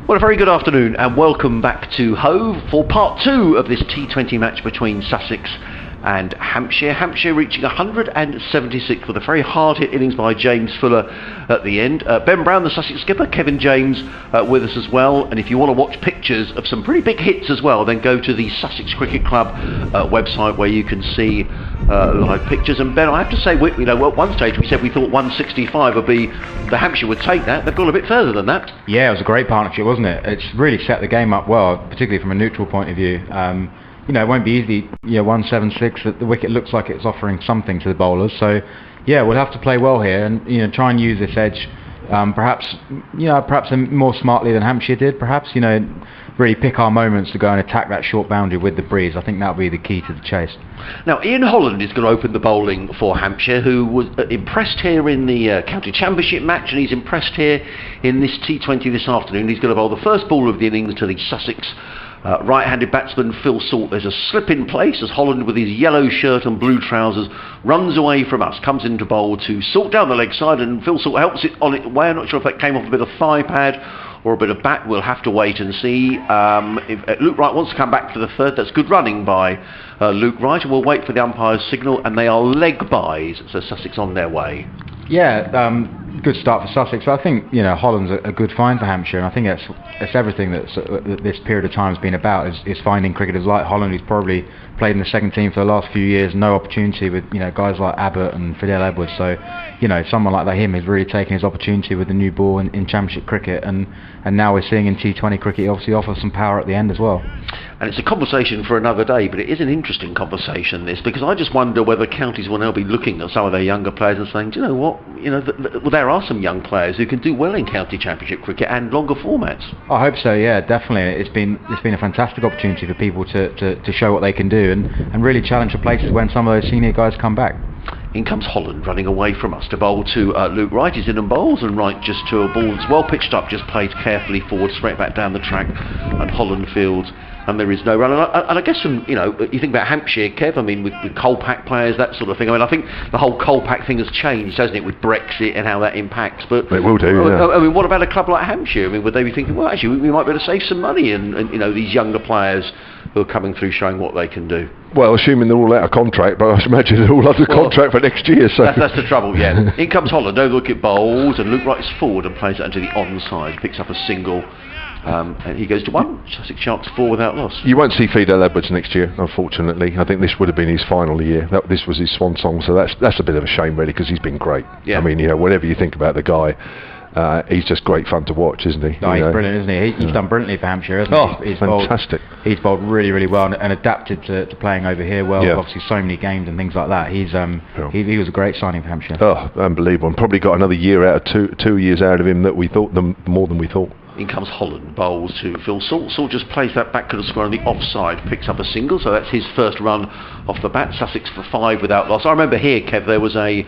Well, a very good afternoon and welcome back to Hove for part 2 of this T20 match between Sussex and Hampshire. Hampshire reaching 176 with a very hard-hit innings by James Fuller at the end. Ben Brown, the Sussex skipper, Kevin James with us as well. And if you want to watch pictures of some pretty big hits as well, then go to the Sussex Cricket Club website where you can see live pictures. And Ben, I have to say, at one stage we said we thought 165 would be, the Hampshire would take that. They've gone a bit further than that. Yeah, it was a great partnership, wasn't it? It's really set the game up well, particularly from a neutral point of view. It won't be easy. 176. The wicket looks like it's offering something to the bowlers. So, yeah, we'll have to play well here and try and use this edge Perhaps more smartly than Hampshire did. Perhaps, really pick our moments to go and attack that short boundary with the breeze. I think that'll be the key to the chase. Now, Ian Holland is going to open the bowling for Hampshire, who was impressed here in the County Championship match, and he's impressed here in this T20 this afternoon. He's going to bowl the first ball of the innings to the Sussex right-handed batsman Phil Salt. There's a slip in place as Holland, with his yellow shirt and blue trousers, runs away from us, comes into bowl to Salt down the leg side, and Phil Salt helps it on its way. I'm not sure if that came off a bit of thigh pad or a bit of bat. We'll have to wait and see. If Luke Wright wants to come back to the third, that's good running by Luke Wright, and we'll wait for the umpire's signal, and they are leg byes, so Sussex on their way. Yeah, good start for Sussex. I think Holland's a good find for Hampshire, and I think that's everything that this period of time has been about, is finding cricketers like Holland, who's probably played in the second team for the last few years, no opportunity with guys like Abbott and Fidel Edwards. So someone like him is really taking his opportunity with the new ball in Championship cricket, and now we're seeing in T20 cricket he obviously offers some power at the end as well. And it's a conversation for another day, but it is an interesting conversation, this, because I just wonder whether counties will now be looking at some of their younger players and saying, do you know what, well, there are some young players who can do well in County Championship cricket and longer formats. I hope so, yeah, definitely. It's been a fantastic opportunity for people to show what they can do and really challenge for places when some of those senior guys come back. In comes Holland, running away from us to bowl to Luke Wright. He's in and bowls, and Wright just to a ball that's well pitched up, just plays carefully forward, straight back down the track, and Holland fields, and there is no run. And I guess you think about Hampshire, Kev, with Colpack players, that sort of thing. I think the whole Colpack thing has changed, hasn't it, with Brexit and how that impacts. But it will do, yeah. What about a club like Hampshire? Would they be thinking, well, actually, we might be able to save some money, and these younger players who are coming through showing what they can do? Well, assuming they're all out of contract, but I imagine they're all under contract for next year. So that's the trouble, yeah. In comes Holland, no look at bowls, and Luke Wright's forward and plays it onto the onside, picks up a single, and he goes to one. Sussex Sharks 4 without loss. You won't see Fidel Edwards next year, unfortunately. I think this would have been his final year. This was his swan song, so that's a bit of a shame, really, because he's been great. Yeah. Whatever you think about the guy, he's just great fun to watch, isn't he? No, he's brilliant, isn't he? He's done brilliantly for Hampshire, hasn't he? He's fantastic. He's bowled really, really well and adapted to playing over here well. Yeah. Obviously, so many games and things like that. He was a great signing for Hampshire. Oh, unbelievable! And probably got another year out of two years out of him that we thought, more than we thought. In comes Holland, bowls to Phil Salt. Salt just plays that back to the square on the offside, picks up a single, so that's his first run off the bat. Sussex for 5 without loss. I remember here, Kev, there was a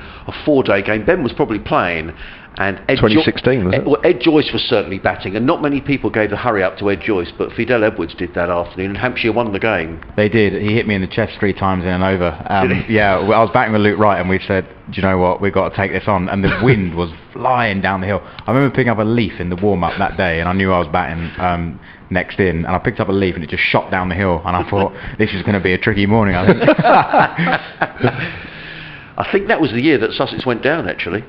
4-day game. Ben was probably playing, and 2016, was it? Well, Ed Joyce was certainly batting, and not many people gave the hurry up to Ed Joyce, but Fidel Edwards did that afternoon, and Hampshire won the game. They did. He hit me in the chest 3 times in and over. Did he? Yeah, I was batting with Luke Wright, and we said, do you know what, we've got to take this on, and the wind was flying down the hill. I remember picking up a leaf in the warm-up that day, and I knew I was batting next in, and I picked up a leaf, and it just shot down the hill, and I thought, this is going to be a tricky morning, I think. I think that was the year that Sussex went down, actually.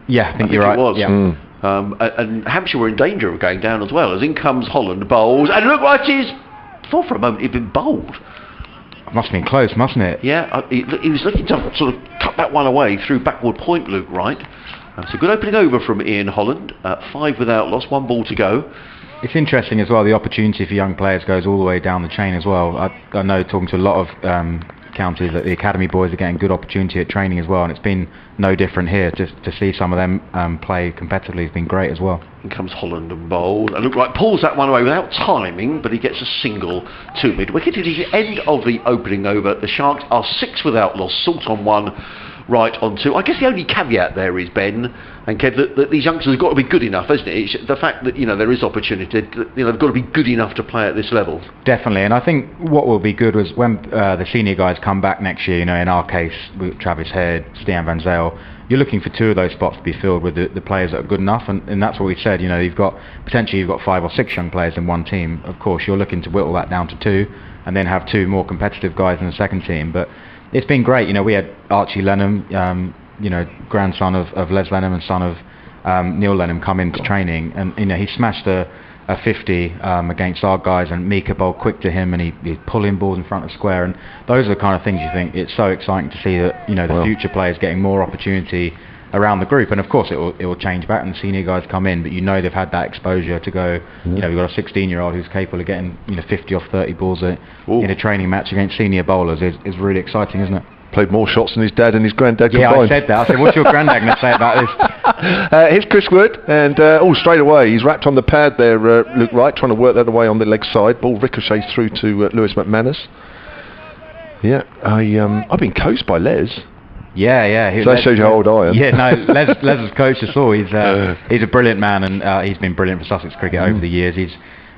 Yeah, I think you're right. It was. Yeah. And Hampshire were in danger of going down as well, as in comes Holland, bowls, and Luke Wright is, thought for a moment he'd been bowled. It must have been close, mustn't it? Yeah, he was looking to sort of cut that one away through backward point, Luke Wright. So good opening over from Ian Holland, 5 without loss, 1 ball to go. It's interesting as well, the opportunity for young players goes all the way down the chain as well. I know, talking to a lot of counties, that the academy boys are getting good opportunity at training as well, and it's been no different here. Just to see some of them play competitively has been great as well. In comes Holland and bowled, and Luke Wright pulls that one away without timing, but he gets a single to mid-wicket. It is the end of the opening over. The Sharks are 6 without loss, Salt on 1, Wright on 2. I guess the only caveat there is, Ben and Kev, that these youngsters have got to be good enough, isn't it? It's the fact that there is opportunity. They've got to be good enough to play at this level. Definitely, and I think what will be good was when the senior guys come back next year. In our case, with Travis Head, Stian Van Zyl, you're looking for 2 of those spots to be filled with the players that are good enough, and that's what we said. You've got 5 or 6 young players in one team. Of course, you're looking to whittle that down to 2, and then have 2 more competitive guys in the second team. But it's been great. We had Archie Lenham, grandson of Les Lenham and son of Neil Lenham, come into training, and he smashed a 50 against our guys, and Mika bowled quick to him, and he's pulling balls in front of square, and those are the kind of things you think it's so exciting to see that the future players getting more opportunity around the group. And of course it will change back and the senior guys come in, but they've had that exposure to go. We've got a 16-year-old who's capable of getting 50 off 30 balls in a training match against senior bowlers is really exciting, isn't it? played more shots than his dad and his granddad Yeah, combined. I said that. I said, what's your granddad going to say about this? Here's Chris Wood, and straight away he's wrapped on the pad there, Luke Wright, trying to work that away on the leg side. Ball ricochets through to Lewis McManus. Yeah, I've been coached by Les. Yeah. So that shows you how old I am. Yeah, no, Les's coach I saw. He's a brilliant man, and he's been brilliant for Sussex cricket over the years.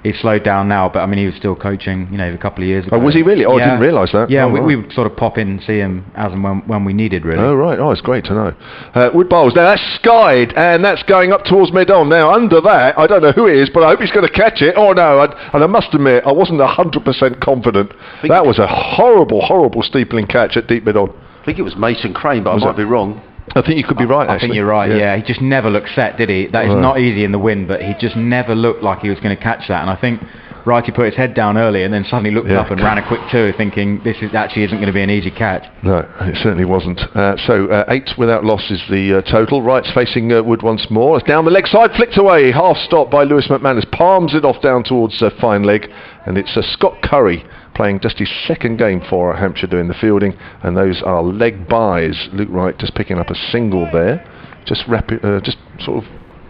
He's slowed down now, but I mean he was still coaching, a couple of years ago. Oh, was he really? Oh, yeah. I didn't realise that. Yeah, oh, we would sort of pop in and see him as and when we needed, really. Oh, right. Oh, it's great to know. Wood bowls. Now that's skied, and that's going up towards mid-on. Now, under that, I don't know who it is, but I hope he's going to catch it. Oh, no. And I must admit, I wasn't 100% confident. That was a horrible, horrible steepling catch at deep mid-on. I think it was Mason Crane, but I might be wrong. I think you could be right, actually. I think you're right, yeah. He just never looked set, did he? That is not easy in the wind, but he just never looked like he was going to catch that. And I think Wrighty put his head down early and then suddenly looked up and ran a quick two, thinking this actually isn't going to be an easy catch. No, it certainly wasn't. So 8 without loss is the total. Wright's facing Wood once more. It's down the leg side, flicked away, half stop by Lewis McManus, palms it off down towards fine leg, and it's Scott Curry playing just his second game for Hampshire doing the fielding, and those are leg byes. Luke Wright just picking up a single there, just sort of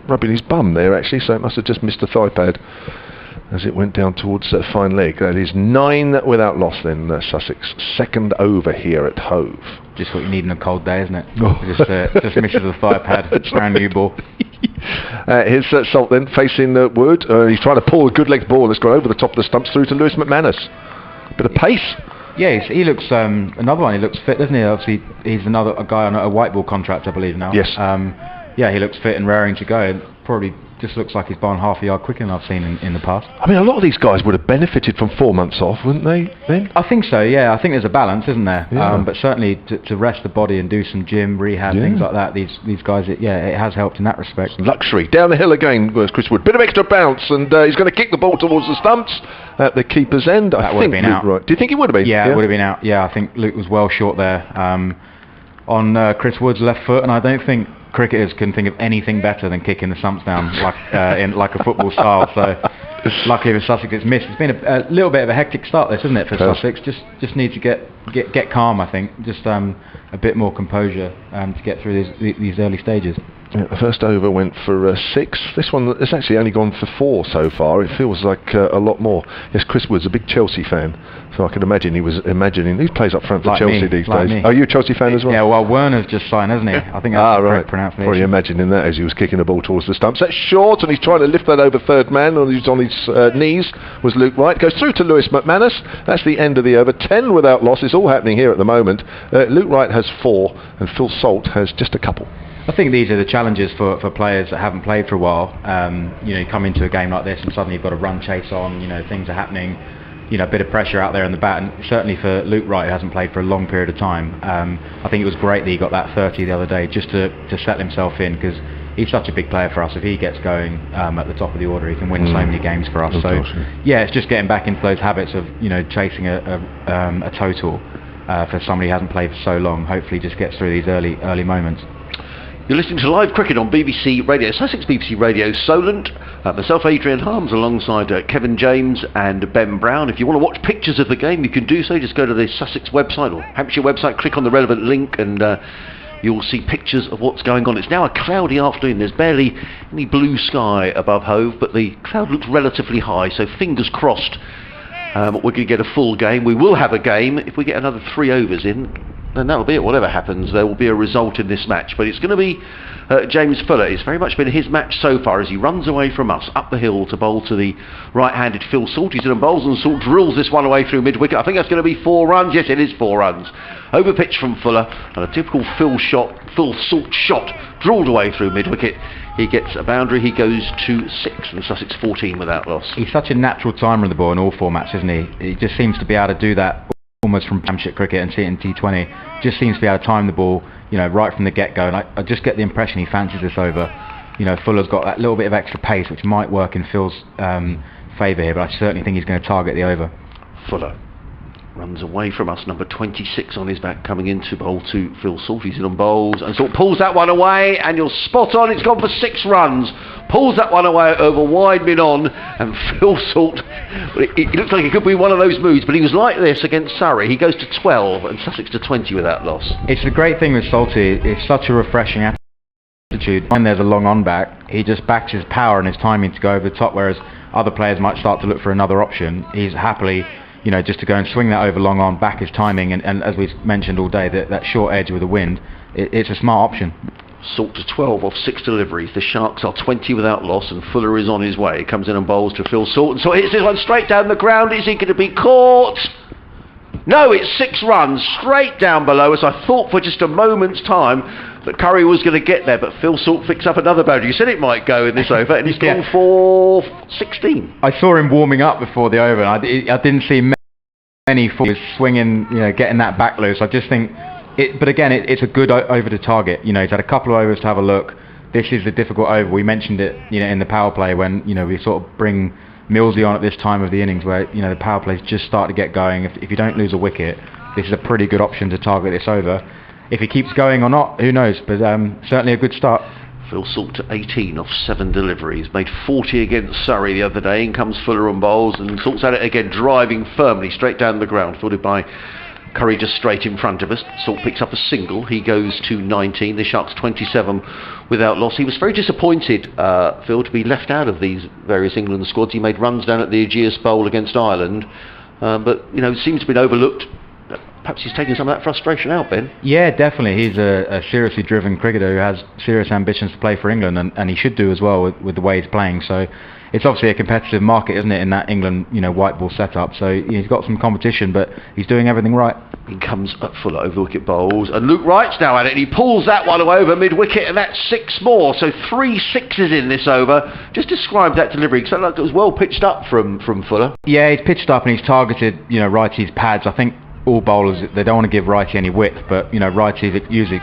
rubbing his bum there actually, so it must have just missed the thigh pad as it went down towards fine leg. That is 9 without loss then, Sussex. Second over here at Hove. Just what you need on a cold day, isn't it? Just misses the thigh pad, brand new ball. Here's Salt then facing Wood. He's trying to pull a good leg ball that's gone over the top of the stumps through to Lewis McManus. Bit of pace. Yeah, he looks another one. He looks fit, doesn't he? Obviously, he's a guy on a white ball contract, I believe now. Yes. Yeah, he looks fit and raring to go. And probably just looks like he's bowling half a yard quicker than I've seen in the past. I mean, a lot of these guys would have benefited from 4 months off, wouldn't they? Then I think so. Yeah, I think there's a balance, isn't there? Yeah. But certainly to rest the body and do some gym rehab, things like that. These guys, it has helped in that respect. Luxury down the hill again was Chris Wood. Bit of extra bounce, and he's going to kick the ball towards the stumps at the keeper's end. That would have been out. Right. Do you think he would have been? Yeah, it would have been out. Yeah, I think Luke was well short there on Chris Wood's left foot, and I don't think cricketers can think of anything better than kicking the stumps down like a football style. So luckily for Sussex it's missed. It's been a little bit of a hectic start this, isn't it, for Sussex? Just need to get calm, I think. Just a bit more composure to get through these early stages. Yeah, the first over went for 6. This one has actually only gone for 4 so far. It feels like a lot more. Yes, Chris Wood's a big Chelsea fan, so I can imagine he was imagining he plays up front for Chelsea these days. Me. Are you a Chelsea fan as well? Yeah, well, Werner's just signed, hasn't he? I think that's the correct pronunciation. Probably imagining that as he was kicking the ball towards the stumps. That's short, and he's trying to lift that over third man, and he's on his knees. Was Luke Wright goes through to Lewis McManus. That's the end of the over. 10 without loss. It's all happening here at the moment. Luke Wright has 4, and Phil Salt has just a couple. I think these are the challenges for players that haven't played for a while. You come into a game like this and suddenly you've got a run chase on, things are happening, a bit of pressure out there in the bat, and certainly for Luke Wright, who hasn't played for a long period of time, I think it was great that he got that 30 the other day just to settle himself in, because he's such a big player for us. If he gets going at the top of the order, he can win so many games for us. So yeah, it's just getting back into those habits of chasing a total for somebody who hasn't played for so long. Hopefully just gets through these early moments. You're listening to Live Cricket on BBC Radio, Sussex BBC Radio Solent. Myself, Adrian Harms, alongside Kevin James and Ben Brown. If you want to watch pictures of the game, you can do so. Just go to the Sussex website or Hampshire website, click on the relevant link, and you'll see pictures of what's going on. It's now a cloudy afternoon. There's barely any blue sky above Hove, but the cloud looks relatively high, so fingers crossed we're going to get a full game. We will have a game if we get another 3 overs in. Then that'll be it. Whatever happens, there will be a result in this match. But it's going to be James Fuller. It's very much been his match so far as he runs away from us up the hill to bowl to the right-handed Phil Salt. He's in and bowls, and Salt drills this one away through mid-wicket. I think that's going to be 4 runs. Yes, it is 4 runs. Over pitch from Fuller, and a typical Phil Salt shot drilled away through mid-wicket. He gets a boundary. He goes to 6, and Sussex 14 without loss. He's such a natural timer of the ball in all formats, isn't he? He just seems to be able to do that almost from Hampshire cricket and see it in T20. Just seems to be able to time the ball, right from the get-go. And I just get the impression he fancies this over. Fuller's got that little bit of extra pace, which might work in Phil's favour here, but I certainly think he's going to target the over. Fuller runs away from us. Number 26 on his back, coming into bowl to Phil Salt. He's in on bowls, and Salt pulls that one away, and you're spot on. It's gone for 6 runs. Pulls that one away over wide mid on, and Phil Salt, it looks like it could be one of those moods, but he was like this against Surrey. He goes to 12 and Sussex to 20 without loss. It's the great thing with Salty, it's such a refreshing attitude. When there's a long on back, he just backs his power and his timing to go over the top, whereas other players might start to look for another option. He's happily, you know, just to go and swing that over long on, back his timing, and as we've mentioned all day, that short edge with the wind, it's a smart option. Salt to 12 off 6 deliveries. The Sharks are 20 without loss, and Fuller is on his way. Comes in and bowls to Phil Salt, and so hits this one straight down the ground. Is he going to be caught? No, it's 6 runs straight down below us. I thought for just a moment's time that Curry was going to get there, but Phil Salt picks up another boundary. You said it might go in this over, and he's gone for 16. I saw him warming up before the over, and I didn't see many falls swinging, you know, getting that back loose. I just think. But again, it's a good over to target. You know, he's had a couple of overs to have a look. This is the difficult over. We mentioned it, you know, in the power play when, you know, we sort of bring Millsy on at this time of the innings where, you know, the power plays just start to get going. If you don't lose a wicket, this is a pretty good option to target this over. If he keeps going or not, who knows? But certainly a good start. Phil Salt to 18 off 7 deliveries. Made 40 against Surrey the other day. In comes Fuller on bowls, and Salt's at it again, driving firmly straight down the ground, fielded by Curry just straight in front of us. Salt picks up a single. He goes to 19. The Sharks 27 without loss. He was very disappointed, Phil, to be left out of these various England squads. He made runs down at the Aegeus Bowl against Ireland, but you know, seems to have been overlooked. Perhaps he's taking some of that frustration out, Ben. Yeah, definitely. He's a seriously driven cricketer who has serious ambitions to play for England, and he should do as well with the way he's playing. So it's obviously a competitive market, isn't it, in that England, you know, white ball setup. So he's got some competition, but he's doing everything right. He comes up Fuller over wicket bowls, and Luke Wright's now at it, and he pulls that one over mid wicket, and that's 6 more. So 3 6s in this over. Just describe that delivery, because it was well pitched up from Fuller. Yeah, he's pitched up and he's targeted, you know, righty's pads. I think all bowlers, they don't want to give righty any width, but you know, righties usually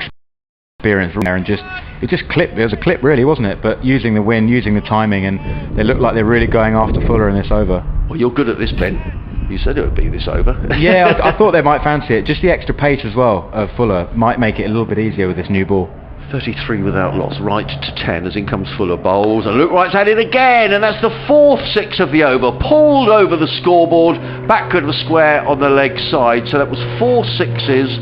experience from there, and it just clipped. It was a clip really, wasn't it? But using the wind, using the timing, and they look like they're really going after Fuller in this over. Well, you're good at this, Ben. You said it would be this over. Yeah, I thought they might fancy it. Just the extra pace as well of Fuller might make it a little bit easier with this new ball. 33 without loss, right to 10 as in comes Fuller bowls, and Luke Wright's at it again, and that's the 4th 6 of the over, pulled over the scoreboard, backward of the square on the leg side. So that was 4 6s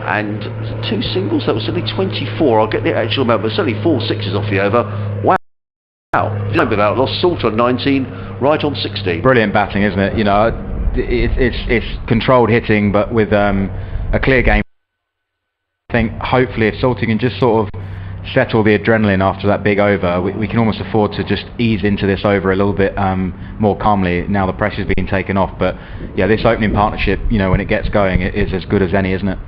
and 2 singles. That was certainly 24. I'll get the actual amount, but certainly 4 6s off the over. Wow, without loss. Salt on 19, right on 16. Brilliant batting, isn't it? You know, it's controlled hitting, but with a clear game. I think hopefully if Salty can just sort of settle the adrenaline after that big over, we can almost afford to just ease into this over a little bit more calmly now the pressure's been taken off. But yeah, this opening partnership, you know, when it gets going, it is as good as any, isn't it?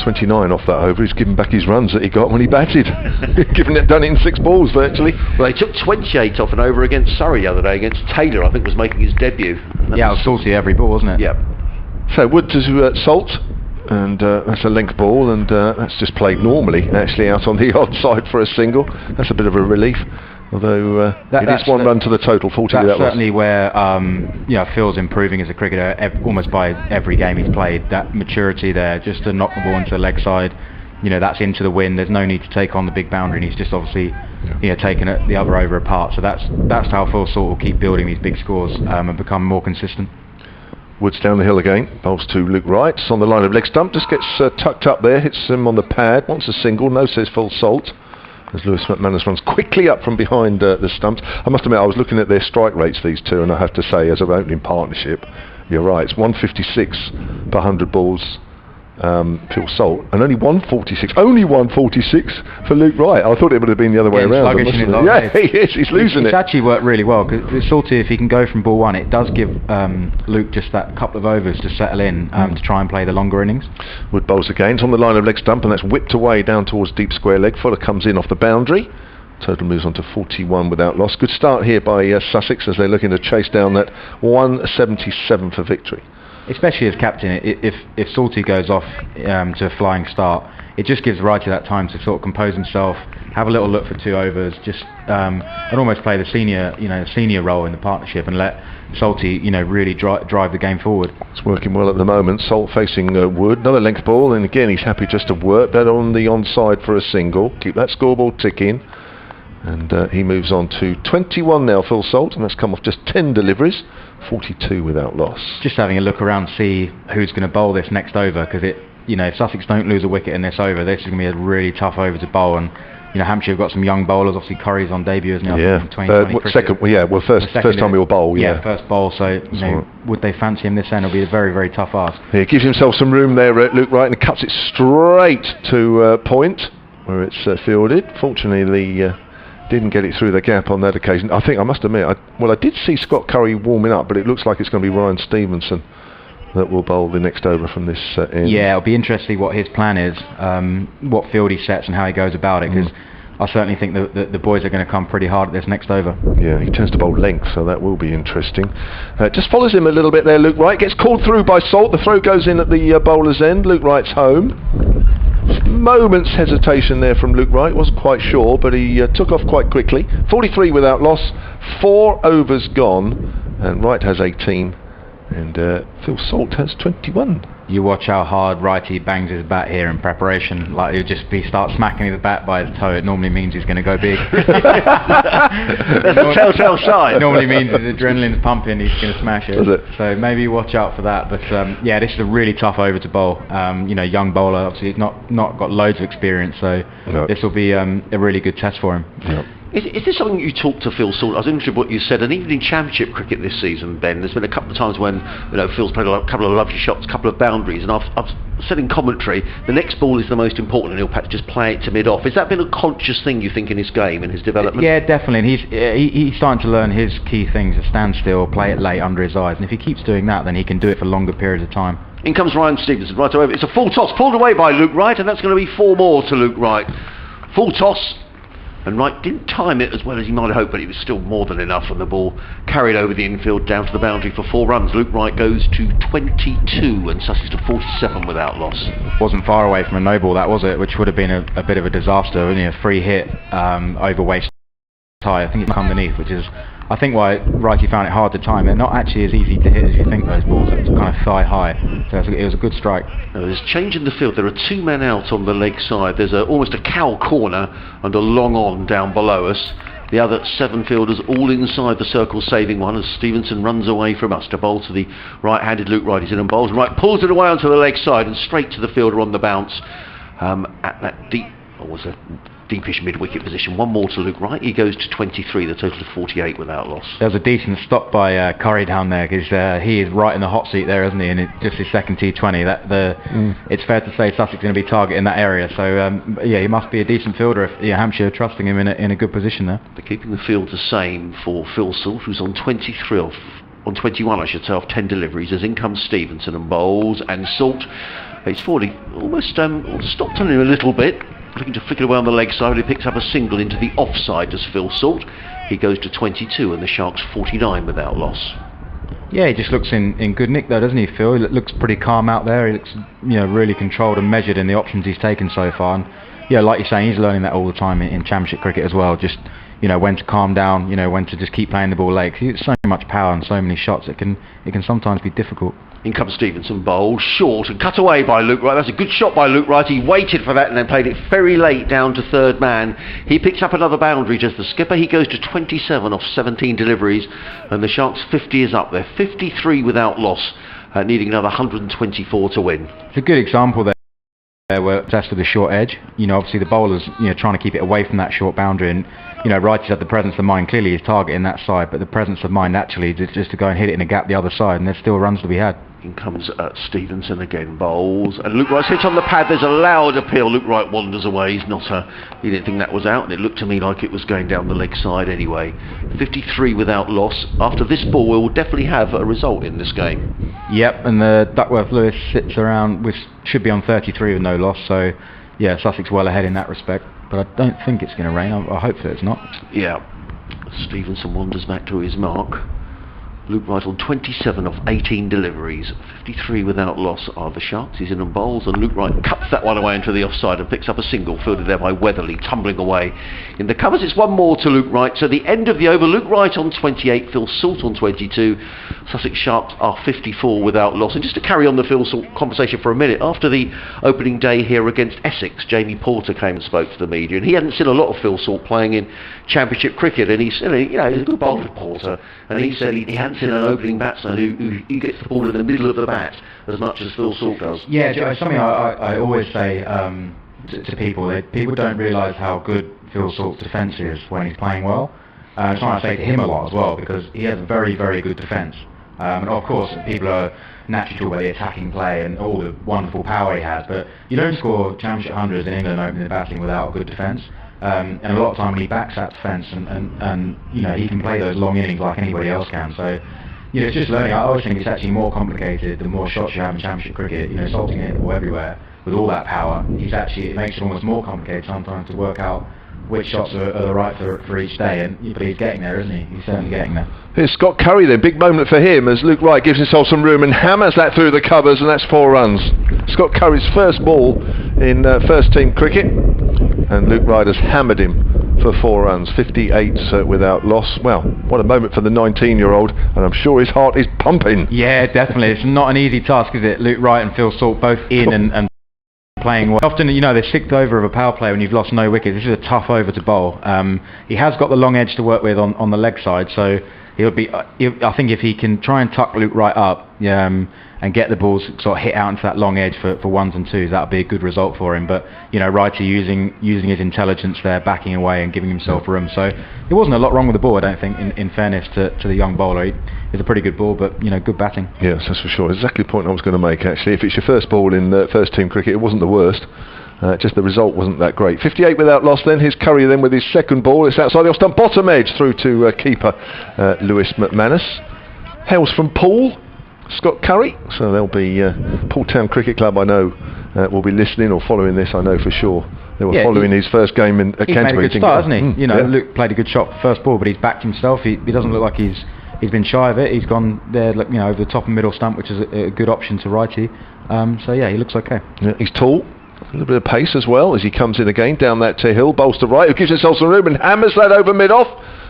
29 off that over. He's given back his runs that he got when he batted. Done it in 6 balls virtually. Well, they took 28 off and over against Surrey the other day against Taylor. I think was making his debut. Yeah, it was Salty every ball, wasn't it? Yep. So Wood to Salt. And that's a length ball, and that's just played normally, actually out on the odd side for a single. That's a bit of a relief, although it is 1 run to the total, 40 that's without loss. Certainly where you know, Phil's improving as a cricketer almost by every game he's played. That maturity there, just to knock the ball into the leg side, you know, that's into the wind. There's no need to take on the big boundary, and he's just obviously you know, taking it the other over apart. So that's how Phil sort will keep building these big scores and become more consistent. Woods down the hill again, bowls to Luke Wright on the line of leg stump, just gets tucked up there, hits him on the pad, wants a single, no says Full Salt, as Lewis McManus runs quickly up from behind the stumps. I must admit, I was looking at their strike rates, these two, and I have to say, as an opening partnership, you're right, it's 156 per 100 balls, Phil Salt, and only 146 for Luke Wright. I thought it would have been the other way around. Yeah, he's losing it. It's actually worked really well, because Salty, if he can go from ball 1, it does give Luke just that couple of overs to settle in to try and play the longer innings. Wood bowls again, it's on the line of leg stump, and that's whipped away down towards deep square leg. Fuller comes in off the boundary. Total moves on to 41 without loss. Good start here by Sussex as they're looking to chase down that 177 for victory. Especially as captain, if Salty goes off to a flying start, it just gives Wrighty that time to sort of compose himself, have a little look for 2 overs, just and almost play the senior role in the partnership and let Salty, really drive the game forward. It's working well at the moment. Salt facing Wood, another length ball, and again he's happy just to work that on the onside for a single. Keep that scoreboard ticking, and he moves on to 21 now, Phil Salt, and that's come off just 10 deliveries, 42 without loss. Just having a look around to see who's going to bowl this next over, because if Sussex don't lose a wicket in this over, this is going to be a really tough over to bowl. And Hampshire have got some young bowlers. Obviously, Curry's on debut, isn't he? Yeah. First time he'll bowl. Yeah, first bowl. So would they fancy him this end? It'll be a very, very tough ask. He gives himself some room there, Luke Wright, and cuts it straight to point where it's fielded. Fortunately, didn't get it through the gap on that occasion. I must admit, I did see Scott Curry warming up, but it looks like it's going to be Ryan Stevenson that will bowl the next over from this end. Yeah, it'll be interesting what his plan is, what field he sets and how he goes about it, because I certainly think the boys are going to come pretty hard at this next over. Yeah, he tends to bowl length, so that will be interesting. Just follows him a little bit there, Luke Wright. Gets called through by Salt. The throw goes in at the bowler's end. Luke Wright's home. Moments hesitation there from Luke Wright. Wasn't quite sure, but he took off quite quickly. 43 without loss. 4 overs gone, and Wright has 18. And Phil Salt has 21. You watch how hard Righty bangs his bat here in preparation. Like he'll just start smacking the bat by his toe. It normally means he's going to go big. That's a telltale sign. It normally means his adrenaline's pumping. He's going to smash it. Does it? So maybe watch out for that. But yeah, this is a really tough over to bowl. Young bowler. Obviously, he's not got loads of experience. So this will be a really good test for him. Yep. Is this something you talked to Phil Salt? I was interested in what you said, and even in Championship cricket this season, Ben, there's been a couple of times when Phil's played a couple of lovely shots, a couple of boundaries, and I've said in commentary, the next ball is the most important, and he'll perhaps just play it to mid-off. Has that been a conscious thing, you think, in his game, in his development? Yeah, definitely, and he's starting to learn his key things: to stand still, play it late under his eyes, and if he keeps doing that, then he can do it for longer periods of time. In comes Ryan Stevenson, right over. It's a full toss, pulled away by Luke Wright, and that's going to be 4 more to Luke Wright. Full toss. And Wright didn't time it as well as he might have hoped, but it was still more than enough, and the ball carried over the infield down to the boundary for 4 runs. Luke Wright goes to 22 and Sussex to 47 without loss. Wasn't far away from a no ball, that was it, which would have been a bit of a disaster. Only a free hit over waist high. I think it's underneath, which is I think why Righty found it hard to time. They're not actually as easy to hit as you think, those balls. It's kind of thigh high. So it was a good strike. Now, there's change in the field. There are 2 men out on the leg side. There's almost a cow corner and a long on down below us. The other 7 fielders all inside the circle, saving one as Stevenson runs away from us to bowl to the right-handed Luke Wright. He's in and bowls. Wright pulls it away onto the leg side and straight to the fielder on the bounce at that deep, or was a deepish mid-wicket position. 1 more to Luke Wright. He goes to 23, the total of 48 without loss. There was a decent stop by Curry down there, because he is right in the hot seat there, isn't he? And just his second T20. It's fair to say Sussex is going to be targeting that area. So yeah, he must be a decent fielder if Hampshire are trusting him in a good position there. They're keeping the field the same for Phil Salt, who's on 23 on 21, I should say, off 10 deliveries. As in comes Stevenson and bowls, and Salt. It's 40, almost stopped on him a little bit. Looking to flick it away on the leg side, he picks up a single into the offside as Phil Salt. He goes to 22 and the Sharks 49 without loss. Yeah, he just looks in good nick though, doesn't he, Phil? He looks pretty calm out there. He looks really controlled and measured in the options he's taken so far. And yeah, like you're saying, he's learning that all the time in Championship cricket as well. Just when to calm down, when to just keep playing the ball late. He's so much power and so many shots, it can sometimes be difficult. In comes Stevenson, bowled short and cut away by Luke Wright. That's a good shot by Luke Wright. He waited for that and then played it very late down to third man. He picks up another boundary, just the skipper. He goes to 27 off 17 deliveries, and the Sharks 50 is up there. 53 without loss, needing another 124 to win. It's a good example there where obsessed with the short edge. Obviously the bowler's trying to keep it away from that short boundary, and Wrighty's had the presence of mind. Clearly he's targeting that side, but the presence of mind actually just to go and hit it in a gap the other side, and there's still runs to be had. In comes Stevenson again, bowls, and Luke Wright's hit on the pad. There's a loud appeal. Luke Wright wanders away. He didn't think that was out, and it looked to me like it was going down the leg side anyway. 53 without loss. After this ball, we'll definitely have a result in this game. Yep, and the Duckworth-Lewis sits around, which should be on 33 with no loss, so yeah, Sussex well ahead in that respect, but I don't think it's going to rain. I hope that it's not. Yeah, Stevenson wanders back to his mark. Luke Wright on 27 of 18 deliveries, 53 without loss are the Sharks. He's in on bowls, and Luke Wright cuts that one away into the offside and picks up a single, fielded there by Weatherly, tumbling away in the covers. It's one more to Luke Wright. So the end of the over, Luke Wright on 28, Phil Salt on 22. Sussex Sharks are 54 without loss. And just to carry on the Phil Salt conversation for a minute, after the opening day here against Essex, Jamie Porter came and spoke to the media, and he hadn't seen a lot of Phil Salt playing in Championship cricket, and he said, you know, he's a good bowler, Porter, and he said he hadn't seen an opening batsman who gets the ball in the middle of the bat as much as Phil Salt does. Yeah, something I always say to people, people don't realise how good Phil Salt's defence is when he's playing well. It's something I say to him a lot as well, because he has a very, very good defence. And of course, people are naturally talking about the attacking play and all the wonderful power he has, but you don't score Championship hundreds in England opening the batting without a good defence. And a lot of time when he backs that defence, and you know, he can play those long innings like anybody else can. So, you know, it's just learning. I always think it's actually more complicated the more shots you have in Championship cricket. You know, salting it or everywhere with all that power, it makes it almost more complicated sometimes to work out which shots are the right for each day. But he's getting there, isn't he? He's certainly getting there. Here's Scott Curry then, big moment for him as Luke Wright gives himself some room and hammers that through the covers, and that's 4 runs. Scott Curry's first ball in first team cricket, and Luke Wright has hammered him for 4 runs, 58 without loss. Well, what a moment for the 19-year-old, and I'm sure his heart is pumping. Yeah, definitely. It's not an easy task, is it? Luke Wright and Phil Salt both in and playing well. Often, you know, the 6th over of a power play when you've lost no wickets, this is a tough over to bowl. He has got the long edge to work with on the leg side, so he'll be. I think if he can try and tuck Luke Wright up and get the balls sort of hit out into that long edge for 1s and 2s, that would be a good result for him. But you know, Wrighty using his intelligence there, backing away and giving himself room. So there wasn't a lot wrong with the ball, I don't think. In fairness to the young bowler, it's a pretty good ball, but you know, good batting. Yes, that's for sure. Exactly the point I was going to make, actually. If it's your first ball in first team cricket, it wasn't the worst. Just the result wasn't that great. 58 without loss then. Here's Curry then with his second ball. It's outside the off-stump, bottom edge through to keeper Lewis McManus. Hails from Poole, Scott Curry. So they'll be Poole Town Cricket Club, I know, will be listening or following this, I know for sure. They were following his first game at Canterbury. He's made a good start, hasn't he? You know, Luke played a good shot for first ball, but he's backed himself. He doesn't look like he's been shy of it. He's gone there, you know, over the top and middle stump, which is a good option to righty. So yeah, he looks okay. Yeah, he's tall. A little bit of pace as well as he comes in again down that hill. Bowls to right, who gives himself some room and hammers that over mid-off.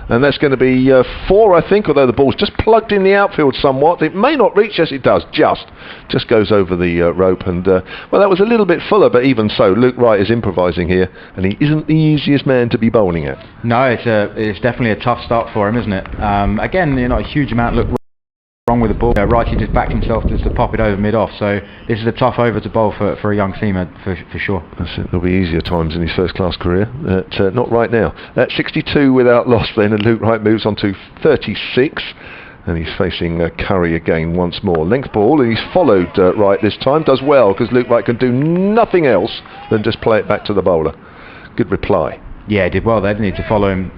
And that's going to be 4, I think, although the ball's just plugged in the outfield somewhat. It may not reach, yes it does, just goes over the rope. And, well, that was a little bit fuller, but even so, Luke Wright is improvising here, and he isn't the easiest man to be bowling at. No, it's definitely a tough start for him, isn't it? Again, you know, a huge amount wrong with the ball. Wrighty just backed himself just to pop it over mid-off, so this is a tough over to bowl for a young seamer for sure. That's it. There'll be easier times in his first class career, not right now. 62 without loss then, and Luke Wright moves on to 36, and he's facing Curry again once more. Length ball, and he's followed Wright this time, does well because Luke Wright can do nothing else than just play it back to the bowler. Good reply. Yeah, he did well there, didn't he, to follow him.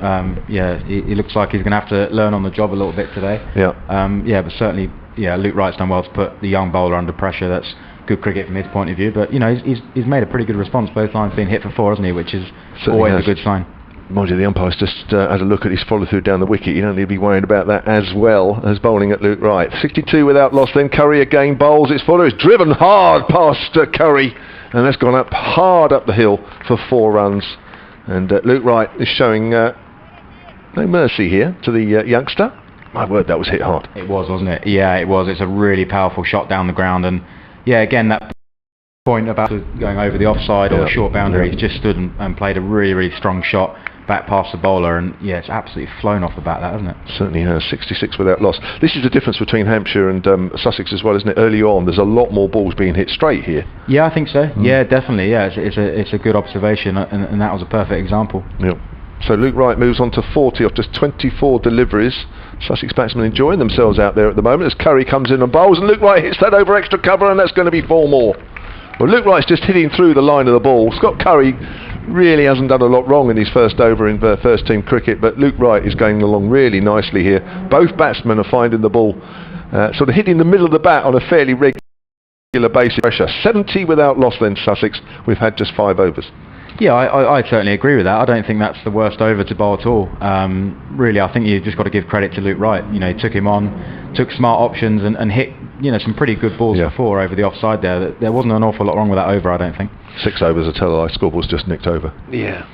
Yeah, he looks like he's going to have to learn on the job a little bit today. Yeah. But certainly, yeah, Luke Wright's done well to put the young bowler under pressure. That's good cricket from his point of view. But, you know, he's made a pretty good response, both lines being hit for 4, hasn't he, which is always a good sign. Mind you, the umpire's just had a look at his follow-through down the wicket. You don't need to be worried about that as well as bowling at Luke Wright. 62 without loss then. Curry again bowls. It's fuller. It's driven hard past Curry, and that's gone up hard up the hill for 4 runs. And Luke Wright is showing no mercy here to the youngster. My word, that was hit hard. It was, wasn't it? Yeah, it was. It's a really powerful shot down the ground. And yeah, again, that point about going over the offside or short boundary, he's just stood and played a really, really strong shot back past the bowler, and yeah, it's absolutely flown off the bat, that, hasn't it? Certainly has. 66 without loss. This is the difference between Hampshire and Sussex as well, isn't it? Early on, there's a lot more balls being hit straight here. Yeah, I think so. Yeah, definitely. Yeah, it's a good observation, and that was a perfect example. Yeah. So Luke Wright moves on to 40 off just 24 deliveries. Sussex batsmen enjoying themselves out there at the moment as Curry comes in and bowls, and Luke Wright hits that over extra cover, and that's going to be 4 more. Well, Luke Wright's just hitting through the line of the ball. Scott Curry really hasn't done a lot wrong in his first over in first team cricket, but Luke Wright is going along really nicely here. Both batsmen are finding the ball sort of hitting the middle of the bat on a fairly regular basis. Pressure. 70 without loss then, Sussex. We've had just 5 overs. Yeah, I certainly agree with that. I don't think that's the worst over to bowl at all. Really, I think you've just got to give credit to Luke Wright. You know, he took him on, took smart options and hit, you know, some pretty good balls before over the offside there. There wasn't an awful lot wrong with that over, I don't think. 6 overs, a tele-eye scoreboard's just nicked over. Yeah.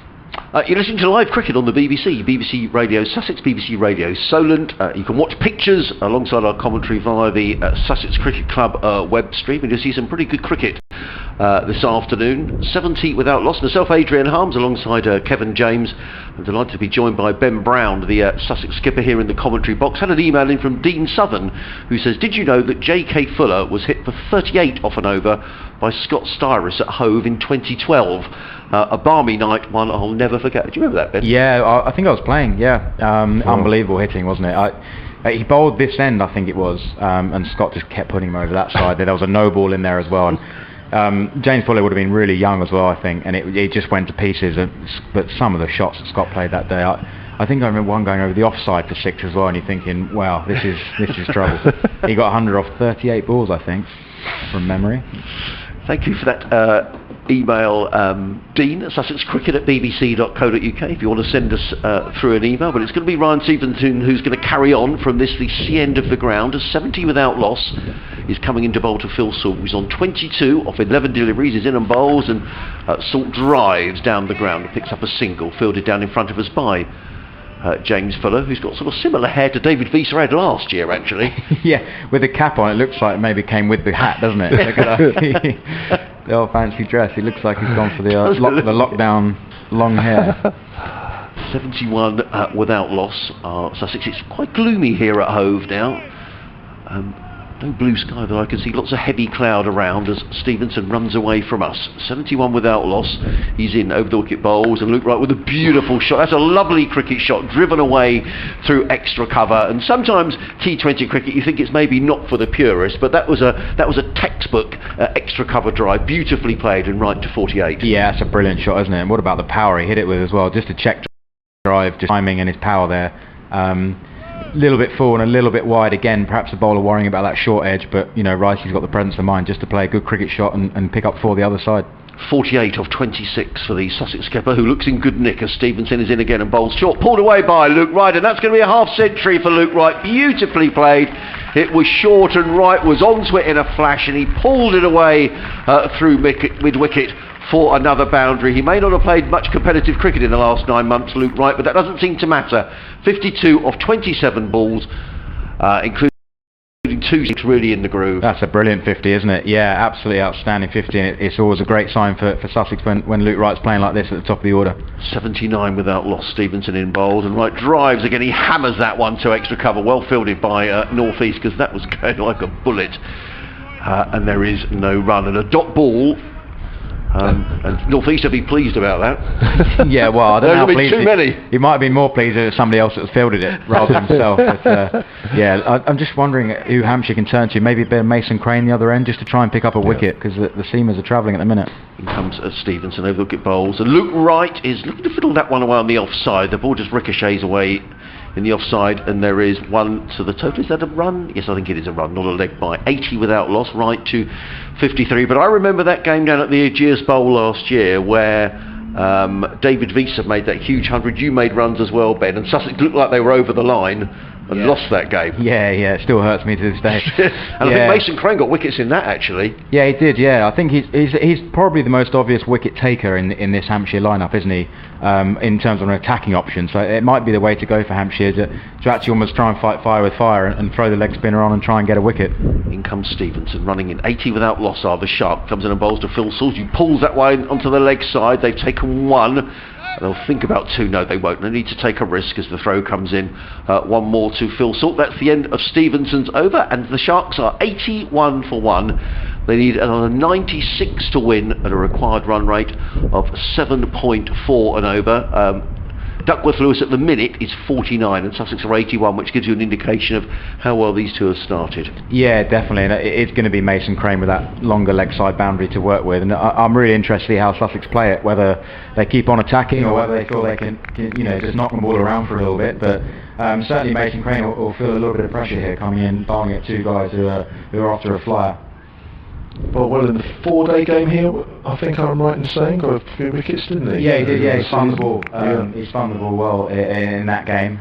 You're listening to live cricket on the BBC, BBC Radio Sussex, BBC Radio Solent. You can watch pictures alongside our commentary via the Sussex Cricket Club web stream, and you'll see some pretty good cricket this afternoon. 70 without loss. Myself, Adrian Harms, alongside Kevin James. I'm delighted to be joined by Ben Brown, the Sussex skipper, here in the commentary box. Had an email in from Dean Southern, who says, did you know that J.K. Fuller was hit for 38 off an over by Scott Styris at Hove in 2012? A balmy night, one I'll never forget. Do you remember that, Ben? Yeah, I think I was playing, unbelievable hitting, wasn't it? He bowled this end, I think it was, and Scott just kept putting him over that side. There was a no ball in there as well. And James Fuller would have been really young as well, I think, and it just went to pieces. But some of the shots that Scott played that day, I think I remember one going over the offside for 6 as well, and you're thinking, wow, this is trouble. He got 100 off 38 balls, I think, from memory. Thank you for that email, Dean at sussexcricket@bbc.co.uk, if you want to send us through an email. But it's going to be Ryan Stevenson who's going to carry on from the C end of the ground. A 70 without loss is coming into bowl to Phil Salt, who's on 22 off 11 deliveries. He's in and bowls, and Salt drives down the ground and picks up a single, fielded down in front of us by James Fuller, who's got sort of similar hair to David Vieser had last year, actually. Yeah, with the cap on, it looks like it maybe came with the hat, doesn't it? Look at the old fancy dress. He looks like he's gone for the lockdown long hair. 71 without loss. Sussex. It's quite gloomy here at Hove now. No blue sky that I can see. Lots of heavy cloud around as Stevenson runs away from us. 71 without loss. He's in over the wicket bowls, and Luke Wright with a beautiful shot. That's a lovely cricket shot, driven away through extra cover. And sometimes T20 cricket, you think it's maybe not for the purists, but that was a textbook extra cover drive, beautifully played and right to 48. Yeah, that's a brilliant shot, isn't it? And what about the power he hit it with as well? Just a check drive, just timing and his power there. A little bit full and a little bit wide again, perhaps the bowler worrying about that short edge, but you know, Ricey's got the presence of mind just to play a good cricket shot and pick up 4 the other side. 48 of 26 for the Sussex skipper, who looks in good nick as Stevenson is in again and bowls short, pulled away by Luke Wright, and that's going to be a half century for Luke Wright. Beautifully played. It was short and Wright was onto it in a flash, and he pulled it away through mid-wicket for another boundary. He may not have played much competitive cricket in the last 9 months, Luke Wright, but that doesn't seem to matter. 52 of 27 balls, including 2 really in the groove. That's a brilliant 50, isn't it? Yeah, absolutely outstanding 50, and it's always a great sign for Sussex when Luke Wright's playing like this at the top of the order. 79 without loss, Stevenson in bowls, and Wright drives again. He hammers that one to extra cover, well fielded by North East, because that was going like a bullet. And there is no run, and a dot ball. And North East will be pleased about that. Yeah, well, I don't know how pleased too many. He might have been more pleased if it was somebody else that was fielded it rather than himself. But, yeah, I'm just wondering who Hampshire can turn to. Maybe a bit of Mason Crane the other end just to try and pick up a wicket, because the seamers are travelling at the minute. In comes Stevenson over the wicket bowls, and Luke Wright is looking to fiddle that one away on the offside. The ball just ricochets away in the offside, and there is one to the total. Is that a run? Yes, I think it is a run, not a leg by. 80 without loss, Wright to 53. But I remember that game down at the Aegeus Bowl last year where David Vieser made that huge 100. You made runs as well, Ben, and Sussex looked like they were over the line and lost that game. Yeah, it still hurts me to this day. And I think Mason Crane got wickets in that, actually. Yeah, he did, I think he's probably the most obvious wicket taker in this Hampshire lineup, isn't he? In terms of an attacking option, so it might be the way to go for Hampshire, to actually almost try and fight fire with fire and throw the leg spinner on and try and get a wicket. In comes Stevenson, running in 80 without loss. The Shark comes in and bowls to Phil Salt, who pulls that way onto the leg side. They've taken 1. They'll think about 2. No, they won't. They need to take a risk as the throw comes in. 1 more to Phil Salt. That's the end of Stevenson's over, and the Sharks are 81 for 1. They need another 96 to win at a required run rate of 7.4 and over. Duckworth Lewis at the minute is 49 and Sussex are 81, which gives you an indication of how well these two have started. Yeah, definitely, and it's going to be Mason Crane with that longer leg side boundary to work with, and I'm really interested to see how Sussex play it, whether they keep on attacking or whether they feel they can just knock the ball around for a little bit. But certainly Mason Crane will feel a little bit of pressure here coming in, bowling at 2 guys who are after a flyer. well, in the 4-day game here, I think I'm right in saying, got a few wickets, didn't he? Yeah, he did. Yeah, he spun the ball. He spun the ball well in that game.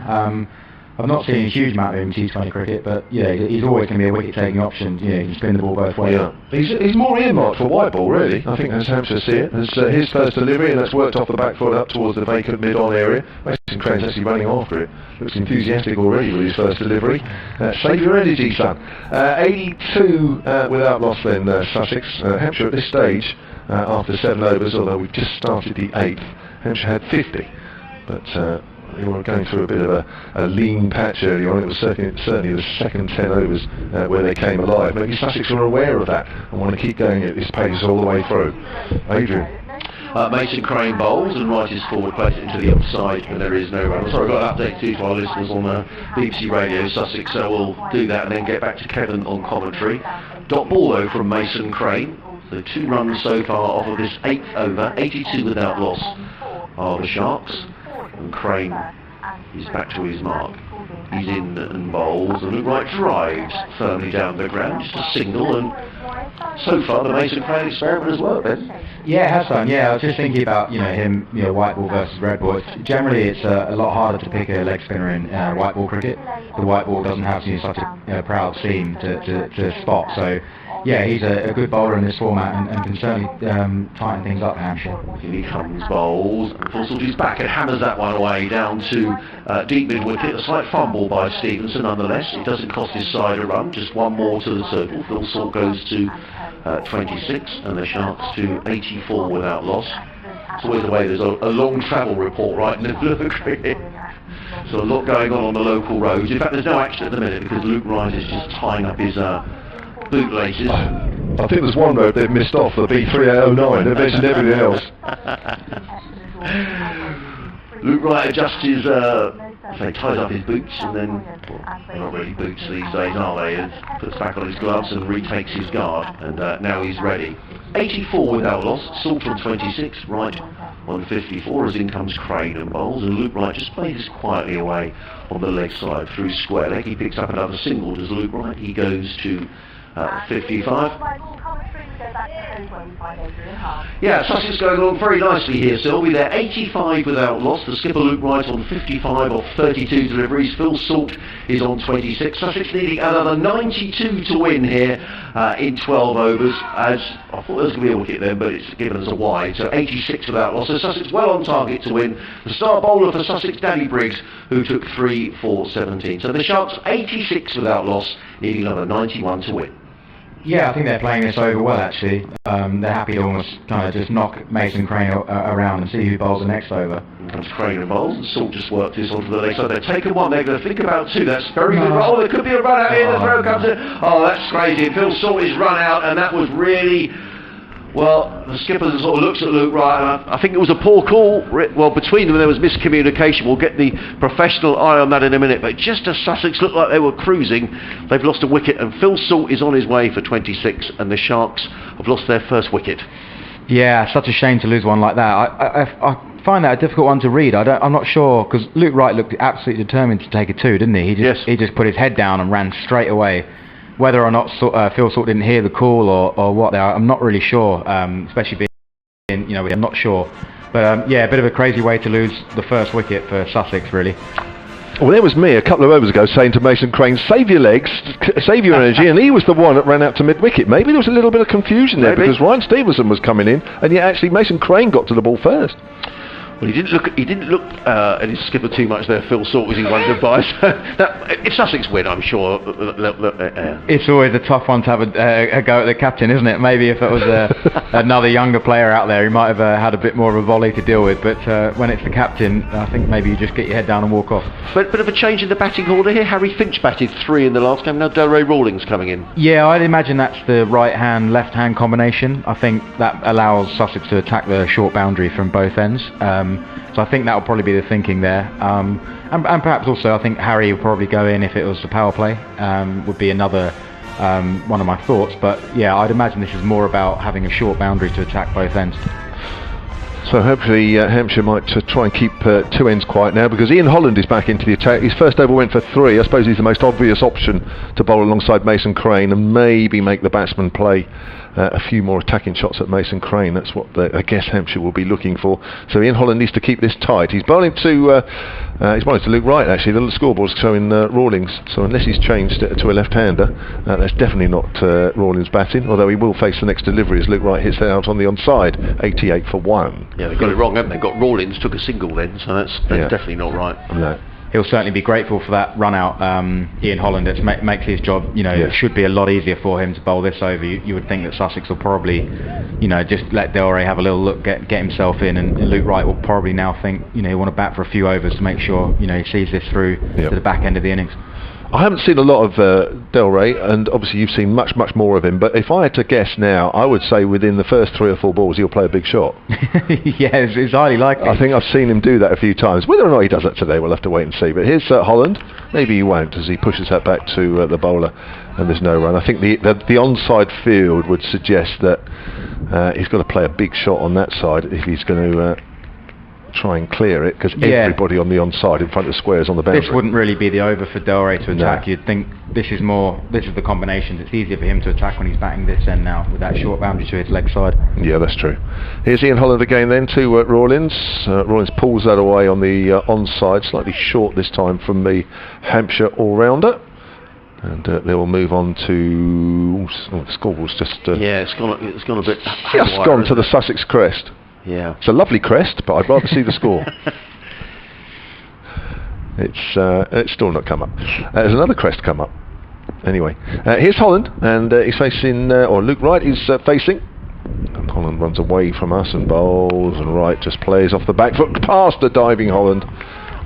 I've not seen a huge amount of him in T20 cricket, but yeah, he's always going to be a wicket-taking option. You know, he can spin the ball both ways. Yeah, he's more earmarked for white ball, really. I think as Hampshire see it, as his first delivery, and that's worked off the back foot up towards the vacant mid-on area. Mason Crane's actually running after it. Looks enthusiastic already with his first delivery. Save your energy, son. 82 without loss then, Sussex. Hampshire at this stage, after 7 overs, although we've just started the 8th, Hampshire had 50, but they were going through a bit of a lean patch earlier on. It was certainly the second 10 overs where they came alive. Maybe Sussex are aware of that and want to keep going at this pace all the way through. Adrian. Mason Crane bowls and right his forward plays it into the upside when there is no run. Sorry, I've got an update to our listeners on BBC Radio Sussex, so we'll do that and then get back to Kevin on commentary. Dot ball though from Mason Crane. So 2 runs so far off of this 8th over, 82 without loss are the Sharks. And Crane is back to his mark. He's in and bowls, and Luke Wright drives firmly down the ground, just a single, and so far the Mason Crane experiment has worked then. Yeah, it has done. Yeah, I was just thinking about him, white ball versus red ball. Generally, it's a lot harder to pick a leg spinner in white ball cricket. The white ball doesn't have such a proud seam to spot. So yeah, he's a good bowler in this format and can certainly tighten things up, Hampshire. Here he comes, bowls, and Phil Salt is back and hammers that one away down to deep mid-wicket. A slight fumble by Stevenson nonetheless. It doesn't cost his side a run, just 1 more to the circle. Phil Salt goes to 26 and the Sharks to 84 without loss. It's always the way there's a long travel report right in the middle of the cricket. So a lot going on the local roads. In fact, there's no action at the minute because Luke Wright is just tying up his bootlaces. I think there's one road they've missed off, the B3809. They've mentioned everything else. Luke Wright adjusts his, ties up his boots and then, they're not really boots these days, are they? Puts back on his gloves and retakes his guard, and now he's ready. 84 without loss, Salt on 26, Wright on 54 as in comes Crane and bowls, and Luke Wright just plays this quietly away on the leg side through square leg. He picks up another single, does Luke Wright. He goes to 55. Yeah, Sussex going along very nicely here, Sylvie. They're 85 without loss. The skipper Luke Wright on 55 off 32 deliveries. Phil Salt is on 26. Sussex needing another 92 to win here in 12 overs. As I thought there was going to be a wicket then, but it's given us a wide. So 86 without loss. So Sussex well on target to win. The star bowler for Sussex, Danny Briggs, who took 3 for 17. So the Sharks 86 without loss, needing another 91 to win. Yeah, I think they're playing this over well actually. They're happy to almost kind of just knock Mason Crane around and see who bowls the next over. Here comes Crane and bowls, and Salt just worked this onto the leg side. They've taken 1, they're going to think about 2. That's very good. Oh, there could be a run out here. The throw comes in. Oh, that's crazy. Phil Salt is run out, and that was really... Well, the skipper sort of looks at Luke Wright, and I think it was a poor call. Well, between them there was miscommunication. We'll get the professional eye on that in a minute. But just as Sussex looked like they were cruising, they've lost a wicket, and Phil Salt is on his way for 26, and the Sharks have lost their first wicket. Yeah, such a shame to lose one like that. I find that a difficult one to read. I'm not sure, because Luke Wright looked absolutely determined to take a 2, didn't he? He just put his head down and ran straight away. Whether or not Phil Salt didn't hear the call or what, I'm not really sure. Especially being, I'm not sure. But yeah, a bit of a crazy way to lose the first wicket for Sussex, really. Well, there was me a couple of overs ago saying to Mason Crane, save your legs, save your energy, and he was the one that ran out to mid-wicket. Maybe there was a little bit of confusion there because Ryan Stevenson was coming in, and yet actually Mason Crane got to the ball first. Well, he didn't look at his skipper too much there, Phil Salt, was he wondered by. If Sussex win, I'm sure. It's always a tough one to have a go at the captain, isn't it? Maybe if it was another younger player out there, he might have had a bit more of a volley to deal with. But when it's the captain, I think maybe you just get your head down and walk off. But bit of a change in the batting order here. Harry Finch batted 3 in the last game. Now Delray Rawlings coming in. Yeah, I'd imagine that's the right-hand, left-hand combination. I think that allows Sussex to attack the short boundary from both ends. So I think that will probably be the thinking there. And perhaps also I think Harry will probably go in if it was the power play. Would be another one of my thoughts. But yeah, I'd imagine this is more about having a short boundary to attack both ends. So hopefully Hampshire might try and keep two ends quiet now, because Ian Holland is back into the attack. His first over went for 3. I suppose he's the most obvious option to bowl alongside Mason Crane and maybe make the batsman play a few more attacking shots at Mason Crane. That's what I guess Hampshire will be looking for. So Ian Holland needs to keep this tight. He's bowling to Luke Wright, actually. The scoreboard's showing Rawlings, so unless he's changed to a left-hander, that's definitely not Rawlings batting, although he will face the next delivery as Luke Wright hits that out on the onside, 88 for 1. Yeah, they've got it wrong, haven't they? Got Rawlings took a single then, so that's definitely not right. No. He'll certainly be grateful for that run out, Ian Holland. It makes his job, it should be a lot easier for him to bowl this over. You would think that Sussex will probably, just let Delray have a little look, get himself in, and Luke Wright will probably now think, he want to bat for a few overs to make sure, he sees this through to the back end of the innings. I haven't seen a lot of Delray, and obviously you've seen much more of him, but if I had to guess now, I would say within the first 3 or 4 balls he'll play a big shot. Yeah, it's highly likely. I think I've seen him do that a few times. Whether or not he does that today, we'll have to wait and see. But here's Holland. Maybe he won't, as he pushes that back to the bowler, and there's no run. I think the onside field would suggest that he's got to play a big shot on that side if he's going to try and clear it, because everybody on the onside in front of squares on the boundary. This wouldn't really be the over for Delray to attack. No. You'd think this is the combinations. It's easier for him to attack when he's batting this end now with that short boundary to his leg side. Yeah, that's true. Here's Ian Holland again then to Rawlings. Rawlings pulls that away on the onside, slightly short this time from the Hampshire all-rounder. And they will move on to the scoreboard's just it's gone a bit just gone to the Sussex crest. Yeah, it's a lovely crest, but I'd rather see the score. It's still not come up. There's another crest come up. Anyway, here's Holland, and he's facing, or Luke Wright is facing. And Holland runs away from us and bowls, and Wright just plays off the back foot past the diving Holland,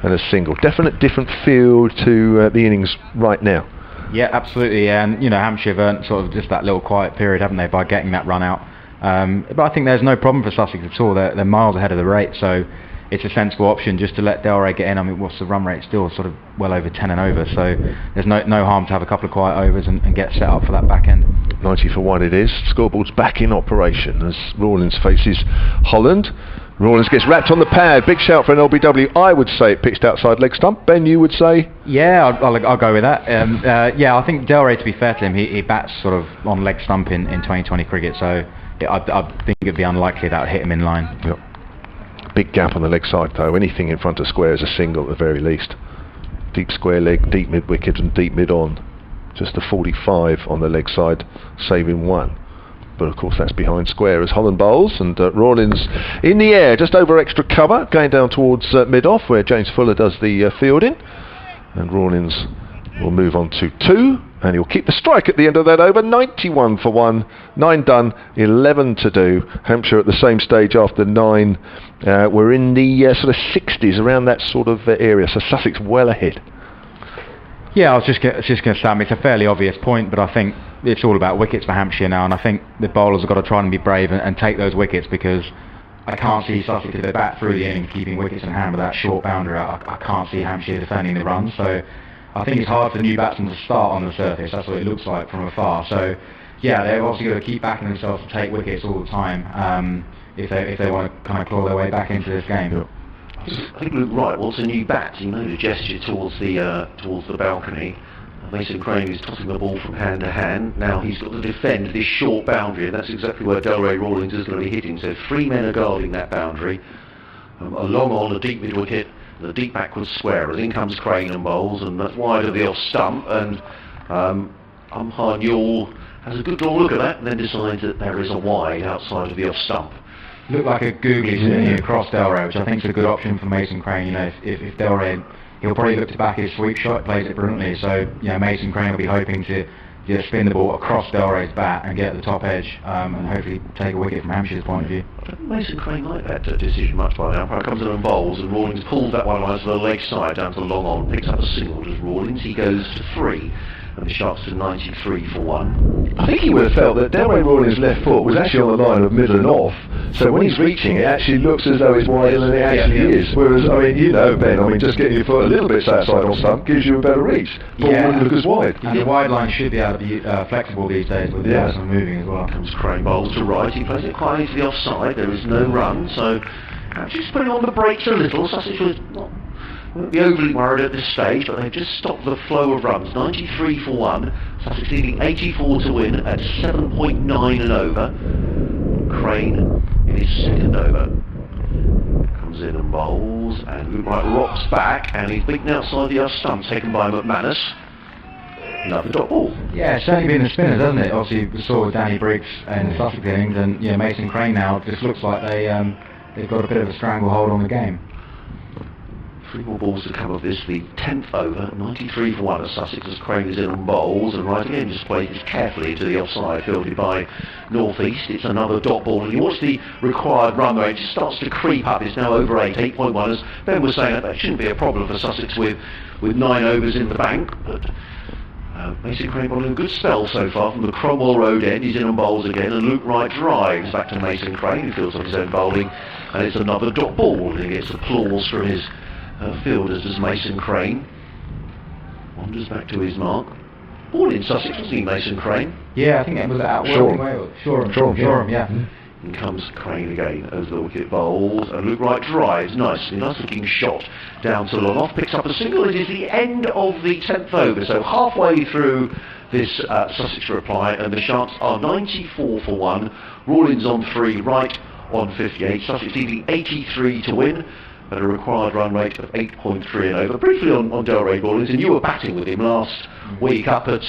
and a single. Definite different feel to the innings right now. Yeah, absolutely. And Hampshire have earned sort of just that little quiet period, haven't they, by getting that run out. But I think there's no problem for Sussex at all. They're miles ahead of the rate, so it's a sensible option just to let Delray get in. I mean, what's the run rate? Still sort of well over 10 and over, so there's no harm to have a couple of quiet overs and get set up for that back end. 90 for 1 it is. Scoreboard's back in operation as Rawlings faces Holland. Rawlings gets wrapped on the pad. Big shout for an LBW. I would say it pitched outside leg stump. Ben, you would say? Yeah, I'll go with that. I think Delray, to be fair to him, he bats sort of on leg stump in 2020 cricket, so I think it'd be unlikely that would hit him in line. Yep. Big gap on the leg side though. Anything in front of square is a single at the very least. Deep square leg, deep mid wicket and deep mid on. Just a 45 on the leg side, saving 1. But of course that's behind square as Holland bowls, and Rawlings in the air, just over extra cover, going down towards mid-off where James Fuller does the fielding. And Rawlings will move on to 2. And he'll keep the strike at the end of that over. 91 for 1, 9 done, 11 to do. Hampshire at the same stage after 9. We're in the sort of 60s, around that sort of area. So Sussex well ahead. Yeah, I was just going to say, it's a fairly obvious point, but I think it's all about wickets for Hampshire now. And I think the bowlers have got to try and be brave and take those wickets, because I can't see Sussex, if they bat through the innings, keeping wickets in hand with that short boundary. I can't see Hampshire defending the run. So I think it's hard for new batsmen to start on the surface. That's what it looks like from afar. So, yeah, they've obviously got to keep backing themselves to take wickets all the time if they want to kind of claw their way back into this game. Yeah. I think Luke Wright wants a new bat. He made a gesture towards the balcony. Mason Crane is tossing the ball from hand to hand. Now he's got to defend this short boundary, and that's exactly where Delray Rawlings is going to be hitting. So 3 men are guarding that boundary. A long on, a deep mid wicket, the deep backwards square, and in comes Crane and bowls, and that's wide of the off stump, and umpire Newell has a good look at that and then decides that there is a wide outside of the off stump. Looked like a googly sitting across Delray, which I think is a good option for Mason Crane. If Delray, he'll probably look to back his sweep shot, plays it brilliantly, so Mason Crane will be hoping to spin the ball across Delray's bat and get the top edge, and hopefully take a wicket from Hampshire's point of view. I don't think Mason Crane liked that decision much by now. Umpire comes in and bowls, and Rawlings pulls that one out to the leg side down to the long on, picks up a single. Does Rawlings? He goes to 3. And the Sharks to 93 for 1. I think he would have felt that Delray Rawlings' left foot was actually on the line of middle and off, so when he's reaching it actually looks as though it's wider than it actually is. Whereas, Ben, just getting your foot a little bit outside off stump gives you a better reach. Ball wouldn't look as wide. And the wide line should be able to be flexible these days with the batsman moving as well. Comes Crane bowls to right, he plays it quite easily offside, there is no run, so Just putting on the brakes a little. Sussex won't be overly worried at this stage, but they've just stopped the flow of runs. 93 for 1. Sussex leading 84 to win at 7.9 and over. Crane in his second over. Comes in and bowls, and Luke Wright rocks back, and he's beaten outside the stump, taken by McManus. Another dot ball. Yeah, it's certainly been the spinners, hasn't it? Obviously, we saw with Danny Briggs and the Sussex innings, and Mason Crane now just looks like they've got a bit of a stranglehold on the game. 3 more balls to come of this, the 10th over, 93 for 1 at Sussex as Crane is in on bowls, and Wright again just plays this carefully to the offside, fielded by North East. It's another dot ball, and you watch the required run rate, it starts to creep up. It's now over 8.1, as Ben was saying. That shouldn't be a problem for Sussex with 9 overs in the bank, but Mason Crane bowling a good spell so far from the Cromwell Road end. He's in on bowls again, and Luke Wright drives back to Mason Crane, who feels like his own bowling, and it's another dot ball, and he gets applause from his fielders as Mason Crane wanders back to his mark. Ball in Sussex, wasn't he, Mason Crane? Yeah, I think it was out Worthing Wales. Shoreham, yeah. In comes Crane again as the wicket bowls, and Luke Wright drives nicely, nice looking shot down to long off, picks up a single. It is the end of the 10th over, so halfway through this Sussex reply, and the Sharks are 94 for 1, Rawlins on 3, Wright on 58, Sussex leading 83 to win at a required run rate of 8.3 and over. Briefly on Delray Rawlins, and you were batting with him last week up at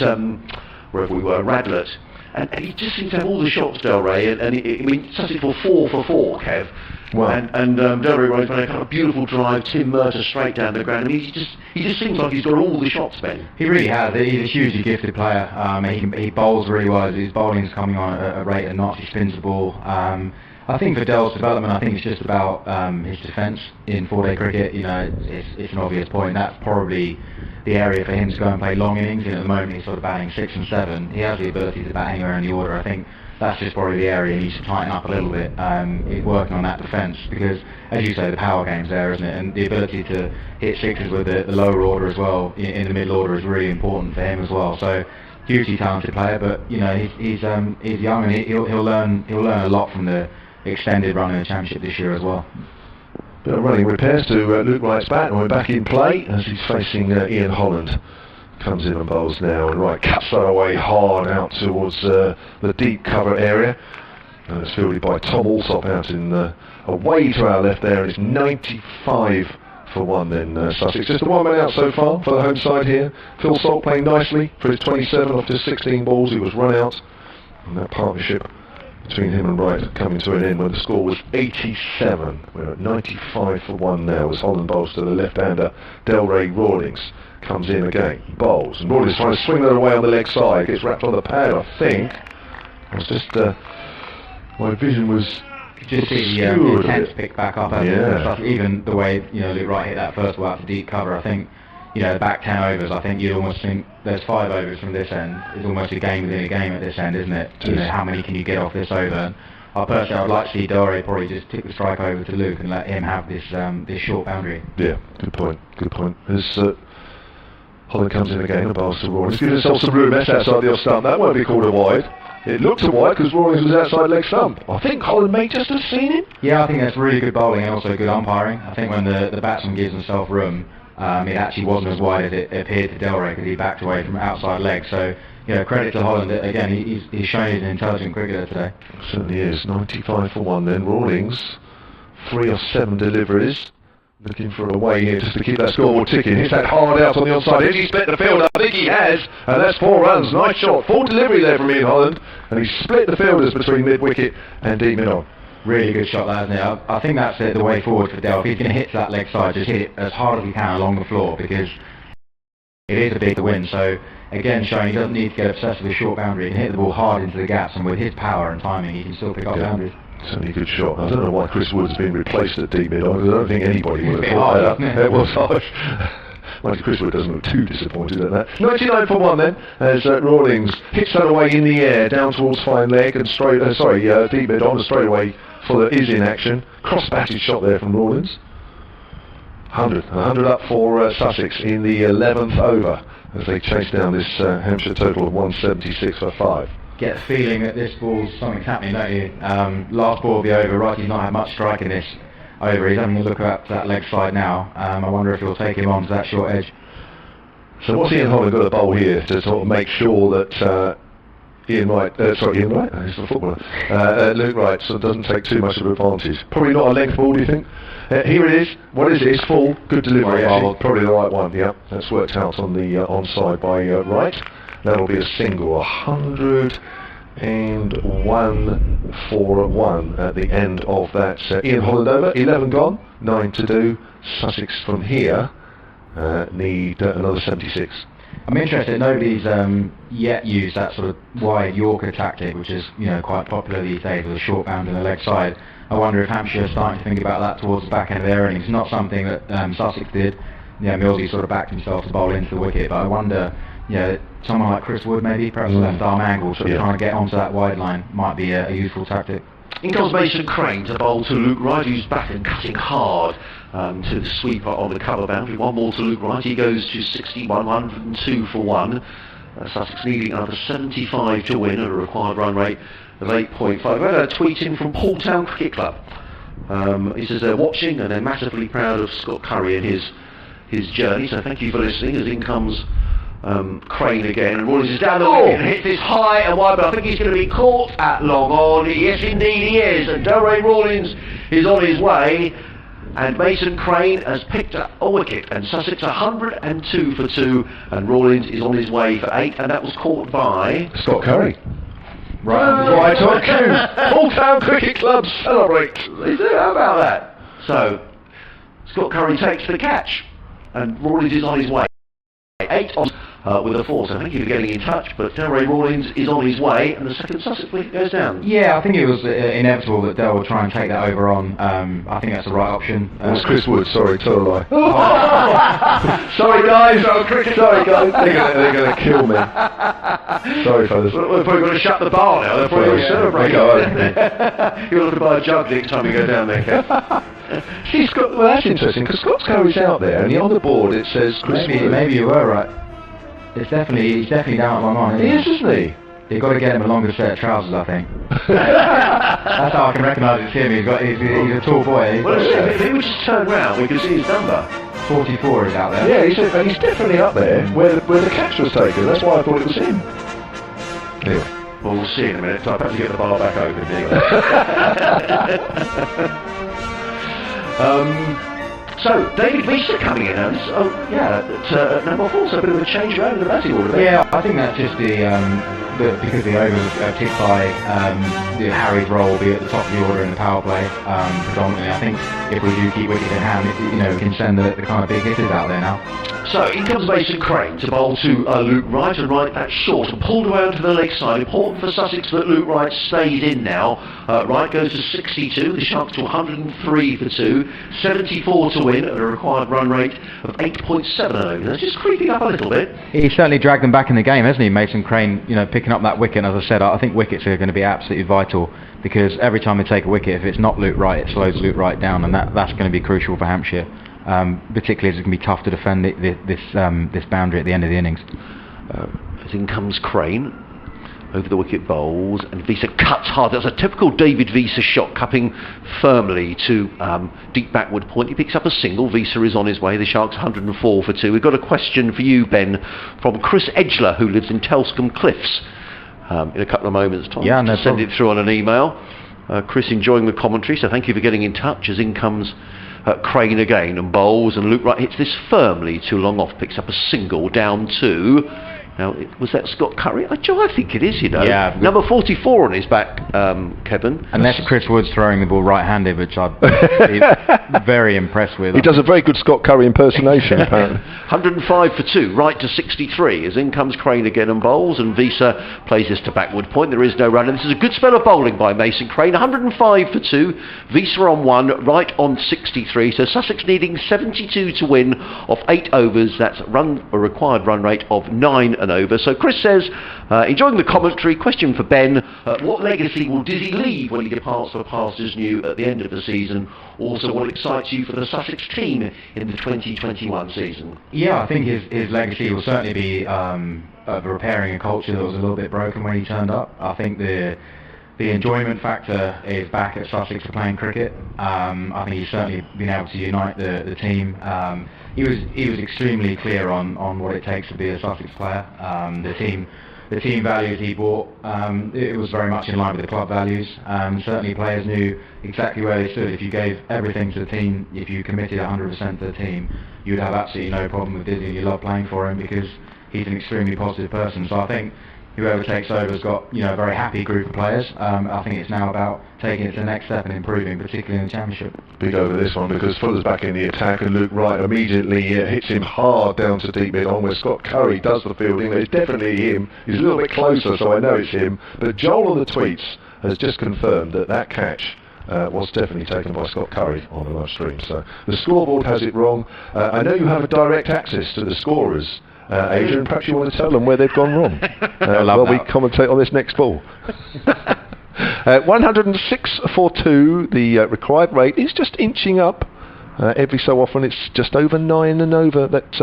wherever we were, Radlett, and he just seems to have all the shots, Delray, and I mean, Sussex for 4 for 4, Kev. Wow. And Delray Rawlins made a kind of beautiful drive, Tim Murtagh straight down the ground. I mean, he just seems like he's got all the shots, Ben. He really has. He's a hugely gifted player. He bowls really well. His bowling's coming on at a rate of knots. He spins the ball. I think for Dell's development, I think it's just about his defence in 4-day cricket. It's an obvious point. That's probably the area for him to go and play long innings. At the moment, he's sort of batting 6 and 7. He has the ability to bat anywhere in the order. I think that's just probably the area he needs to tighten up a little bit. He's working on that defence because, as you say, the power game's there, isn't it? And the ability to hit sixes with the lower order as well, in the middle order, is really important for him as well. So, hugely talented player, but he's young, and he'll learn a lot from the extended run in the Championship this year as well. Bit of running repairs to Luke Wright's bat, and we're back in play as he's facing Ian Holland. Comes in and bowls now, and Wright cuts that away hard out towards the deep cover area, and it's fielded by Tom Alsop out in away to our left there, and it's 95 for 1 then Sussex. Just the 1 man out so far for the home side here. Phil Salt playing nicely for his 27 off just 16 balls. He was run out, and that partnership between him and Wright coming to an end when the score was 87. We're at 95 for 1 now as Holland bowls to the left-hander Delray Rawlings. Comes in again, bowls, and Rawlings trying to swing that away on the leg side, gets wrapped on the pad, I think. It was just, my vision was just see the intent pick back up, even the way Luke Wright hit that first ball out to deep cover. I think the back 10 overs, I think you'd almost think there's 5 overs from this end. It's almost a game within a game at this end, isn't it? How many can you get off this over? I would like to see Delray probably just tick the strike over to Luke and let him have this short boundary. Yeah, good point. As Holland comes in again and bowls to Rawlings, gives himself some room outside the off stump. That won't be called a wide. It looked a wide because Rawlings was outside leg stump. I think Holland may just have seen him. Yeah, I think that's really good bowling and also good umpiring. I think when the batsman gives himself room, it actually wasn't as wide as it appeared to Delray because he backed away from outside leg. So, credit to Holland. Again, he's shown he's an intelligent cricketer today. Certainly is. 95 for 1 then. Rawlings, 3 of 7 deliveries. Looking for a way here just to keep that scoreboard ticking. Hits that hard out on the onside. Has he split the field? I think he has. And that's 4 runs. Nice shot. Full delivery there from Ian Holland. And he split the fielders between mid-wicket and deep mid-on. Really good shot, that, isn't it? I think that's the way forward for Del. If he's going to hit that leg side, just hit it as hard as he can along the floor because it is a big to win. So, again, showing he doesn't need to get obsessed with a short boundary. He can hit the ball hard into the gaps, and with his power and timing, he can still pick up boundaries. Certainly a good shot. I don't know why Chris Wood's been replaced at deep mid-on because I don't think anybody would have thought that. It was harsh. Mighty Chris Wood doesn't look too disappointed at that. 99 for 1 then, as Rawlings hits that away in the air down towards fine leg and deep mid-on, and straight away Fuller is in action. Cross-batted shot there from Rawlings. 100 up for Sussex in the 11th over as they chase down this Hampshire total of 176 for 5. Get the feeling that this ball's something's happening, don't you? Last ball will be over. Righty's not had much strike in this. over. He's having a look at that leg side now. I wonder if he'll take him on to that short edge. So what's Ian Holland got to bowl here to sort of make sure that Ian Wright, he's the footballer, Luke Wright sort of doesn't take too much of an advantage. Probably not a length ball, do you think? Here it is. What is it? It's full. Good delivery, actually. Probably the right one, yeah. That's worked out on the onside by Wright. That'll be a single. 101 for 1 at the end of that. Ian Holland over. 11 gone. 9 to do. Sussex from here need another 76. I'm interested. Nobody's yet used that sort of wide Yorker tactic, which is quite popular these days with a short bound and a leg side. I wonder if Hampshire are starting to think about that towards the back end of their innings. Not something that Sussex did. Millsy sort of backed himself to bowl into the wicket, but I wonder, someone like Chris Wood maybe, perhaps left arm angle, sort of trying to get onto that wide line might be a useful tactic. In comes Mason Crane to bowl to Luke Wright, who's back and cutting hard to the sweeper on the cover boundary. One more to Luke Wright. He goes to 61, 102 for 1. Sussex needing another 75 to win at a required run rate of 8.5. I had a tweet in from Paul Town Cricket Club. He says they're watching and they're massively proud of Scott Curry and his journey. So thank you for listening. As in comes Crane again, and Rawlins is down the wicket and hits this high and wide, but I think he's going to be caught at long on. Yes, indeed he is, and Delray Rawlins is on his way, and Mason Crane has picked up a wicket, and Sussex 102 for 2, and Rawlins is on his way for 8, and that was caught by Scott Curry. Right on cue. Paul Town Cricket Club celebrate. How about that? So Scott Curry takes the catch, and Rawlins is on his way. 8 on with a 4, so thank you for getting in touch, but Delray Rawlins is on his way, and the second Sussex wicket goes down. Yeah, I think it was inevitable that Del would try and take that over on. I think that's the right option. It was Chris Wood, sorry, tell a lie. Sorry guys, sorry guys, they're going to kill me. Sorry fellas. We're probably going to shut the bar now, they're probably going to celebrate. You'll have to buy a jug next time you go down there, Kev. See, Scott, well that's interesting, because Scott Curry's out there, and on the board it says Chris Wood. Maybe you were right. He's definitely down at my mind. He is, isn't he? You've got to get him a longer set of trousers, I think. That's how I can recognise it's him. He's a tall boy. Well, if he would just turn round, we could see his number. 44 is out there. Yeah, he's definitely up there where the catch was taken. That's why I thought it was him. Anyway. Well, we'll see in a minute. So I have to get the bar back open. So, David Visa coming in, and at number 4, so a bit of a change around in the batting order there. Yeah, I think that's just because the overs are ticked by Harry's role will be at the top of the order in the power play, predominantly. I think if we do keep wickets in hand, we can send the kind of big hitters out there now. So, in comes Mason Crane to bowl to Luke Wright, and Wright that's short and pulled around to the leg side. Important for Sussex that Luke Wright stays in now. Wright goes to 62, the Sharks to 103 for 2, 74 to win at a required run rate of 8.7 over. That's just creeping up a little bit. He's certainly dragged them back in the game, hasn't he, Mason Crane, picking up that wicket. And as I said, I think wickets are going to be absolutely vital, because every time they take a wicket, if it's not Luke Wright, it slows Luke Wright down, and that's going to be crucial for Hampshire. Particularly as it's going to be tough to defend this boundary at the end of the innings. As in comes Crane, over the wicket bowls, and Visa cuts hard. That's a typical David Visa shot, cupping firmly to deep backward point. He picks up a single. Visa is on his way. The Sharks 104 for 2. We've got a question for you, Ben, from Chris Edgler, who lives in Telscombe Cliffs. In a couple of moments' time, send it through on an email. Chris enjoying the commentary, so thank you for getting in touch. As in comes Crane again and bowls, and Luke Wright hits this firmly too long off, picks up a single down 2. Now, was that Scott Curry? I think it is, Yeah. Number 44 on his back, Kevin. Unless Chris Wood's throwing the ball right-handed, which I'd be very impressed with. He does a very good Scott Curry impersonation, apparently. 105 for 2, right to 63. As in comes Crane again and bowls, and Visa plays this to backward point. There is no run, and this is a good spell of bowling by Mason Crane. 105 for 2, Visa on 1, right on 63. So Sussex needing 72 to win off 8 overs. That's a required run rate of 9 and over. So Chris says, enjoying the commentary. Question for Ben, what legacy will Dizzy leave when he departs for pastures new at the end of the season? Also, what excites you for the Sussex team in the 2021 season? Yeah, I think his legacy will certainly be of repairing a culture that was a little bit broken when he turned up. I think the the enjoyment factor is back at Sussex for playing cricket. I think he's certainly been able to unite the team. He was extremely clear on what it takes to be a Sussex player. The team values he brought, it was very much in line with the club values. Certainly players knew exactly where they stood. If you gave everything to the team, if you committed 100% to the team, you'd have absolutely no problem with Dizzy. You love playing for him because he's an extremely positive person. So I think whoever takes over has got a very happy group of players. I think it's now about taking it to the next step and improving, particularly in the Championship. Big over this one because Fuller's back in the attack and Luke Wright immediately hits him hard down to deep mid on where Scott Curry does the fielding. It's definitely him. He's a little bit closer, so I know it's him. But Joel on the tweets has just confirmed that catch was definitely taken by Scott Curry on the live stream. So the scoreboard has it wrong. I know you have a direct access to the scorers. Adrian, perhaps you want to tell them where they've gone wrong while we commentate on this next ball. 106 for 2, the required rate is just inching up. Every so often it's just over 9 and over that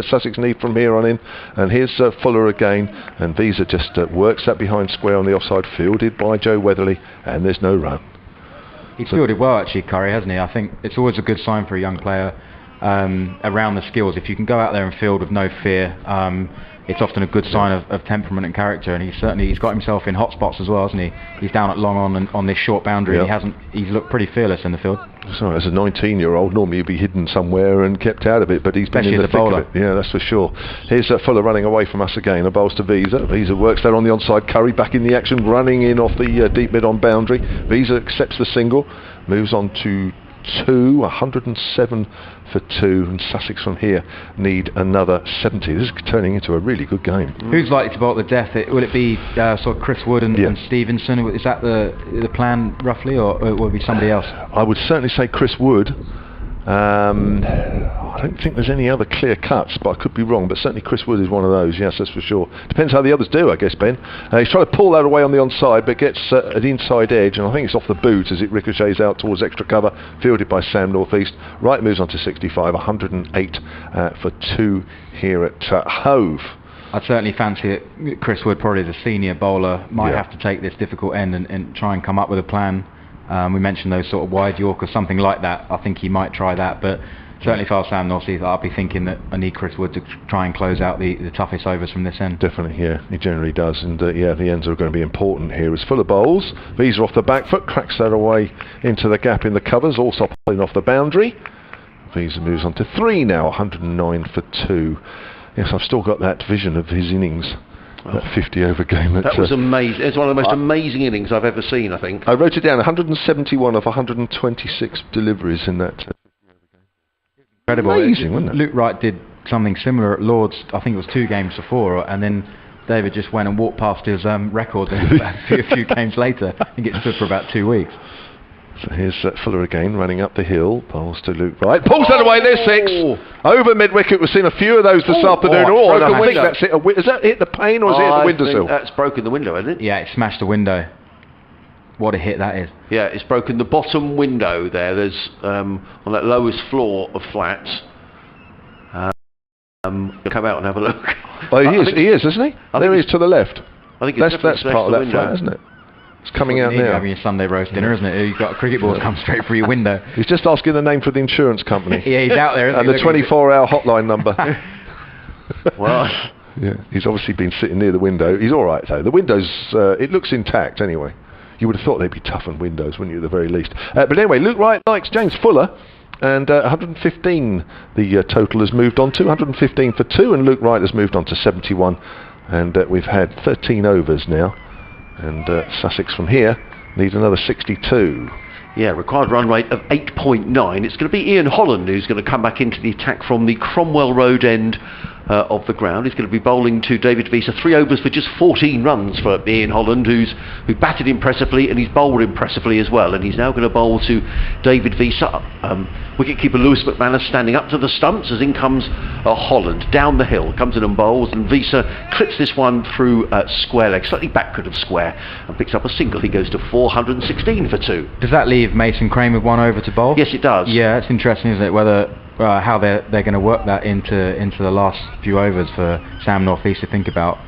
Sussex need from here on in. And here's Fuller again, and Visa just works that behind square on the offside, fielded by Joe Weatherly, and there's no run. He's fielded well actually, Curry, hasn't he? I think it's always a good sign for a young player. Around the skills, if you can go out there and field with no fear, it's often a good sign of temperament and character, and he's got himself in hot spots as well, hasn't he? He's down at long on this short boundary. Yep. He's looked pretty fearless in the field. So as a 19-year-old, normally he'd be hidden somewhere and kept out of it, but he's been in the thick of it. Yeah, that's for sure. Here's Fuller running away from us again. A bowls to Visa. Visa works there on the onside. Curry back in the action, running in off the deep mid on boundary. Visa accepts the single, moves on to 107 for 2, and Sussex from here need another 70. This is turning into a really good game. Who's likely to bowl at the death? Will it be sort of Chris Wood and Stevenson? Is that the plan roughly, or will it be somebody else? I would certainly say Chris Wood. I don't think there's any other clear cuts, but I could be wrong. But certainly Chris Wood is one of those. Yes, that's for sure. Depends how the others do, I guess, Ben. He's trying to pull that away on the onside, but gets an inside edge, and I think it's off the boot as it ricochets out towards extra cover. Fielded by Sam Northeast. Wright moves on to 65, 108 for 2 here at Hove. I'd certainly fancy it. Chris Wood, probably the senior bowler, might have to take this difficult end and try and come up with a plan. We mentioned those sort of wide Yorkers, something like that. I think he might try that, but certainly if I was Sam Northeast, I'd be thinking that I need Chris Wood to try and close out the toughest overs from this end. Definitely, yeah, he generally does, and the ends are going to be important here. As Fuller bowls, Visa off the back foot, cracks that away into the gap in the covers, also pulling off the boundary. Visa moves on to 3 now, 109 for 2. Yes, I've still got that vision of his innings. That 50 over game. That was amazing. It's one of the most amazing innings I've ever seen, I think. I wrote it down, 171 of 126 deliveries in that. Incredible. Amazing, wasn't it? Luke Wright did something similar at Lord's, I think it was 2 games before, and then David just went and walked past his record a few games later. I think it stood for about 2 weeks. So here's Fuller again, running up the hill. Bowls to Luke Wright. Pulls that away, there's 6. Over mid-wicket, we've seen a few of those this afternoon. And I think that's it. Has that hit the pane, or has it hit the windowsill? That's broken the window, hasn't it? Yeah, it smashed the window. What a hit that is. Yeah, it's broken the bottom window there. There's, on that lowest floor of flats. Come out and have a look. Oh, he is, isn't he? There he is to the left. I think it's that's part of that flat, isn't it? It's coming out now. Having your Sunday roast dinner, isn't it? You've got a cricket ball come straight through your window. He's just asking the name for the insurance company. Yeah, he's out there, isn't he? And the 24-hour hotline number. Well, yeah, he's obviously been sitting near the window. He's all right though. The windows, it looks intact anyway. You would have thought they'd be toughened windows, wouldn't you, at the very least? But anyway, Luke Wright likes James Fuller. And 115 the total has moved on to. 115 for 2, and Luke Wright has moved on to 71. And we've had 13 overs now. And Sussex from here need another 62. Yeah, required run rate of 8.9. It's going to be Ian Holland who's going to come back into the attack from the Cromwell Road end of the ground. He's going to be bowling to David Visa. 3 overs for just 14 runs for Ian Holland, who batted impressively, and he's bowled impressively as well. And he's now going to bowl to David Visa. Wicketkeeper Lewis McManus standing up to the stumps as in comes Holland down the hill, comes in and bowls, and Visa clips this one through square leg, slightly backward of square, and picks up a single. He goes to 416 for 2. Does that leave Mason Crane with 1 over to bowl? Yes, it does. Yeah, it's interesting, isn't it? Whether how they're going to work that into the last few overs for Sam North East to think about.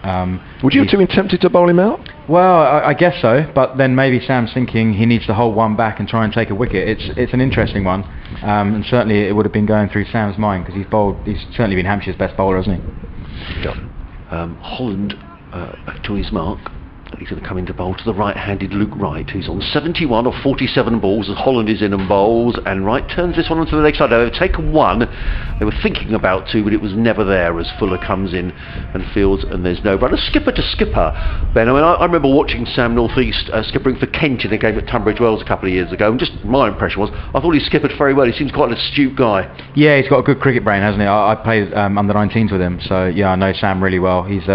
Would you have been tempted to bowl him out? Well, I guess so, but then maybe Sam's thinking he needs to hold one back and try and take a wicket. It's an interesting one, and certainly it would have been going through Sam's mind because he's certainly been Hampshire's best bowler, hasn't he? Yeah. Holland back to his mark. He's going to come into bowl to the right-handed Luke Wright, who's on 71 of 47 balls as Holland is in and bowls, and Wright turns this one onto the leg side. They've taken one. They were thinking about two, but it was never there as Fuller comes in and fields, and there's no run. A skipper to skipper, Ben. I mean, I remember watching Sam North East skippering for Kent in a game at Tunbridge Wells a couple of years ago, and just my impression was I thought he skippered very well. He seems quite an astute guy. Yeah, he's got a good cricket brain, hasn't he? I played under 19s with him, so yeah, I know Sam really well. He's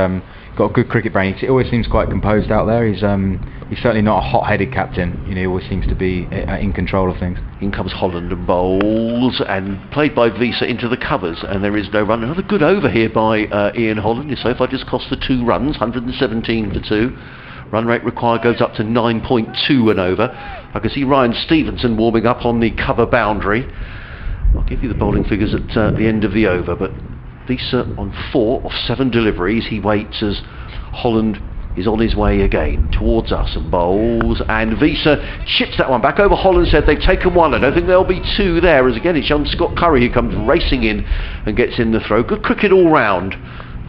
got a good cricket brain. He always seems quite composed out there. He's certainly not a hot-headed captain. You know, he always seems to be in control of things. In comes Holland and bowls, and played by Visa into the covers, and there is no run. Another good over here by Ian Holland. So far just cost the 2 runs, 117 for 2. Run rate required goes up to 9.2 and over. I can see Ryan Stevenson warming up on the cover boundary. I'll give you the bowling figures at the end of the over, but Visa on 4 of 7 deliveries. He waits as Holland is on his way again towards us and bowls, and Visa chips that one back over. Holland said they've taken one. I don't think there'll be 2 there, as again it's young Scott Curry who comes racing in and gets in the throw. Good cricket all round.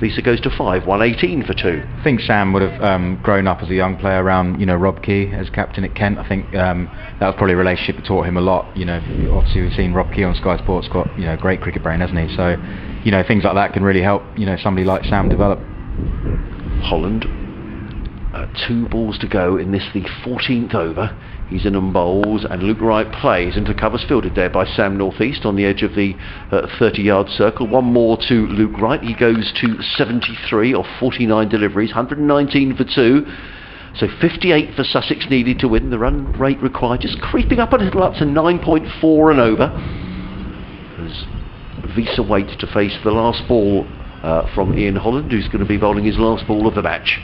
Visa goes to 5, 118 for 2. I think Sam would have grown up as a young player around, Rob Key as captain at Kent. I think that was probably a relationship that taught him a lot. Obviously we've seen Rob Key on Sky Sports, got great cricket brain, hasn't he? So things like that can really help somebody like Sam develop. Holland, 2 balls to go in this, the 14th over. He's in and bowls, and Luke Wright plays into covers, fielded there by Sam North East on the edge of the 30-yard circle. One more to Luke Wright. He goes to 73 of 49 deliveries, 119 for 2. So 58 for Sussex needed to win. The run rate required just creeping up a little, up to 9.4 and over, as Visa waits to face the last ball from Ian Holland, who's going to be bowling his last ball of the match.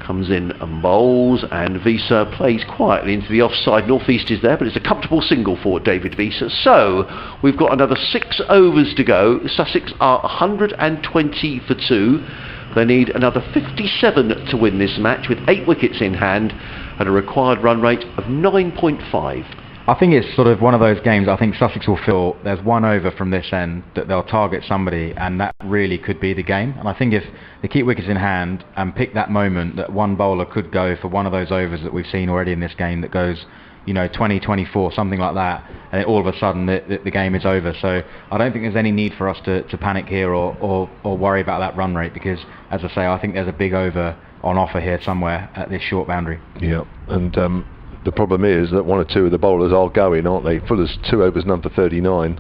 Comes in and bowls, and Visa plays quietly into the offside. North East is there, but it's a comfortable single for David Visa. So we've got another 6 overs to go. Sussex are 120 for 2. They need another 57 to win this match, with 8 wickets in hand and a required run rate of 9.5. I think it's sort of one of those games. I think Sussex will feel there's 1 over from this end that they'll target somebody, and that really could be the game. And I think if they keep wickets in hand and pick that moment that one bowler could go for one of those overs that we've seen already in this game that goes 20, 24, something like that, and all of a sudden the game is over. So I don't think there's any need for us to panic here or worry about that run rate, because, as I say, I think there's a big over on offer here somewhere at this short boundary. Yeah, and the problem is that 1 or 2 of the bowlers are going, aren't they? Fuller's 2 overs, none for 39.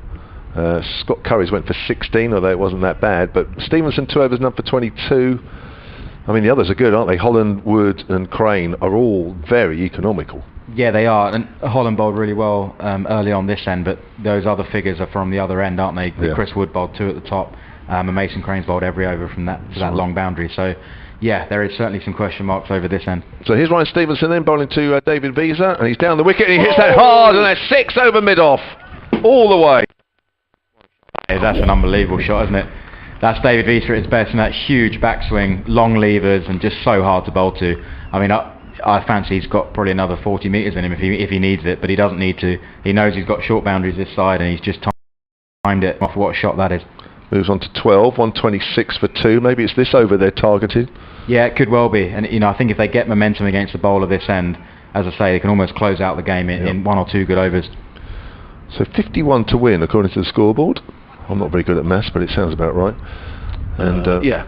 Scott Curry's went for 16, although it wasn't that bad. But Stevenson, 2 overs, none for 22. I mean, the others are good, aren't they? Holland, Wood and Crane are all very economical. Yeah, they are. And Holland bowled really well early on this end, but those other figures are from the other end, aren't they? Yeah. Chris Wood bowled 2 at the top, and Mason Crane's bowled every over from that to that long boundary. So yeah, there is certainly some question marks over this end. So here's Ryan Stevenson then bowling to David Visa, and he's down the wicket and he hits that hard, and that's 6 over mid-off, all the way. That's an unbelievable shot, isn't it? That's David Visa at his best, and that huge backswing, long levers, and just so hard to bowl to. I mean, I fancy he's got probably another 40 metres in him if he needs it, but he doesn't need to. He knows he's got short boundaries this side, and he's just timed it off. What a shot that is. Moves on to 12, 126 for 2. Maybe it's this over they're targeted. Yeah, it could well be. And I think if they get momentum against the bowler this end, as I say, they can almost close out the game in 1 or 2 good overs. So 51 to win according to the scoreboard. I'm not very good at maths, but it sounds about right. And yeah.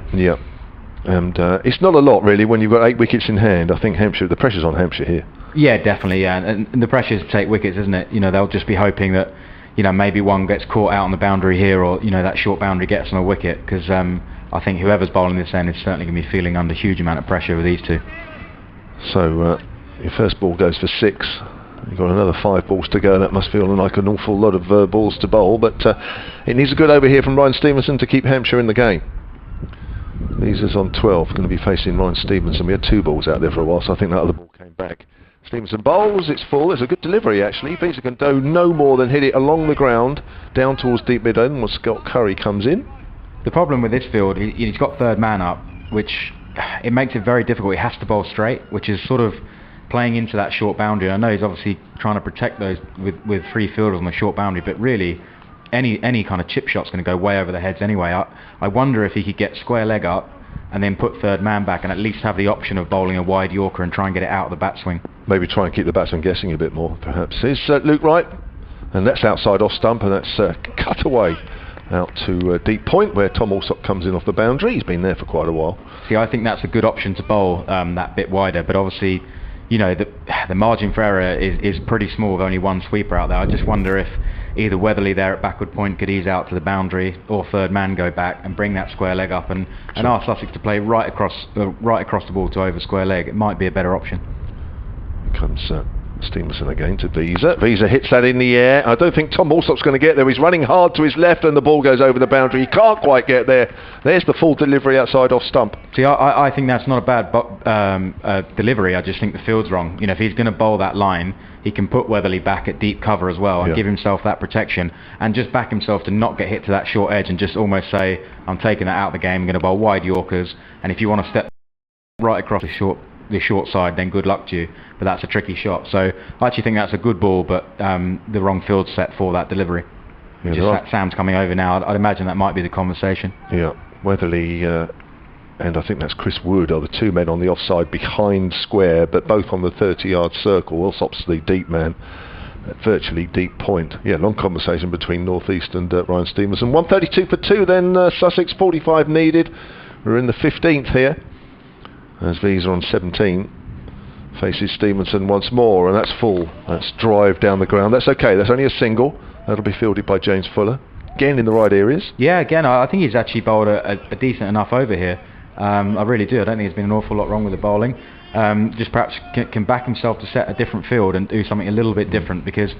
And it's not a lot really when you've got 8 wickets in hand. I think Hampshire, the pressure's on Hampshire here. Yeah, definitely. Yeah, and the pressure's to take wickets, isn't it? They'll just be hoping that maybe one gets caught out on the boundary here, or that short boundary gets on a wicket, because I think whoever's bowling this end is certainly going to be feeling under a huge amount of pressure with these 2. So your first ball goes for 6. You've got another 5 balls to go. That must feel like an awful lot of balls to bowl, but it needs a good over here from Ryan Stevenson to keep Hampshire in the game. Visa's on 12, going to be facing Ryan Stevenson. We had 2 balls out there for a while, so I think that other ball came back. Stevenson bowls, it's full. It's a good delivery actually. Visa can do no more than hit it along the ground down towards deep mid end when Scott Curry comes in. The problem with this field, he's got third man up, which it makes it very difficult. He has to bowl straight, which is sort of playing into that short boundary. I know he's obviously trying to protect those with three fielders on the short boundary, but really any kind of chip shot's going to go way over the heads anyway. I wonder if he could get square leg up and then put third man back and at least have the option of bowling a wide Yorker and try and get it out of the bat swing. Maybe try and keep the batsman guessing a bit more, perhaps. Here's Luke Wright, and that's outside off stump, and that's cut away out to deep point where Tom Alsop comes in off the boundary. He's been there for quite a while. See, I think that's a good option to bowl that bit wider, but obviously, you know, the margin for error is pretty small with only one sweeper out there. I just wonder if either Weatherly there at backward point could ease out to the boundary, or third man go back and bring that square leg up and ask Sussex to play right across the ball to over square leg. It might be a better option. Here comes Stevenson again to Visa. Visa hits that in the air. I don't think Tom Alsop's going to get there. He's running hard to his left and the ball goes over the boundary. He can't quite get there. There's the full delivery outside off stump. See, I think that's not a bad delivery. I just think the field's wrong. You know, if he's going to bowl that line, he can put Weatherly back at deep cover as well and give himself that protection and just back himself to not get hit to that short edge and just almost say, I'm taking that out of the game, I'm going to bowl wide Yorkers, and if you want to step right across the short side, then good luck to you, but that's a tricky shot. So I actually think that's a good ball, but the wrong field set for that delivery. Sam's coming over now. I'd imagine that might be the conversation. Yeah, Weatherly and I think that's Chris Wood are the two men on the offside behind square, but both on the 30-yard circle. Alsop's the deep man at virtually deep point. Yeah, long conversation between North East and Ryan Stevenson. 132 for 2 then, Sussex, 45 needed. We're in the 15th here as Visa on 17 faces Stevenson once more, and that's full. That's drive down the ground. That's okay, that's only a single. That'll be fielded by James Fuller. Again in the right areas. Yeah, again, I think he's actually bowled a decent enough over here. I really do. I don't think there's been an awful lot wrong with the bowling. Just perhaps can back himself to set a different field and do something a little bit different, because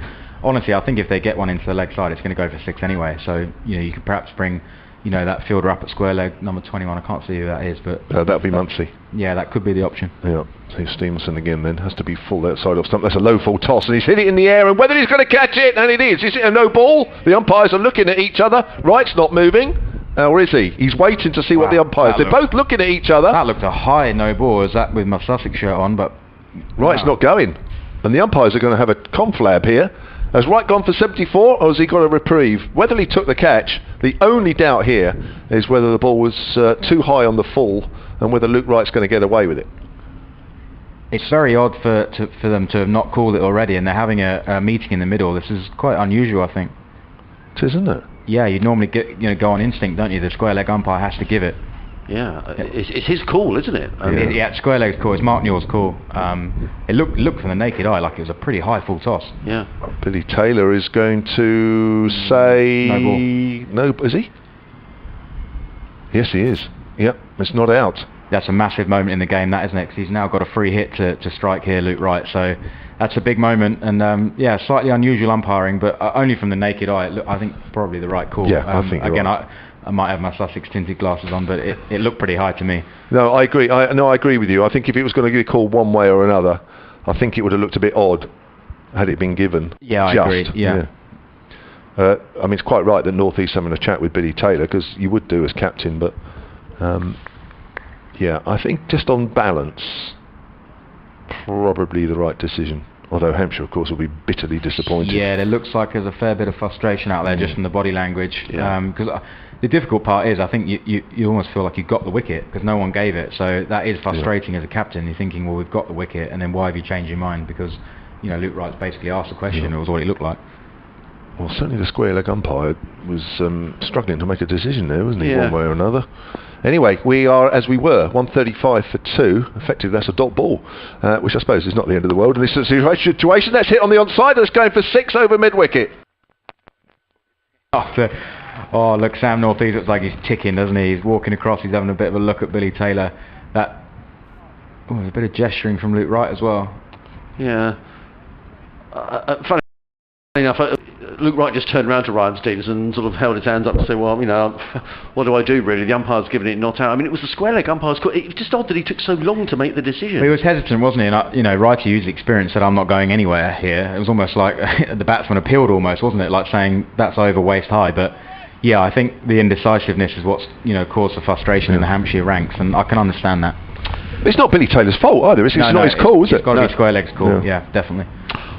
honestly I think if they get one into the leg side it's going to go for 6 anyway. So you know, you could perhaps bring that fielder up at square leg, number 21. I can't see who that is, but that'll be Muncie. Yeah, that could be the option. Yeah, so Stevenson again then has to be full outside off stump. That's a low full toss and he's hit it in the air, and whether he's going to catch it, and it is it a no ball? The umpires are looking at each other. Wright's not moving. Or is he? He's waiting to see what the umpires. They're both looking at each other. That looked a high no ball, as that with my Sussex shirt on, but Wright's not going, and the umpires are going to have a conflab here. Has Wright gone for 74, or has he got a reprieve? Weatherly took the catch. The only doubt here is whether the ball was too high on the full, and whether Luke Wright's going to get away with it. It's very odd for them to have not called it already, and they're having a meeting in the middle. This is quite unusual, I think. It is, isn't it? Yeah, you'd normally go on instinct, don't you? The square leg umpire has to give it. Yeah, it's his call, isn't it? Yeah, square leg's call. It's Mark Newell's call. It looked from the naked eye like it was a pretty high full toss. Yeah. Billy Taylor is going to say no ball. No, is he? Yes, he is. Yep, it's not out. That's a massive moment in the game, that, isn't it? 'Cause he's now got a free hit to strike here, Luke Wright. So that's a big moment, and yeah, slightly unusual umpiring, but only from the naked eye. I think probably the right call. Yeah, I think again, right. I might have my Sussex tinted glasses on, but it looked pretty high to me. No, I agree. I agree with you. I think if it was going to be called one way or another, I think it would have looked a bit odd had it been given. Yeah, I agree. Yeah. I mean, it's quite right that North East having a chat with Billy Taylor, because you would do as captain, but yeah, I think just on balance, probably the right decision. Although Hampshire, of course, will be bitterly disappointed. Yeah, there looks like there's a fair bit of frustration out there just from the body language. Because the difficult part is, I think you almost feel like you got the wicket because no one gave it. So that is frustrating as a captain. You're thinking, well, we've got the wicket, and then why have you changed your mind? Because Luke Wright's basically asked the question. It was what it looked like. Well, certainly the square leg umpire was struggling to make a decision there, wasn't he? One way or another. Anyway, we are as we were, 135 for 2. Effectively, that's a dot ball, which I suppose is not the end of the world in this situation. That's hit on the onside. That's going for 6 over mid wicket. Oh, look, Sam North East looks like he's ticking, doesn't he? He's walking across. He's having a bit of a look at Billy Taylor. A bit of gesturing from Luke Wright as well. Yeah. Funny enough, Luke Wright just turned around to Ryan Stevenson and sort of held his hands up and said, well, you know, what do I do really? The umpire's given it not out. I mean, it was the square leg umpire's call. It was just odd that he took so long to make the decision. Well, he was hesitant, wasn't he? And, you know, Wright, used experience, said, I'm not going anywhere here. It was almost like the batsman appealed almost, wasn't it? Like saying, that's over waist high. But, yeah, I think the indecisiveness is what's, you know, caused the frustration in the Hampshire ranks, and I can understand that. It's not Billy Taylor's fault either. It's not his call, is it? It's got to be square leg's call, yeah, definitely.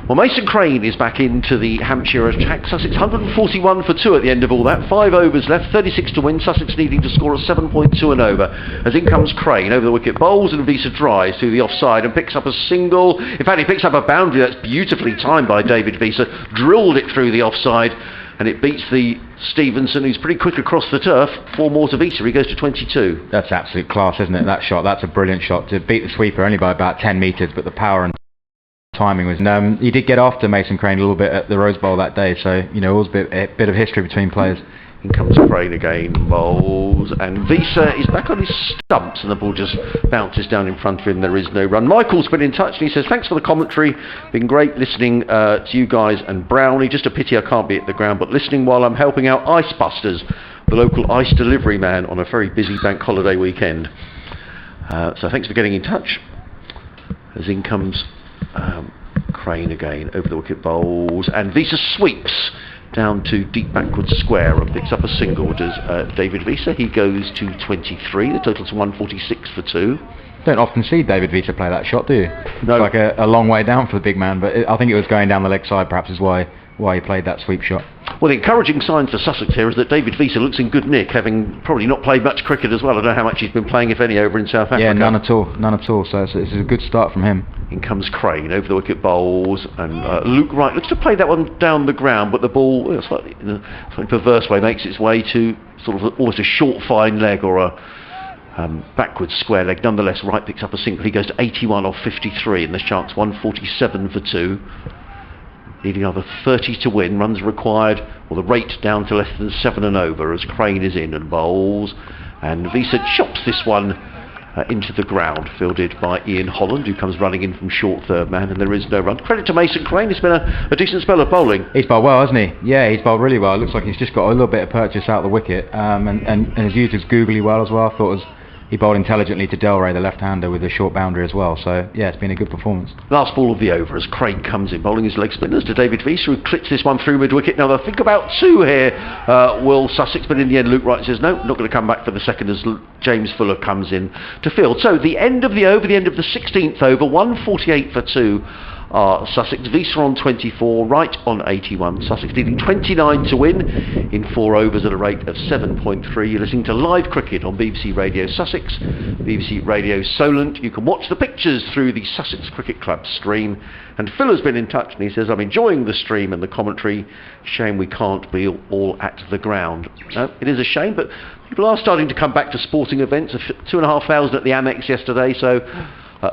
Well, Mason Crane is back into the Hampshire attack. Sussex 141 for 2 at the end of all that. 5 overs left, 36 to win. Sussex needing to score a 7.2 and over. As in comes Crane over the wicket, bowls, and Visa drives through the offside and picks up a single. In fact, he picks up a boundary that's beautifully timed by David Visa. Drilled it through the offside, and it beats the Stevenson, who's pretty quick across the turf. 4 more to Visa. He goes to 22. That's absolute class, isn't it? That shot. That's a brilliant shot to beat the sweeper only by about 10 metres, but the power and timing was. He did get after Mason Crane a little bit at the Rose Bowl that day, so you know, always a bit of history between players. In comes Crane again, bowls, and Visa is back on his stumps, and the ball just bounces down in front of him. There is no run. Michael's been in touch, and he says, thanks for the commentary, been great listening to you guys and Brownie. Just a pity I can't be at the ground, but listening while I'm helping out Ice Busters, the local ice delivery man, on a very busy bank holiday weekend. So thanks for getting in touch. As in comes Crane again, over the wicket, bowls, and Visa sweeps down to deep backward square and picks up a single. Does David Visa. He goes to 23. The total's 146 for 2. Don't often see David Visa play that shot, do you? No. It's like a long way down for the big man, but I think it was going down the leg side perhaps is why he played that sweep shot. Well, the encouraging sign for Sussex here is that David Visa looks in good nick, having probably not played much cricket as well. I don't know how much he's been playing, if any, over in South Africa. Yeah, none at all. So it's a good start from him. In comes Crane, over the wicket, bowls, and Luke Wright looks to play that one down the ground, but the ball, slightly in a slightly perverse way, makes its way to sort of almost a short fine leg or a backwards square leg. Nonetheless, Wright picks up a single. He goes to 81 off 53, and the Sharks 147 for 2. Needing another 30 to win. Runs required, or the rate down to less than 7 and over, as Crane is in and bowls, and Visa chops this one into the ground, fielded by Ian Holland, who comes running in from short third man, and there is no run. Credit to Mason Crane. It's been a decent spell of bowling. He's bowled well, hasn't he? Yeah, he's bowled really well. It looks like he's just got a little bit of purchase out of the wicket, and has used his googly well as well. I thought he bowled intelligently to Delray, the left-hander, with a short boundary as well. So, yeah, it's been a good performance. Last ball of the over as Crane comes in, bowling his leg spinners to David Visa, who clips this one through mid-wicket. Now, they'll think about 2 here, will Sussex, but in the end, Luke Wright says, no, not going to come back for the second as James Fuller comes in to field. So, the end of the over, the end of the 16th over, 148 for 2. Sussex. Visa on 24, Wright on 81. Sussex needing 29 to win in 4 overs at a rate of 7.3. You're listening to live cricket on BBC Radio Sussex, BBC Radio Solent. You can watch the pictures through the Sussex Cricket Club stream. And Phil has been in touch and he says, I'm enjoying the stream and the commentary. Shame we can't be all at the ground. No, it is a shame, but people are starting to come back to sporting events. 2,500 at the Amex yesterday, so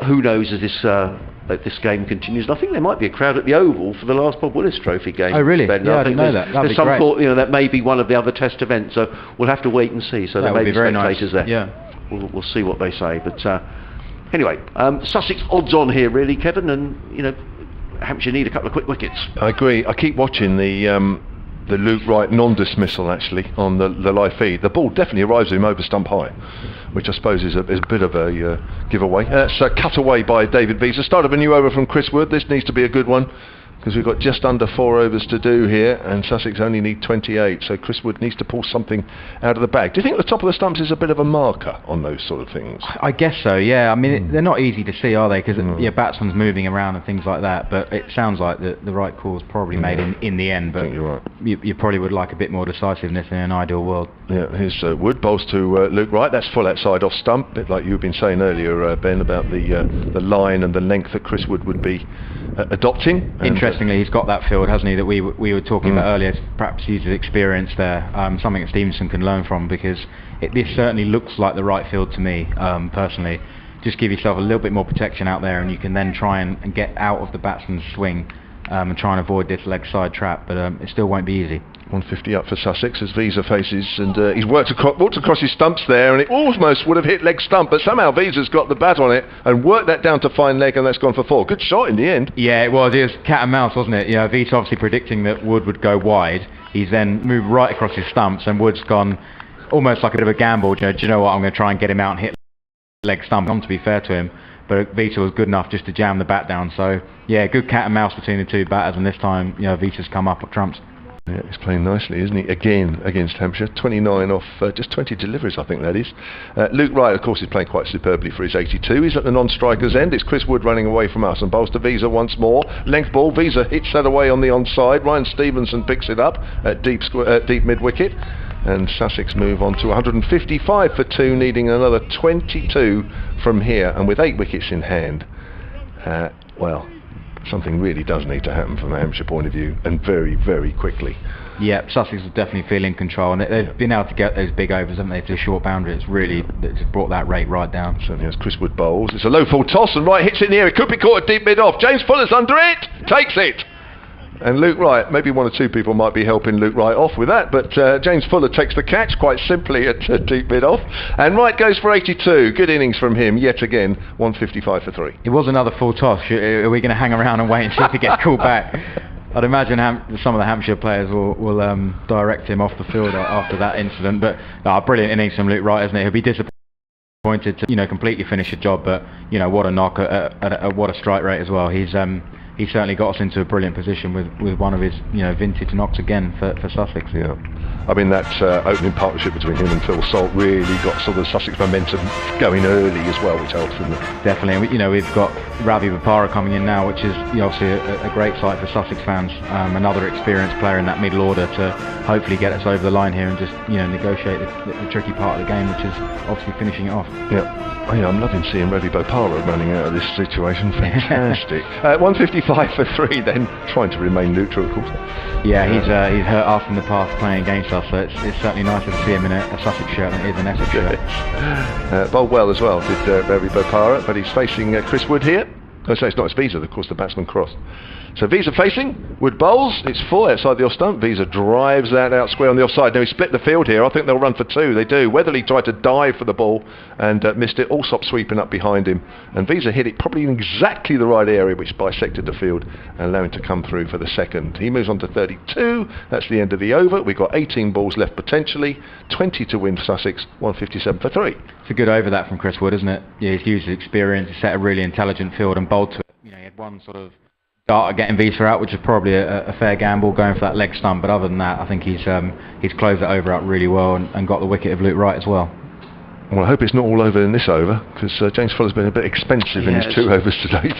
who knows as this game continues. And I think there might be a crowd at the Oval for the last Bob Willis Trophy game. Oh really? Ben. Yeah, I didn't know that. That'd there's be some great. thought, that may be one of the other test events, so we'll have to wait and see. So that there may would be very spectators nice. there. Yeah. We'll see what they say. But anyway, Sussex odds on here really, Kevin, and Hampshire need a couple of quick wickets. I agree. I keep watching the Luke Wright non-dismissal actually on the live feed. The ball definitely arrives him over stump high, which I suppose is a bit of a giveaway. So cut away by David Visa. Start of a new over from Chris Wood. This needs to be a good one, because we've got just under 4 overs to do here, and Sussex only need 28, so Chris Wood needs to pull something out of the bag. Do you think the top of the stumps is a bit of a marker on those sort of things? I guess so, yeah. I mean, they're not easy to see, are they? Because your batsman's moving around and things like that, but it sounds like the right call is probably made in the end, but I think you're right. You probably would like a bit more decisiveness in an ideal world. Yeah, here's Wood, bowls to Luke Wright. That's full outside off stump, a bit like you've been saying earlier, Ben, about the line and the length that Chris Wood would be adopting. Interestingly, he's got that field, hasn't he, that we were talking about earlier. Perhaps he's experienced there, something that Stevenson can learn from, because this certainly looks like the right field to me, personally. Just give yourself a little bit more protection out there, and you can then try and get out of the batsman's swing and try and avoid this leg side trap, but it still won't be easy. 150 up for Sussex as Visa faces, and he's walked across his stumps there, and it almost would have hit leg stump, but somehow Visa's got the bat on it and worked that down to fine leg, and that's gone for 4. Good shot in the end. Yeah, it was cat and mouse, wasn't it? You know, Visa obviously predicting that Wood would go wide. He's then moved right across his stumps, and Wood's gone almost like a bit of a gamble. Do you know what? I'm going to try and get him out and hit leg stump. To be fair to him, but Visa was good enough just to jam the bat down. So yeah, good cat and mouse between the two batters, and this time, you know, Visa's come up trumps. Yeah, he's playing nicely, isn't he? Again against Hampshire. 29 off just 20 deliveries, I think that is. Luke Wright, of course, is playing quite superbly for his 82. He's at the non-striker's end. It's Chris Wood running away from us, and bowls to Visa once more. Length ball. Visa hits that away on the onside. Ryan Stevenson picks it up at deep mid-wicket. And Sussex move on to 155 for 2, needing another 22 from here. And with 8 wickets in hand, well, something really does need to happen from a Hampshire point of view, and very, very quickly. Yeah, Sussex will definitely feel in control, and they've been able to get those big overs, haven't they, to a short boundary. It's brought that rate right down. Certainly has. Chris Wood bowls. It's a low full toss, and Wright hits it in the air. It could be caught at deep mid off. James Fuller's under it, takes it. And Luke Wright, maybe one or two people might be helping Luke Wright off with that, but James Fuller takes the catch quite simply at deep mid off, and Wright goes for 82. Good innings from him yet again. 155 for 3. It was another full toss. Are we going to hang around and wait and see if he gets called back? I'd imagine some of the Hampshire players will direct him off the field after that incident. But brilliant innings from Luke Wright, isn't it? He'll be disappointed to completely finish a job, but what a knock at what a strike rate as well. He certainly got us into a brilliant position with one of his vintage knocks again for Sussex. Yeah, I mean that opening partnership between him and Phil Salt really got sort of Sussex momentum going early as well, which helps, didn't it? Definitely. We've got Ravi Bopara coming in now, which is obviously a great sight for Sussex fans. Another experienced player in that middle order to hopefully get us over the line here and just negotiate the tricky part of the game, which is obviously finishing it off. Yeah. Oh, yeah, I'm loving seeing Ravi Bopara running out of this situation. Fantastic. 155 for 3 then, trying to remain neutral, of course. Yeah, he's hurt us in the past playing against us, so it's certainly nicer to see him in a Sussex shirt than it is an Essex shirt. Bowled well as well, did Ravi Bopara, but he's facing Chris Wood here. Oh, so it's not, it's Visa, of course, the batsman crossed. So Visa facing, Wood bowls, it's 4 outside the off stump. Visa drives that out square on the offside. Now he split the field here. I think they'll run for 2. They do. Weatherly tried to dive for the ball and missed it. Allsop sweeping up behind him. And Visa hit it probably in exactly the right area, which bisected the field and allowed him to come through for the second. He moves on to 32. That's the end of the over. We've got 18 balls left potentially. 20 to win for Sussex. 157 for 3. It's a good over that from Chris Wood, isn't it? Yeah, he's used his experience. He set a really intelligent field and bowled to it. He had one sort of dart at getting Visa out, which is probably a fair gamble going for that leg stump, but other than that I think he's closed that over up really well and got the wicket of Luke Wright as well. Well, I hope it's not all over in this over, because James Fuller's been a bit expensive in his 2 overs to date.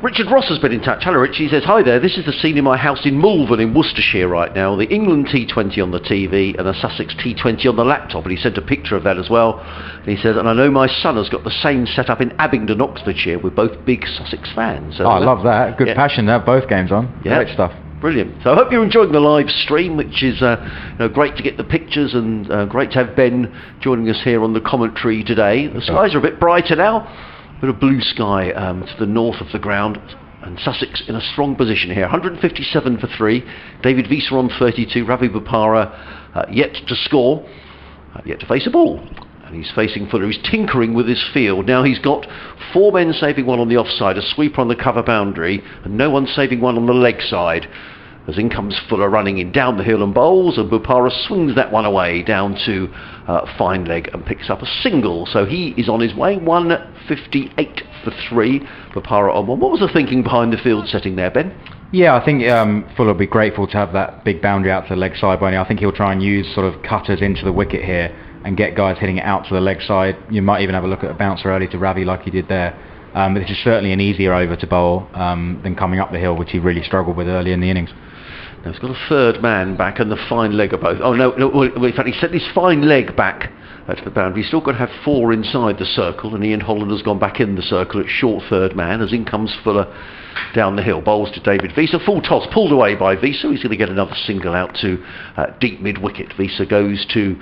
Richard Ross has been in touch. Hello, Richie. He says, hi there, this is the scene in my house in Malvern in Worcestershire right now. The England T20 on the TV and the Sussex T20 on the laptop, and he sent a picture of that as well. And he says, and I know my son has got the same setup in Abingdon, Oxfordshire. We're both big Sussex fans. I love that. Good passion to have both games on. Yeah. Great stuff. Brilliant. So I hope you're enjoying the live stream, which is great to get the pictures, and great to have Ben joining us here on the commentary today. The skies are a bit brighter now, a bit of blue sky to the north of the ground, and Sussex in a strong position here. 157 for 3. David Visa on 32. Ravi Bopara yet to score, yet to face a ball. And he's facing Fuller. He's tinkering with his field. Now he's got 4 men saving one on the offside, a sweeper on the cover boundary, and no one saving one on the leg side. As in comes Fuller running in down the hill and bowls, and Bopara swings that one away down to fine leg and picks up a single. So he is on his way. 158 for 3. Bopara on 1. What was the thinking behind the field setting there, Ben? Yeah, I think Fuller will be grateful to have that big boundary out to the leg side. I think he'll try and use sort of cutters into the wicket here and get guys hitting it out to the leg side. You might even have a look at a bouncer early to Ravi like he did there. But this is certainly an easier over to bowl than coming up the hill, which he really struggled with early in the innings. Now he's got a 3rd man back and the fine leg are both. Oh no, in fact he sent his fine leg back to the boundary. He's still got to have 4 inside the circle, and Ian Holland has gone back in the circle at short 3rd man as in comes Fuller down the hill. Bowls to David Visa. Full toss pulled away by Visa. He's going to get another single out to deep mid wicket. Visa goes to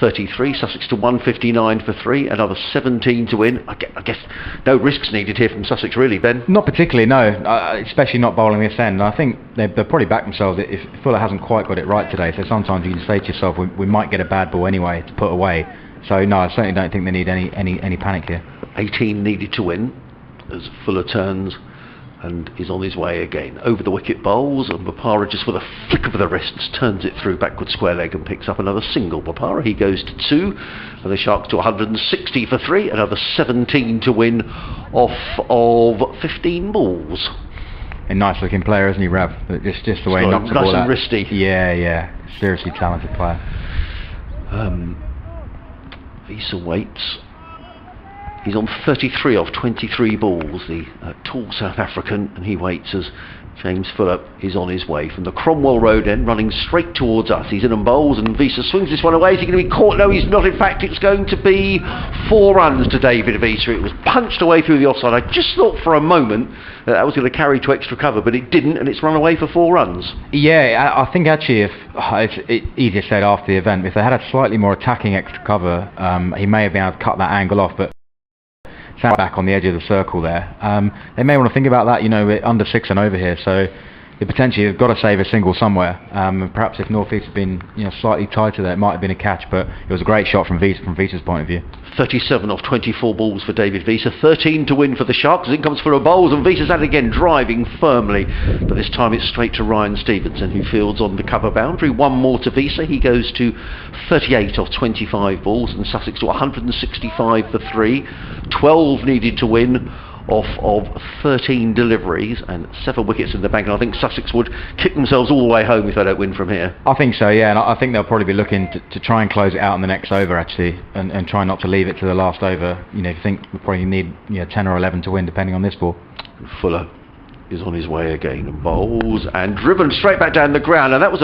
33, Sussex to 159 for 3, another 17 to win. I guess no risks needed here from Sussex, really, Ben. Not particularly, no, especially not bowling this end. I think they'll probably back themselves if Fuller hasn't quite got it right today, so sometimes you can say to yourself, we might get a bad ball anyway to put away. So no, I certainly don't think they need any panic here. 18 needed to win as Fuller turns and is on his way again. Over the wicket bowls, and Bopara just with a flick of the wrists turns it through backward square leg and picks up another single. Bopara, he goes to 2, and the Sharks to 160 for 3, another 17 to win off of 15 balls. A nice looking player, isn't he, Rav? Just the way he knocks the ball out. Nice and wristy. Yeah, seriously talented player. Visa waits. He's on 33 off 23 balls, the tall South African, and he waits as James Fuller is on his way from the Cromwell Road end, running straight towards us. He's in and bowls, and Visa swings this one away. Is he going to be caught? No, he's not. In fact, it's going to be 4 runs to David Visa. It was punched away through the offside. I just thought for a moment that was going to carry to extra cover, but it didn't, and it's run away for 4 runs. Yeah, I think actually, it's easier said after the event, if they had a slightly more attacking extra cover, he may have been able to cut that angle off, but back on the edge of the circle there. They may want to think about that, we're under 6 and over here, so they potentially have got to save a single somewhere. Perhaps if North East had been slightly tighter there, it might have been a catch, but it was a great shot from Visa's point of view. 37 off 24 balls for David Visa, 13 to win for the Sharks. In comes Fuller bowls, and Visa's at it again, driving firmly, but this time it's straight to Ryan Stevenson, who fields on the cover boundary. 1 more to Visa. He goes to 38 off 25 balls, and Sussex to 165 for 3. 12 needed to win off of 13 deliveries and 7 wickets in the bank, and I think Sussex would kick themselves all the way home if they don't win from here. I think so, yeah, and I think they'll probably be looking to try and close it out in the next over, actually, and try not to leave it to the last over. I think we probably need 10 or 11 to win, depending on this ball. Fuller is on his way again, and bowls, and driven straight back down the ground, and that was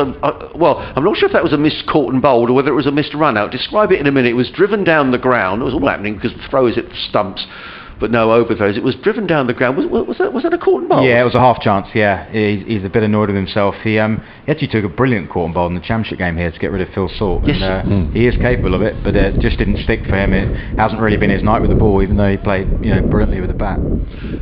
well, I'm not sure if that was a missed caught and bowled or whether it was a missed run out. Describe it in a minute. It was driven down the ground. It was all happening because the throw is at the stumps, but no overthrows. It was driven down the ground. Was that a caught and bowl? Yeah, it was a half chance. Yeah, he's a bit annoyed with himself. He actually took a brilliant caught and bowl in the championship game here to get rid of Phil Salt. Yes. And, he is capable of it, but it just didn't stick for him. It hasn't really been his night with the ball, even though he played brilliantly with the bat.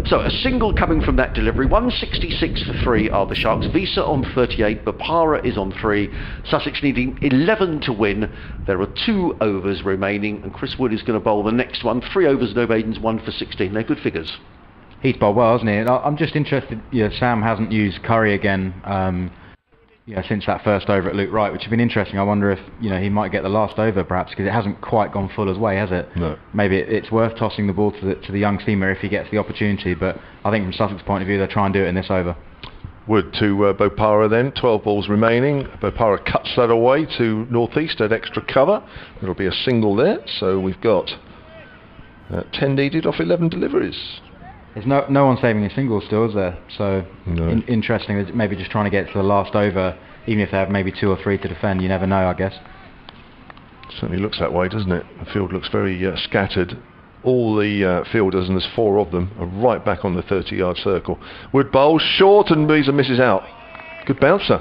So a single coming from that delivery. 166 for 3 are the Sharks. Visa on 38. Bopara is on 3. Sussex needing 11 to win. There are 2 overs remaining, and Chris Wood is going to bowl the next one. 3 overs, no maidens, 1 for 16. They're good figures. He's bowled well, hasn't he? And I'm just interested. Sam hasn't used Curry again. Since that first over at Luke Wright, which has been interesting. I wonder if he might get the last over, perhaps, because it hasn't quite gone Fuller's way, has it? No. Maybe it's worth tossing the ball to the young steamer if he gets the opportunity. But I think from Sussex' point of view, they'll try and do it in this over. Wood to Bopara then, 12 balls remaining. Bopara cuts that away to North East at extra cover. It'll be a single there, so we've got 10 needed off 11 deliveries. There's no one saving a single still, is there? So no. Interesting. Maybe just trying to get to the last over, even if they have maybe 2 or 3 to defend. You never know, I guess. Certainly looks that way, doesn't it? The field looks very scattered. All the fielders, and there's 4 of them, are right back on the 30-yard circle. Wood bowls short, and Visa misses out. Good bouncer.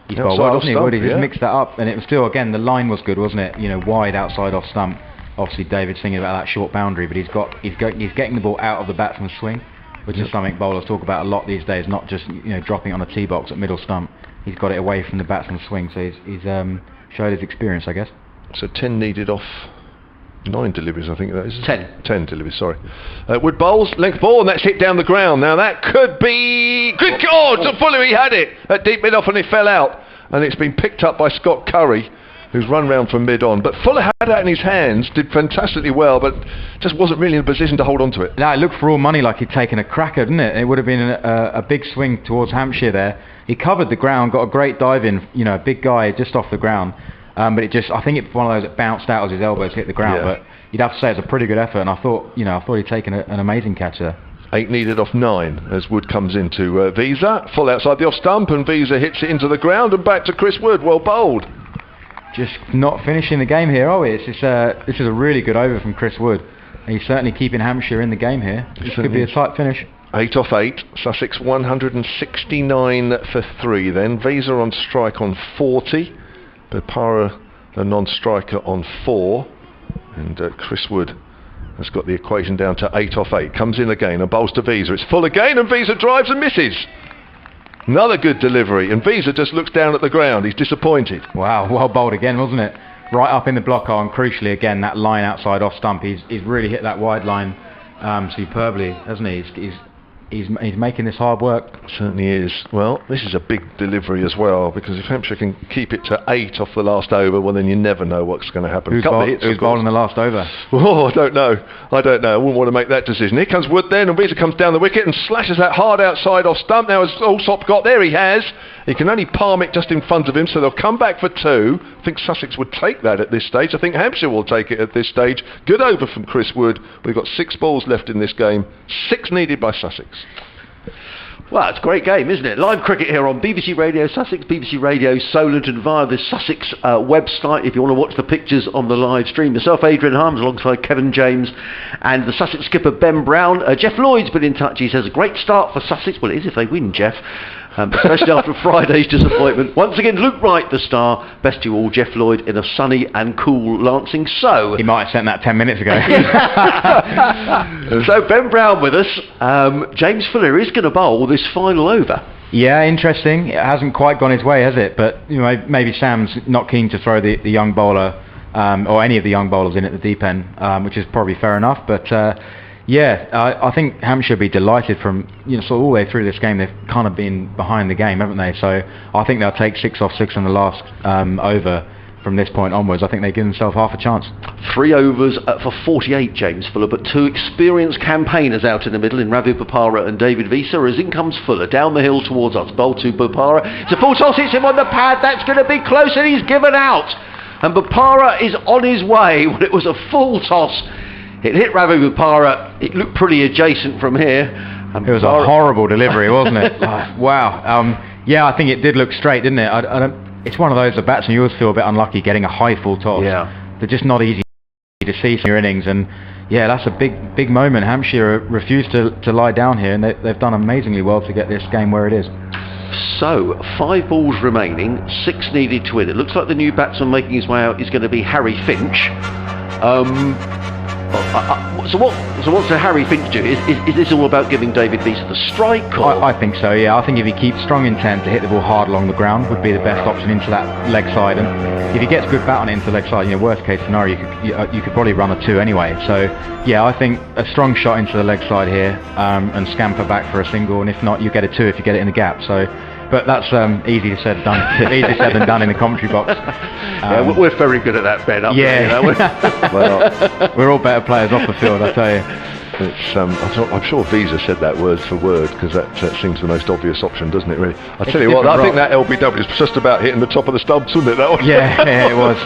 He's bowled well, hasn't he, Wood? He just mixed that up, and it was still, again, the line was good, wasn't it? Wide outside off stump. Obviously, David's thinking about that short boundary, but he's getting the ball out of the batsman's swing, which is something bowlers talk about a lot these days. Not just dropping it on a tee box at middle stump. He's got it away from the batsman's swing, so he's showed his experience, I guess. So 10 needed off 9 deliveries, I think that is. 10 deliveries, sorry. Wood bowls, length ball, and that's hit down the ground. Now that could be... Good God! To Fuller, he had it at deep mid-off and it fell out. And it's been picked up by Scott Curry, who's run round from mid-on. But Fuller had that in his hands, did fantastically well, but just wasn't really in a position to hold on to it. No, it looked for all money like he'd taken a cracker, didn't it? It would have been a big swing towards Hampshire there. He covered the ground, got a great dive in, a big guy just off the ground. But I think it's one of those that bounced out as his elbows hit the ground. Yeah. But you'd have to say it's a pretty good effort, and I thought he'd taken an amazing catch there. 8 needed off 9 as Wood comes into Visa. Full outside the off stump, and Visa hits it into the ground, and back to Chris Wood. Well bowled. Just not finishing the game here, are we? This is a really good over from Chris Wood. He's certainly keeping Hampshire in the game here. This could be a tight finish. 8 off 8. Sussex 169 for 3 then. Visa on strike on 40. Bopara the non-striker on 4, and Chris Wood has got the equation down to 8 off 8. Comes in again and bowls to Visa. It's full again, and Visa drives and misses. Another good delivery, and Visa just looks down at the ground. He's disappointed. Wow, well bowled again, wasn't it? Right up in the block hole, and crucially again that line outside off stump. He's really hit that wide line superbly, hasn't he? He's making this hard work. Certainly is. Well, this is a big delivery as well, because if Hampshire can keep it to 8 off the last over, well then you never know what's going to happen. Who's bowling the last over? Oh, I don't know. I wouldn't want to make that decision. Here comes Wood then, and Visa comes down the wicket and slashes that hard outside off stump. Now has Alsop got there? He has. He can only palm it just in front of him, so they'll come back for 2. I think Sussex would take that at this stage. I think Hampshire will take it at this stage. Good over from Chris Wood. We've got 6 balls left in this game. 6 needed by Sussex. Well, it's a great game, isn't it? Live cricket here on BBC Radio Sussex, BBC Radio Solent, and via the Sussex website if you want to watch the pictures on the live stream. Myself, Adrian Harms, alongside Kevin James and the Sussex skipper Ben Brown. Jeff Lloyd's been in touch. He says a great start for Sussex. Well, it is if they win, Jeff. Especially after Friday's disappointment. Once again, Luke Wright, the star. Best to you all, Jeff Lloyd, in a sunny and cool Lancing. So he might have sent that 10 minutes ago. So Ben Brown with us. James Fuller is going to bowl this final over. Yeah, interesting. It hasn't quite gone his way, has it? But you know, maybe Sam's not keen to throw the young bowler or any of the young bowlers in at the deep end, which is probably fair enough. But yeah, I think Hampshire will be delighted from, sort of all the way through this game. They've kind of been behind the game, haven't they? So I think they'll take 6 off 6 on the last over from this point onwards. I think they give themselves half a chance. 3 overs for 48, James Fuller, but 2 experienced campaigners out in the middle in Ravi Bopara and David Visa. As in comes Fuller down the hill towards us. Bowl to Bopara. It's a full toss, hits him on the pad. That's going to be close, and he's given out. And Bopara is on his way. Well, it was a full toss. It hit Ravi Bopara. It looked pretty adjacent from here. And it was a horrible delivery, wasn't it? Wow. Yeah, I think it did look straight, didn't it? It's one of those, the batsmen, you always feel a bit unlucky getting a high full toss. Yeah. They're just not easy to see in your innings. And yeah, that's a big moment. Hampshire refused to lie down here, and they've done amazingly well to get this game where it is. So, 5 balls remaining, 6 needed to win. It looks like the new batsman making his way out is going to be Harry Finch. So what's Harry Finch do? Is this all about giving David Visa the strike? Or? I think so, yeah. I think if he keeps strong intent to hit the ball hard along the ground would be the best option into that leg side. And if he gets good bat on it into the leg side, worst case scenario, you could probably run a 2 anyway. So yeah, I think a strong shot into the leg side here and scamper back for a single, and if not, you get a 2 if you get it in the gap. So. But that's easier said than done in the commentary box. Yeah, we're very good at that, Ben. Yeah, well, we're all better players off the field, I tell you. It's, I'm sure Visa said that word for word, because that seems the most obvious option, doesn't it? Really. I tell you what, I think that LBW is just about hitting the top of the stumps, wasn't it? That one. Yeah, it was.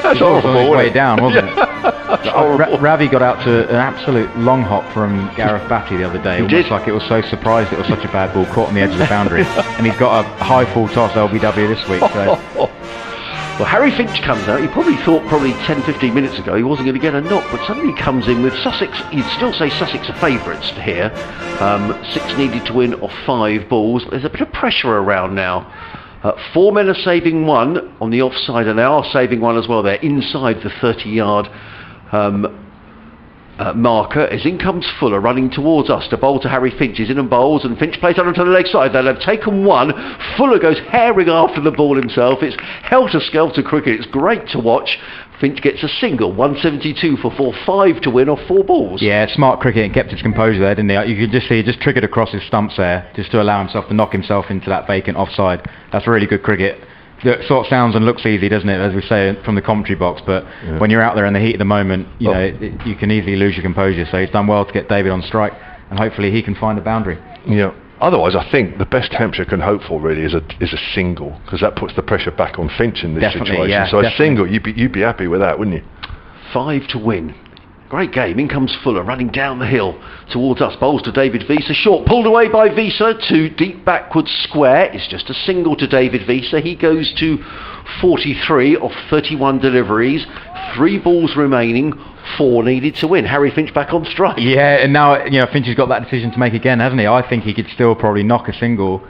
That's horrible. On his way down, wasn't it? Ravi got out to an absolute long hop from Gareth Batty the other day. Almost like it was so surprised it was such a bad ball, caught on the edge of the boundary, and he's got a high full toss LBW this week. So. Well, Harry Finch comes out. He probably thought 10-15 minutes ago he wasn't going to get a knock, but suddenly he comes in with Sussex. You'd still say Sussex are favourites here. 6 needed to win off 5 balls. There's a bit of pressure around now. 4 men are saving 1 on the offside, and they are saving 1 as well. They're inside the 30-yard marker. As in comes Fuller running towards us to bowl to Harry Finch. He's in and bowls, and Finch plays on to the leg side. They'll have taken 1. Fuller goes herring after the ball himself. It's helter-skelter cricket. It's great to watch. Finch gets a single, 172 for 4-5 to win off 4 balls. Yeah, smart cricket, and kept his composure there, didn't he? You could just see he just triggered across his stumps there, just to allow himself to knock himself into that vacant offside. That's really good cricket. It sort of sounds and looks easy, doesn't it, as we say from the commentary box, but when you're out there in the heat of the moment, you can easily lose your composure. So he's done well to get David on strike, and hopefully he can find a boundary. Yeah. Otherwise, I think the best Hampshire can hope for really is a single, because that puts the pressure back on Finch in this situation. Yeah, so a single, you'd be happy with that, wouldn't you? 5 to win. Great game. In comes Fuller running down the hill towards us. Bowls to David Visa. Short pulled away by Visa to deep backwards square. It's just a single to David Visa. He goes to 43 off 31 deliveries. 3 balls remaining. 4 needed to win. Harry Finch back on strike. Yeah, and now Finch has got that decision to make again, hasn't he? I think he could still probably knock a single.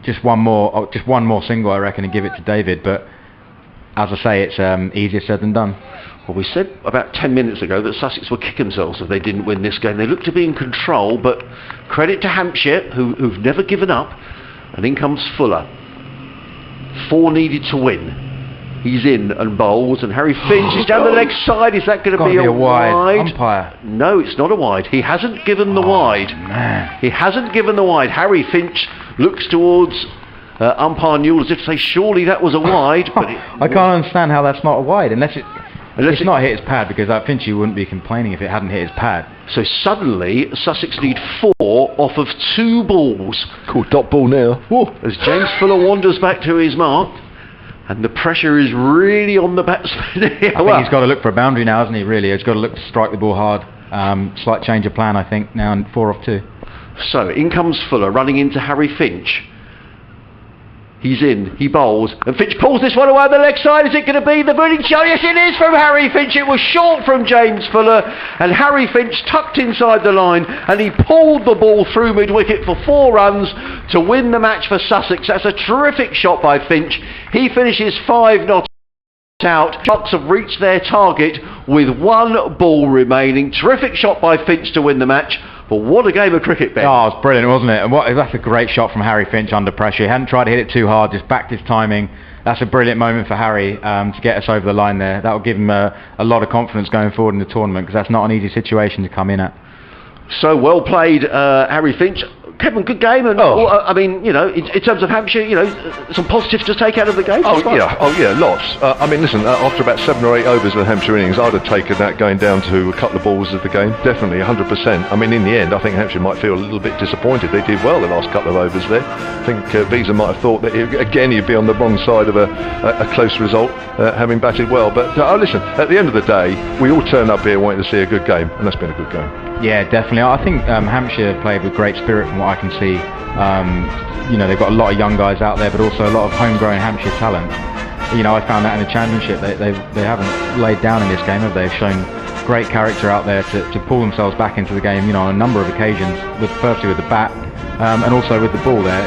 Just one more single, I reckon, and give it to David. But as I say, it's easier said than done. Well, we said about 10 minutes ago that Sussex would kick themselves if they didn't win this game. They look to be in control, but credit to Hampshire, who've never given up. And in comes Fuller. 4 needed to win. He's in and bowls, and Harry Finch is down the leg side. Is that going to be a wide? Umpire. No, it's not a wide. He hasn't given the wide. Man. He hasn't given the wide. Harry Finch looks towards umpire Newell as if to say, surely that was a wide. But I can't understand how that's not a wide, unless it's not hit his pad, because Finchy wouldn't be complaining if it hadn't hit his pad. So suddenly, Sussex need 4 off of 2 balls. Cool, dot ball now. Whoa. As James Fuller wanders back to his mark, and the pressure is really on the batsman. I think he's got to look for a boundary now, hasn't he, really? He's got to look to strike the ball hard. Slight change of plan, I think, now, and 4 off 2. So, in comes Fuller, running into Harry Finch. He's in, he bowls, and Finch pulls this one away on the leg side. Is it going to be the winning shot? Yes, it is from Harry Finch. It was short from James Fuller, and Harry Finch tucked inside the line, and he pulled the ball through mid-wicket for 4 runs to win the match for Sussex. That's a terrific shot by Finch. He finishes 5 not out. Sharks have reached their target with 1 ball remaining. Terrific shot by Finch to win the match. But what a game of cricket, Ben. Oh, it's brilliant, wasn't it? And that's a great shot from Harry Finch under pressure. He hadn't tried to hit it too hard, just backed his timing. That's a brilliant moment for Harry to get us over the line there. That will give him a lot of confidence going forward in the tournament, because that's not an easy situation to come in at. So well played, Harry Finch. Kevin, good game, and I mean, you know, in terms of Hampshire, you know, some positives to take out of the game. Oh yeah, lots. I mean, listen, after about 7 or 8 overs of the Hampshire innings, I'd have taken that going down to a couple of balls of the game, definitely 100%. I mean, in the end, I think Hampshire might feel a little bit disappointed. They did well the last couple of overs there. I think Visa might have thought that again he'd be on the wrong side of a close result, having batted well. But listen, at the end of the day, we all turn up here wanting to see a good game, and that's been a good game. Yeah, definitely. I think Hampshire played with great spirit from what I can see. You know, they've got a lot of young guys out there, but also a lot of homegrown Hampshire talent. You know, I found that in the championship. They haven't laid down in this game, have they? They've shown great character out there to pull themselves back into the game, you know, on a number of occasions, firstly with the bat and also with the ball there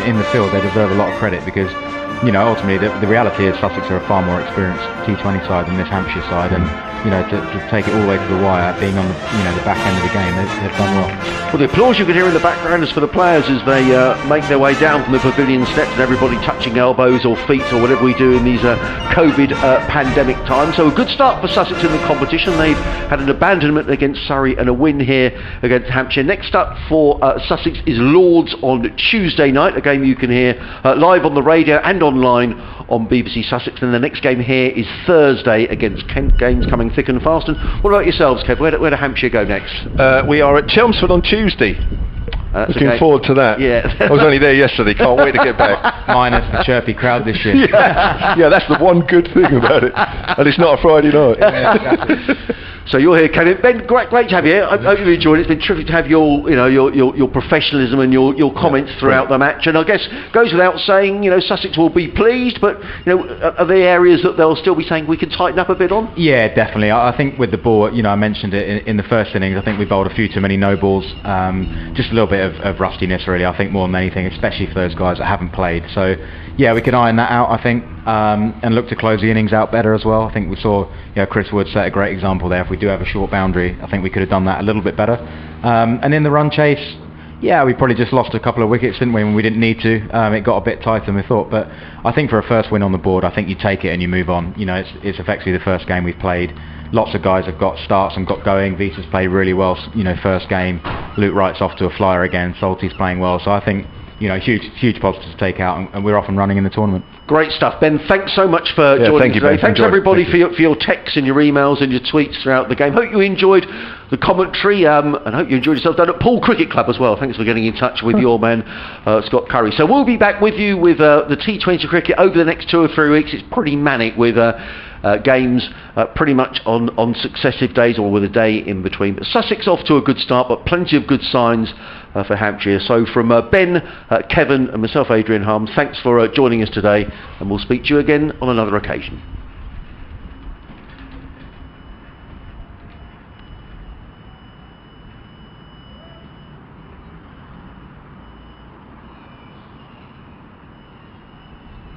in the field. They deserve a lot of credit, because, you know, ultimately the reality is Sussex are a far more experienced T20 side than this Hampshire side, and you know, to take it all the way to the wire, being on the the back end of the game, they've done well. Well, the applause you could hear in the background is for the players as they make their way down from the pavilion steps, and everybody touching elbows or feet or whatever we do in these COVID pandemic times. So a good start for Sussex in the competition. They've had an abandonment against Surrey and a win here against Hampshire. Next up for Sussex is Lords on Tuesday night, a game you can hear live on the radio and online on BBC Sussex. And the next game here is Thursday against Kent. Games coming thick and fast. And what about yourselves, Kev? Where do Hampshire go next? We are at Chelmsford on Tuesday. Looking forward to that. Yeah. I was only there yesterday, can't wait to get back. Minus the chirpy crowd this year. Yeah, that's the one good thing about it. And it's not a Friday night. Yeah, exactly. So you're here, Kevin. Ben, great to have you here. I hope you've enjoyed it. It's been terrific to have your professionalism and your comments throughout the match. And I guess goes without saying, you know, Sussex will be pleased, but you know, are there areas that they'll still be saying we can tighten up a bit on? Yeah, definitely. I think with the ball, you know, I mentioned it in the first innings. I think we bowled a few too many no balls. Just a little bit of rustiness, really. I think more than anything, especially for those guys that haven't played. So yeah, we can iron that out, I think, and look to close the innings out better as well. I think we saw, you know, Chris Wood set a great example there. If we do have a short boundary, I think we could have done that a little bit better. And in the run chase, yeah, we probably just lost a couple of wickets, didn't we, when we didn't need to. It got a bit tighter than we thought. But I think for a first win on the board, I think you take it and you move on. You know, it's effectively the first game we've played. Lots of guys have got starts and got going. Visa's played really well, you know, first game. Luke Wright's off to a flyer again. Salty's playing well. So I think, you know, huge positives to take out, and we're off and running in the tournament. Great stuff, Ben. Thanks so much for joining us today. Ben. Thanks everybody for your texts and your emails and your tweets throughout the game. Hope you enjoyed the commentary, and hope you enjoyed yourself down at Poole Cricket Club as well. Thanks for getting in touch with your man Scott Curry. So we'll be back with you with the T20 cricket over the next 2 or 3 weeks. It's pretty manic with games pretty much on successive days, or with a day in between. But Sussex off to a good start, but plenty of good signs for Hampshire. So from Ben, Kevin and myself, Adrian Harms, thanks for joining us today, and we'll speak to you again on another occasion.